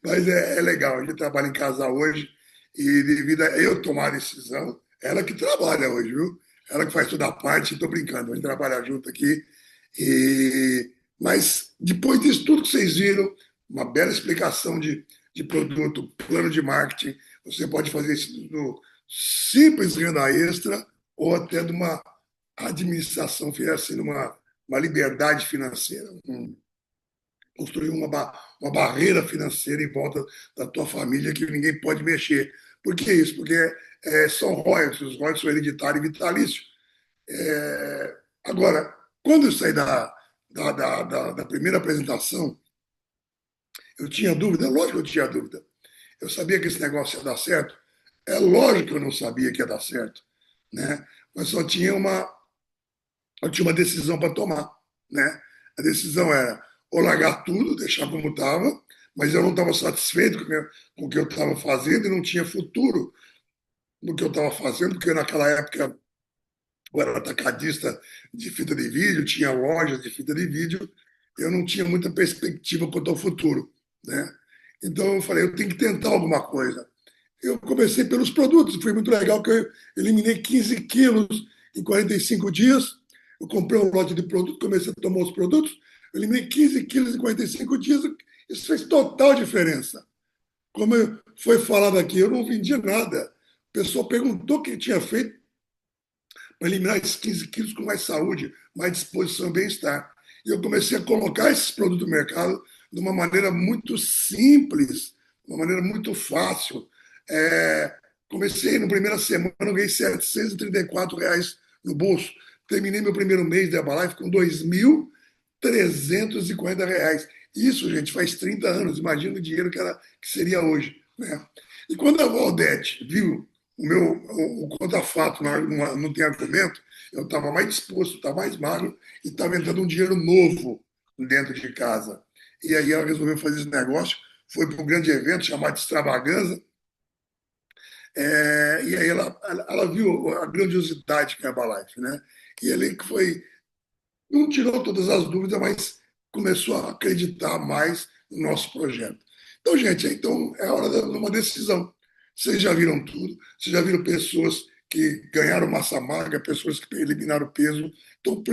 Mas é legal, a gente trabalha em casal hoje e devido a eu tomar a decisão, ela que trabalha hoje, viu? Ela que faz toda a parte, estou brincando, a gente trabalha junto aqui. Mas depois disso tudo que vocês viram, uma bela explicação de produto, plano de marketing, você pode fazer isso no simples renda extra ou até de uma administração financeira, uma liberdade financeira, construir uma barreira financeira em volta da tua família que ninguém pode mexer. Por que isso? Porque são royalties, os royalties são hereditários e vitalícios. Agora, quando eu saí da primeira apresentação, eu tinha dúvida, lógico que eu tinha dúvida. Eu sabia que esse negócio ia dar certo, é lógico que eu não sabia que ia dar certo, né? Mas eu tinha uma decisão para tomar, né? A decisão era ou largar tudo, deixar como estava, mas eu não estava satisfeito com o que eu estava fazendo e não tinha futuro no que eu estava fazendo, porque naquela época eu era atacadista de fita de vídeo, tinha lojas de fita de vídeo, eu não tinha muita perspectiva quanto ao futuro, né? Então eu falei, eu tenho que tentar alguma coisa. Eu comecei pelos produtos, foi muito legal que eu eliminei 15 quilos em 45 dias. Eu comprei um lote de produto, comecei a tomar os produtos, eu eliminei 15 quilos em 45 dias. Isso fez total diferença. Como foi falado aqui, eu não vendia nada. O pessoal perguntou o que tinha feito para eliminar esses 15 quilos com mais saúde, mais disposição e bem-estar. E eu comecei a colocar esses produtos no mercado de uma maneira muito simples, de uma maneira muito fácil. Comecei na primeira semana, eu ganhei R$ 734 no bolso. Terminei meu primeiro mês de Herbalife com R$ 2.340. Isso, gente, faz 30 anos. Imagina o dinheiro que seria hoje, né? E quando a Valdete viu o contra-fato, não tem argumento, eu estava mais disposto, estava mais magro e estava entrando um dinheiro novo dentro de casa. E aí ela resolveu fazer esse negócio, foi para um grande evento chamado Extravaganza, e aí ela viu a grandiosidade que é a Herbalife, né? E ali que foi, não tirou todas as dúvidas, mas começou a acreditar mais no nosso projeto. Então, gente, é hora de uma decisão. Vocês já viram tudo, vocês já viram pessoas que ganharam massa magra, pessoas que eliminaram peso. Então, o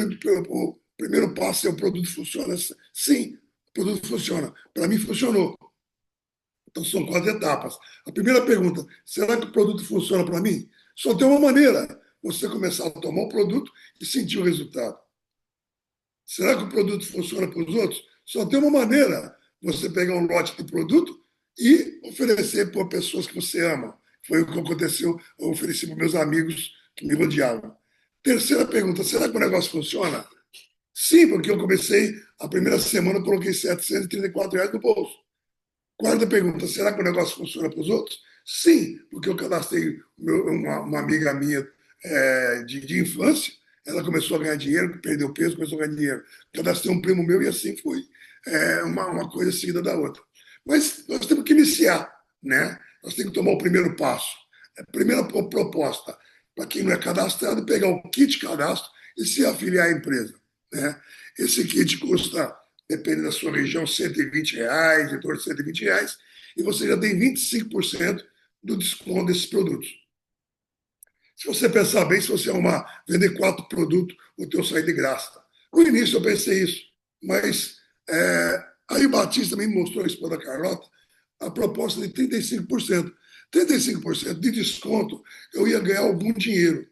primeiro passo é o produto funciona. Sim, o produto funciona. Para mim, funcionou. Então, são 4 etapas. A primeira pergunta, será que o produto funciona para mim? Só tem uma maneira, você começar a tomar o produto e sentir o resultado. Será que o produto funciona para os outros? Só tem uma maneira, você pegar um lote de produto e oferecer para pessoas que você ama. Foi o que aconteceu, eu ofereci para meus amigos que me rodeavam. Terceira pergunta, será que o negócio funciona? Sim, porque eu comecei, a primeira semana eu coloquei R$ 734 no bolso. Quarta pergunta, será que o negócio funciona para os outros? Sim, porque eu cadastrei uma amiga minha de infância, ela começou a ganhar dinheiro, perdeu peso, começou a ganhar dinheiro. Cadastrei um primo meu e assim foi. Uma coisa seguida da outra. Mas nós temos que iniciar, né? Nós temos que tomar o primeiro passo. A primeira proposta, para quem não é cadastrado, pegar o kit cadastro e se afiliar à empresa, né? Esse kit custa, depende da sua região, R$ 120, em torno de R$ 120, e você já tem 25% do desconto desses produtos. Se você pensar bem, se você vender 4 produtos, o teu sai de graça. No início eu pensei isso, mas aí o Batista também mostrou, a esposa da Carlota, a proposta de 35%. 35% de desconto, eu ia ganhar algum dinheiro.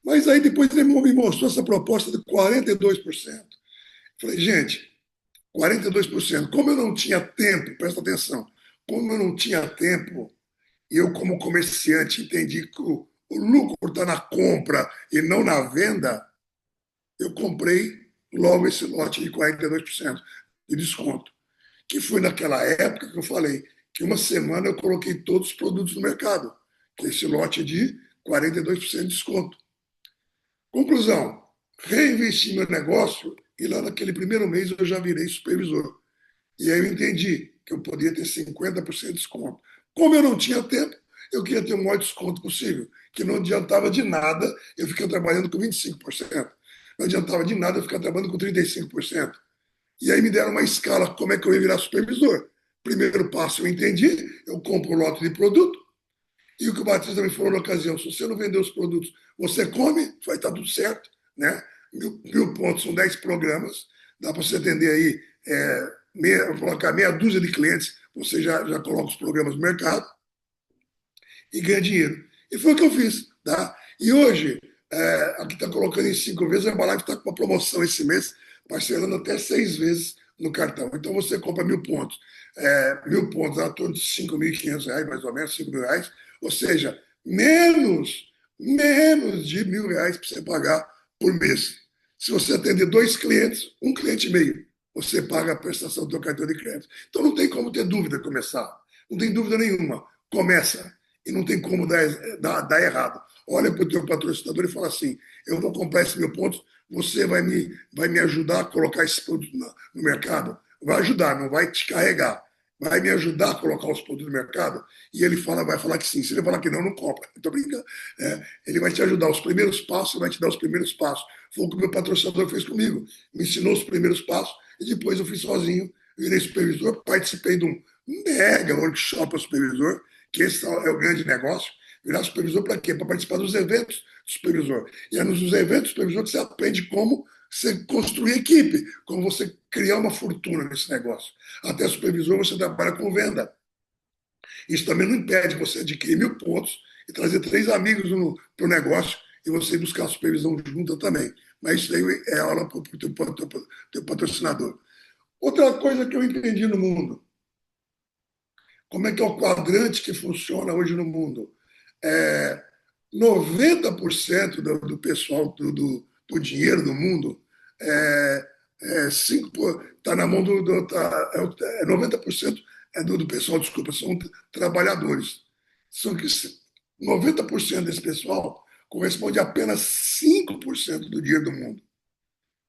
Mas aí depois ele me mostrou essa proposta de 42%. Falei, gente, 42%. Como eu não tinha tempo, presta atenção, como eu não tinha tempo, eu como comerciante entendi que o lucro está na compra e não na venda, eu comprei logo esse lote de 42% de desconto. Que foi naquela época que eu falei que uma semana eu coloquei todos os produtos no mercado, que esse lote é de 42% de desconto. Conclusão, reinvesti meu negócio e lá naquele primeiro mês eu já virei supervisor. E aí eu entendi que eu podia ter 50% de desconto. Como eu não tinha tempo, eu queria ter o maior desconto possível, que não adiantava de nada eu ficar trabalhando com 25%. Não adiantava de nada eu ficar trabalhando com 35%. E aí me deram uma escala como é que eu ia virar supervisor. Primeiro passo eu entendi, eu compro o lote de produto, e o que o Batista me falou na ocasião, se você não vender os produtos, você come, vai estar tudo certo, né? 1.000 pontos são 10 programas, dá para você atender aí, colocar meia dúzia de clientes, você já coloca os programas no mercado e ganha dinheiro. E foi o que eu fiz, tá? E hoje, aqui está colocando em 5 vezes, a Herbalife está com uma promoção esse mês, parcelando até 6 vezes no cartão. Então você compra 1.000 pontos. 1.000 pontos a torno de R$ 5.500, mais ou menos, R$ 5.000. Ou seja, menos de R$ 1.000 para você pagar por mês. Se você atender 2 clientes, 1,5 cliente, você paga a prestação do seu cartão de crédito. Então não tem como ter dúvida começar. Não tem dúvida nenhuma. Começa. E não tem como dar errado. Olha para o teu patrocinador e fala assim, eu vou comprar esses 1.000 pontos, você vai me ajudar a colocar esse produto no mercado? Vai ajudar, não vai te carregar. Vai me ajudar a colocar os produtos no mercado? E ele vai falar que sim. Se ele falar que não, não compra. Estou brincando. Ele vai te ajudar. Os primeiros passos, vai te dar os primeiros passos. Foi o que o meu patrocinador fez comigo. Me ensinou os primeiros passos e depois eu fui sozinho. Virei supervisor, participei de um mega workshop para supervisor, que esse é o grande negócio. Virar supervisor para quê? Para participar dos eventos do supervisor. E é nos eventos do supervisor que você aprende como você construir equipe, como você criar uma fortuna nesse negócio. Até supervisor você trabalha com venda. Isso também não impede você adquirir 1.000 pontos e trazer 3 amigos para o negócio e você buscar a supervisão junta também. Mas isso aí é aula para o teu patrocinador. Outra coisa que eu entendi no mundo, como é que é o quadrante que funciona hoje no mundo? 90% do pessoal, do dinheiro do mundo, está na mão 90% do pessoal, desculpa, são trabalhadores. Só que 90% desse pessoal corresponde a apenas 5% do dinheiro do mundo.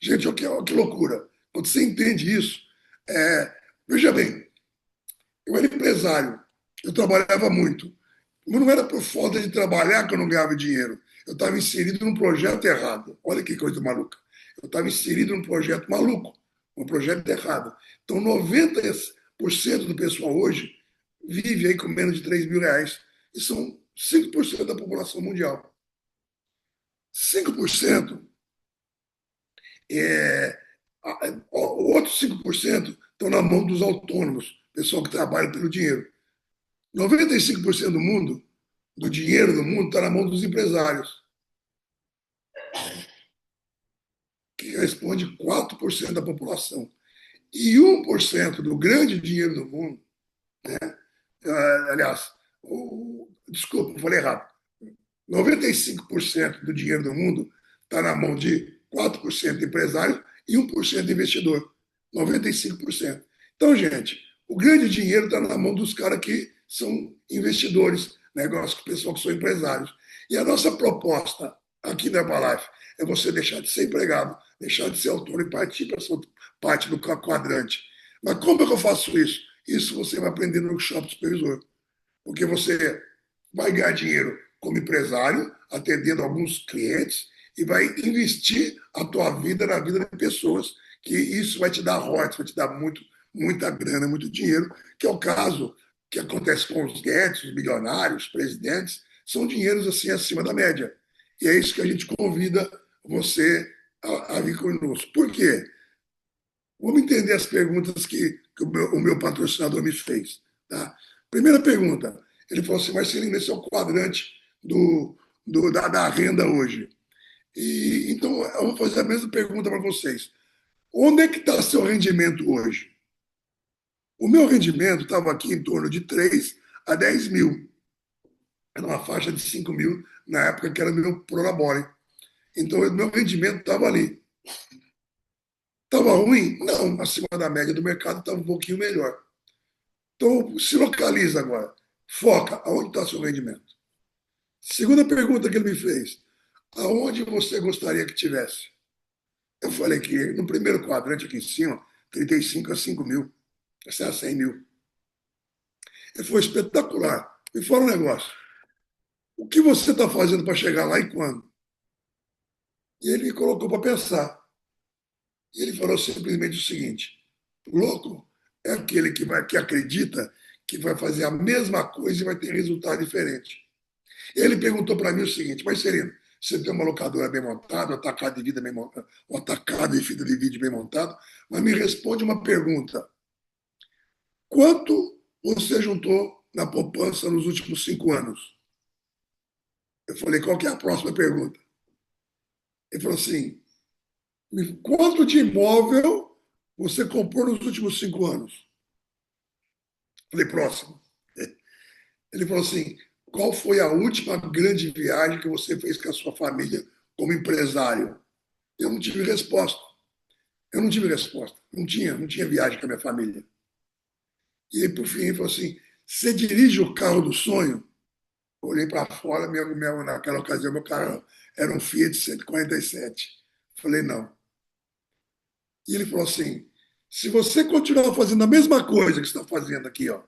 Gente, olha que loucura. Quando você entende isso, veja bem, eu era empresário, eu trabalhava muito. Mas não era por falta de trabalhar que eu não ganhava dinheiro. Eu estava inserido num projeto errado. Olha que coisa maluca. Eu estava inserido num projeto maluco, um projeto errado. Então, 90% do pessoal hoje vive aí com menos de R$ 3.000. E são 5% da população mundial. 5%, outros 5% estão na mão dos autônomos, pessoal que trabalha pelo dinheiro. 95% do dinheiro do mundo está na mão dos empresários, que responde 4% da população. E 1% do grande dinheiro do mundo, aliás, desculpa, falei errado. 95% do dinheiro do mundo está na mão de 4% de empresário e 1% de investidor. 95%. Então, gente, o grande dinheiro está na mão dos caras que são investidores, negócio com pessoal que são empresários. E a nossa proposta aqui na Herbalife é você deixar de ser empregado, deixar de ser autônomo e partir para essa parte do quadrante. Mas como é que eu faço isso? Isso você vai aprender no workshop do supervisor. Porque você vai ganhar dinheiro como empresário, atendendo alguns clientes, e vai investir a tua vida na vida de pessoas, que isso vai te dar royalties, vai te dar muita grana, muito dinheiro, que é o caso que acontece com os Guedes, os milionários, os presidentes, são dinheiros assim acima da média. E é isso que a gente convida você a vir conosco. Por quê? Vamos entender as perguntas que o meu patrocinador me fez. Tá? Primeira pergunta, ele falou assim, Marcelinho, esse é o quadrante da renda hoje. Então, eu vou fazer a mesma pergunta para vocês. Onde é que está seu rendimento hoje? O meu rendimento estava aqui em torno de 3 a 10 mil. Era uma faixa de 5 mil na época que era meu prolabore. Então, o meu rendimento estava ali. Estava ruim? Não, acima da média do mercado estava um pouquinho melhor. Então, se localiza agora. Foca, aonde está seu rendimento? Segunda pergunta que ele me fez. Aonde você gostaria que tivesse? Eu falei que no primeiro quadrante aqui em cima, 35 a 5 mil, a 100 mil. Ele foi espetacular. Me fala um negócio. O que você está fazendo para chegar lá e quando? E ele me colocou para pensar. E ele falou simplesmente o seguinte: louco é aquele que acredita que vai fazer a mesma coisa e vai ter resultado diferente. Ele perguntou para mim o seguinte: mas Sereno, você tem uma locadora bem montada, um atacado de vida bem montado, um atacado de fita de vídeo bem montado, mas me responde uma pergunta: quanto você juntou na poupança nos últimos 5 anos? Eu falei: qual que é a próxima pergunta? Ele falou assim: quanto de imóvel você comprou nos últimos 5 anos? Eu falei: próximo. Ele falou assim: qual foi a última grande viagem que você fez com a sua família como empresário? Eu não tive resposta. Eu não tive resposta. Não tinha viagem com a minha família. E aí, por fim, ele falou assim: você dirige o carro do sonho? Eu olhei para fora, naquela ocasião, meu carro era um Fiat 147. Falei: não. E ele falou assim: se você continuar fazendo a mesma coisa que você está fazendo aqui, ó,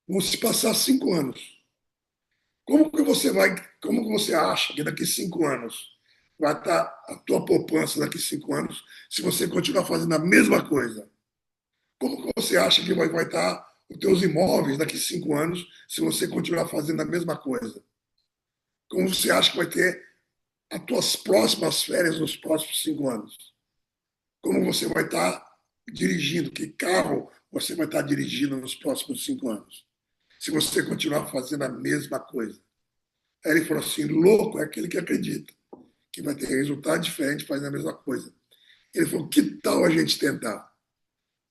vão se passar 5 anos. Como que você acha que daqui 5 anos vai estar a tua poupança daqui 5 anos se você continuar fazendo a mesma coisa? Como que você acha que vai estar os teus imóveis daqui 5 anos se você continuar fazendo a mesma coisa? Como você acha que vai ter as tuas próximas férias nos próximos 5 anos? Como você vai estar dirigindo? Que carro você vai estar dirigindo nos próximos 5 anos? Se você continuar fazendo a mesma coisa. Aí ele falou assim: louco é aquele que acredita que vai ter resultado diferente fazendo a mesma coisa. Ele falou: que tal a gente tentar?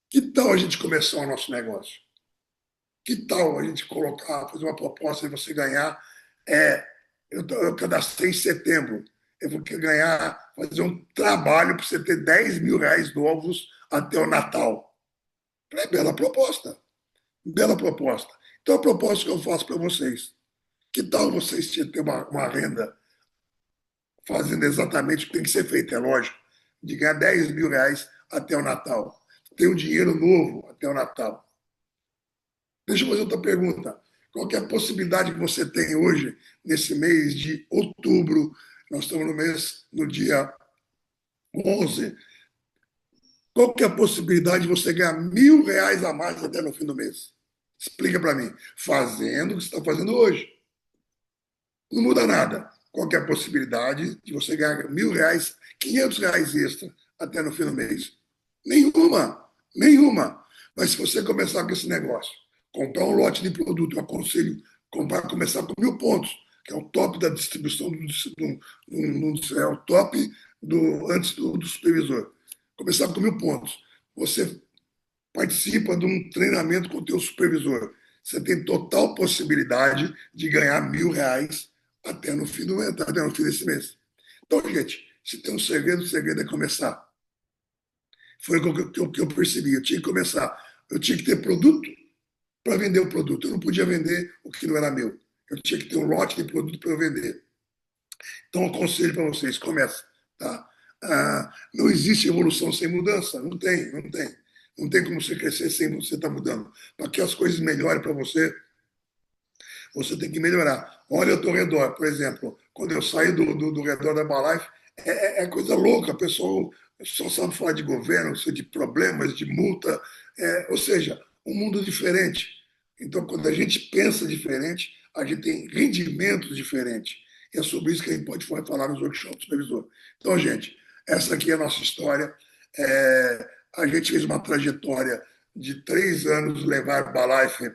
Que tal a gente começar o nosso negócio? Que tal a gente fazer uma proposta e você ganhar? Eu cadastrei em setembro. Eu vou fazer um trabalho para você ter 10 mil reais novos até o Natal. É bela proposta. Bela proposta. Então, a proposta que eu faço para vocês: que tal vocês terem uma renda fazendo exatamente o que tem que ser feito, é lógico, de ganhar 10 mil reais até o Natal. Ter um dinheiro novo até o Natal. Deixa eu fazer outra pergunta. Qual que é a possibilidade que você tem hoje, nesse mês de outubro? Nós estamos no dia 11. Qual que é a possibilidade de você ganhar 1.000 reais a mais até no fim do mês? Explica para mim. Fazendo o que você está fazendo hoje. Não muda nada. Qual que é a possibilidade de você ganhar 1.000 reais, 500 reais extra até no fim do mês? Nenhuma. Nenhuma. Mas se você começar com esse negócio, comprar um lote de produto, eu aconselho começar com 1.000 pontos, que é o top da distribuição, é o top antes do supervisor. Começar com 1.000 pontos. Você participa de um treinamento com o teu supervisor. Você tem total possibilidade de ganhar 1.000 reais até no fim desse mês. Então, gente, se tem um segredo, o segredo é começar. Foi o que eu percebi. Eu tinha que começar. Eu tinha que ter produto para vender o produto. Eu não podia vender o que não era meu. Eu tinha que ter um lote de produto para eu vender. Então, eu aconselho para vocês: começa. Tá? Não existe evolução sem mudança. Não tem. Não tem como você crescer sem você estar mudando. Para que as coisas melhorem para você, você tem que melhorar. Olha ao teu redor, por exemplo, quando eu saí do redor da Herbalife, é coisa louca. A pessoa só sabe falar de governo, de problemas, de multa, ou seja, um mundo diferente. Então, quando a gente pensa diferente, a gente tem rendimentos diferentes. E é sobre isso que a gente pode falar nos workshops do supervisor. Então, gente, essa aqui é a nossa história. A gente fez uma trajetória de 3 anos levar a Herbalife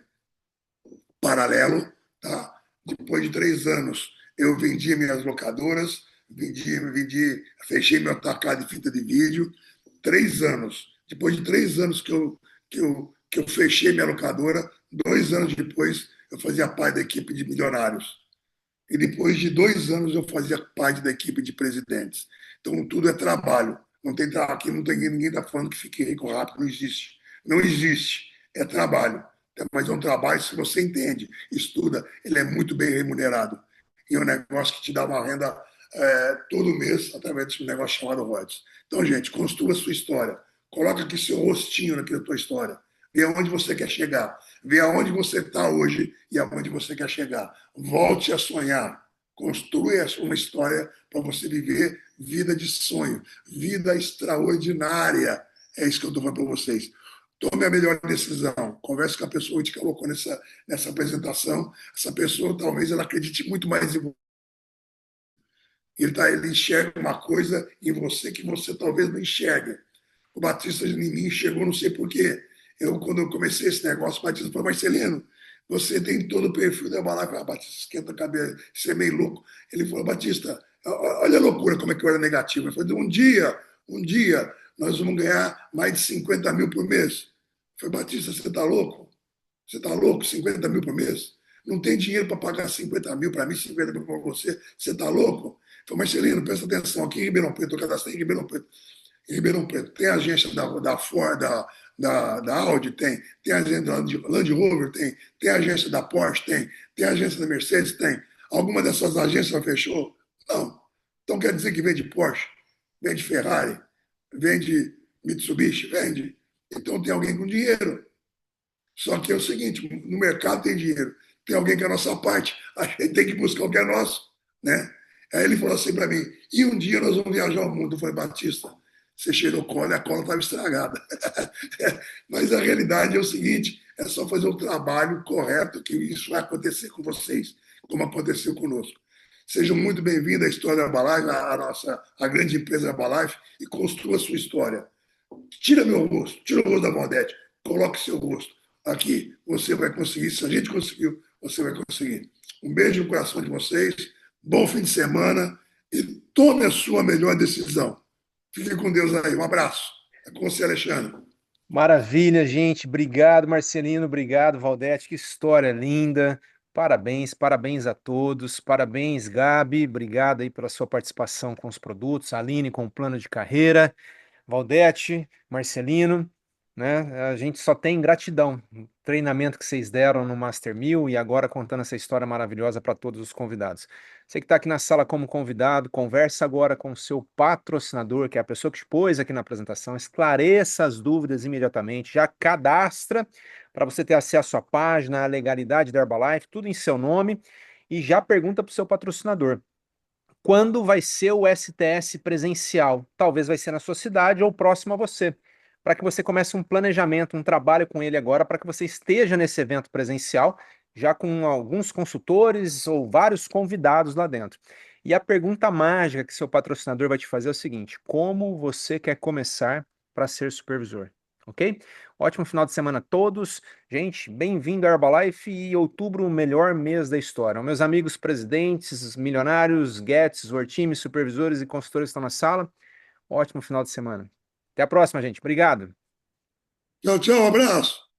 paralelo. Tá? Depois de 3 anos, eu vendi minhas locadoras, fechei meu atacado de fita de vídeo. 3 anos. Depois de 3 anos que eu fechei minha locadora, 2 anos depois eu fazia parte da equipe de milionários. E depois de 2 anos eu fazia parte da equipe de presidentes. Então tudo é trabalho. Aqui não tem ninguém está falando que fique rico rápido, não existe. Não existe. É trabalho. Mas é um trabalho, se você entende, estuda, ele é muito bem remunerado. E é um negócio que te dá uma renda todo mês através desse negócio chamado royalties. Então, gente, construa a sua história. Coloca aqui seu rostinho naquela tua história. Vê onde você quer chegar. Vê aonde você está hoje e aonde você quer chegar. Volte a sonhar. Construa uma história para você viver vida de sonho, vida extraordinária. É isso que eu estou falando para vocês. Tome a melhor decisão. Converse com a pessoa que te colocou nessa apresentação. Essa pessoa, talvez, ela acredite muito mais em você. Ele enxerga uma coisa em você que você talvez não enxergue. O Batista em mim chegou, não sei porquê. Quando eu comecei esse negócio, o Batista falou: Marcelino, você tem todo o perfil da Herbalife. Ah, Batista, esquenta a cabeça, você é meio louco. Ele falou: Batista, olha a loucura como é que eu era negativo. Ele falou: um dia, nós vamos ganhar mais de 50 mil por mês. Eu falei: Batista, você está louco? Você está louco? 50 mil por mês? Não tem dinheiro para pagar 50 mil para mim, 50 mil para você. Você está louco? Eu falei: Marcelino, presta atenção, aqui em Ribeirão Preto, eu cadastrei em Ribeirão Preto. Em Ribeirão Preto tem a agência da Ford, da Audi, tem a agência da Land Rover, tem a agência da Porsche, tem a agência da Mercedes, tem. Alguma dessas agências já fechou? Não. Então quer dizer que vende Porsche, vende Ferrari, vende Mitsubishi, vende. Então tem alguém com dinheiro. Só que é o seguinte, no mercado tem dinheiro, tem alguém que é a nossa parte, a gente tem que buscar o que é nosso, né? Aí ele falou assim para mim: e um dia nós vamos viajar ao mundo. Eu falei: Batista, você cheirou cola e a cola estava estragada. Mas a realidade é o seguinte: é só fazer o trabalho correto que isso vai acontecer com vocês, como aconteceu conosco. Sejam muito bem-vindos à história da Herbalife, a grande empresa Herbalife, e construa a sua história. Tira meu rosto, tira o rosto da Valdete, coloque seu rosto. Aqui você vai conseguir, se a gente conseguiu, você vai conseguir. Um beijo no coração de vocês, bom fim de semana e tome a sua melhor decisão. Fique com Deus aí. Um abraço. É com você, Alexandre. Maravilha, gente. Obrigado, Marcelino. Obrigado, Valdete. Que história linda. Parabéns, parabéns a todos. Parabéns, Gabi. Obrigado aí pela sua participação com os produtos. Aline com o plano de carreira. Valdete, Marcelino, né? A gente só tem gratidão. O treinamento que vocês deram no Master 1000 e agora contando essa história maravilhosa para todos os convidados. Você que está aqui na sala como convidado, conversa agora com o seu patrocinador, que é a pessoa que te pôs aqui na apresentação, esclareça as dúvidas imediatamente, já cadastra para você ter acesso à página, à legalidade da Herbalife, tudo em seu nome, e já pergunta para o seu patrocinador: quando vai ser o STS presencial? Talvez vai ser na sua cidade ou próximo a você, para que você comece um planejamento, um trabalho com ele agora, para que você esteja nesse evento presencial, já com alguns consultores ou vários convidados lá dentro. E a pergunta mágica que seu patrocinador vai te fazer é o seguinte: como você quer começar para ser supervisor? Ok? Ótimo final de semana a todos. Gente, bem-vindo à Herbalife e outubro, o melhor mês da história. Meus amigos presidentes, milionários, Guedes, Wortime, supervisores e consultores estão na sala. Ótimo final de semana. Até a próxima, gente. Obrigado. Tchau, tchau. Um abraço.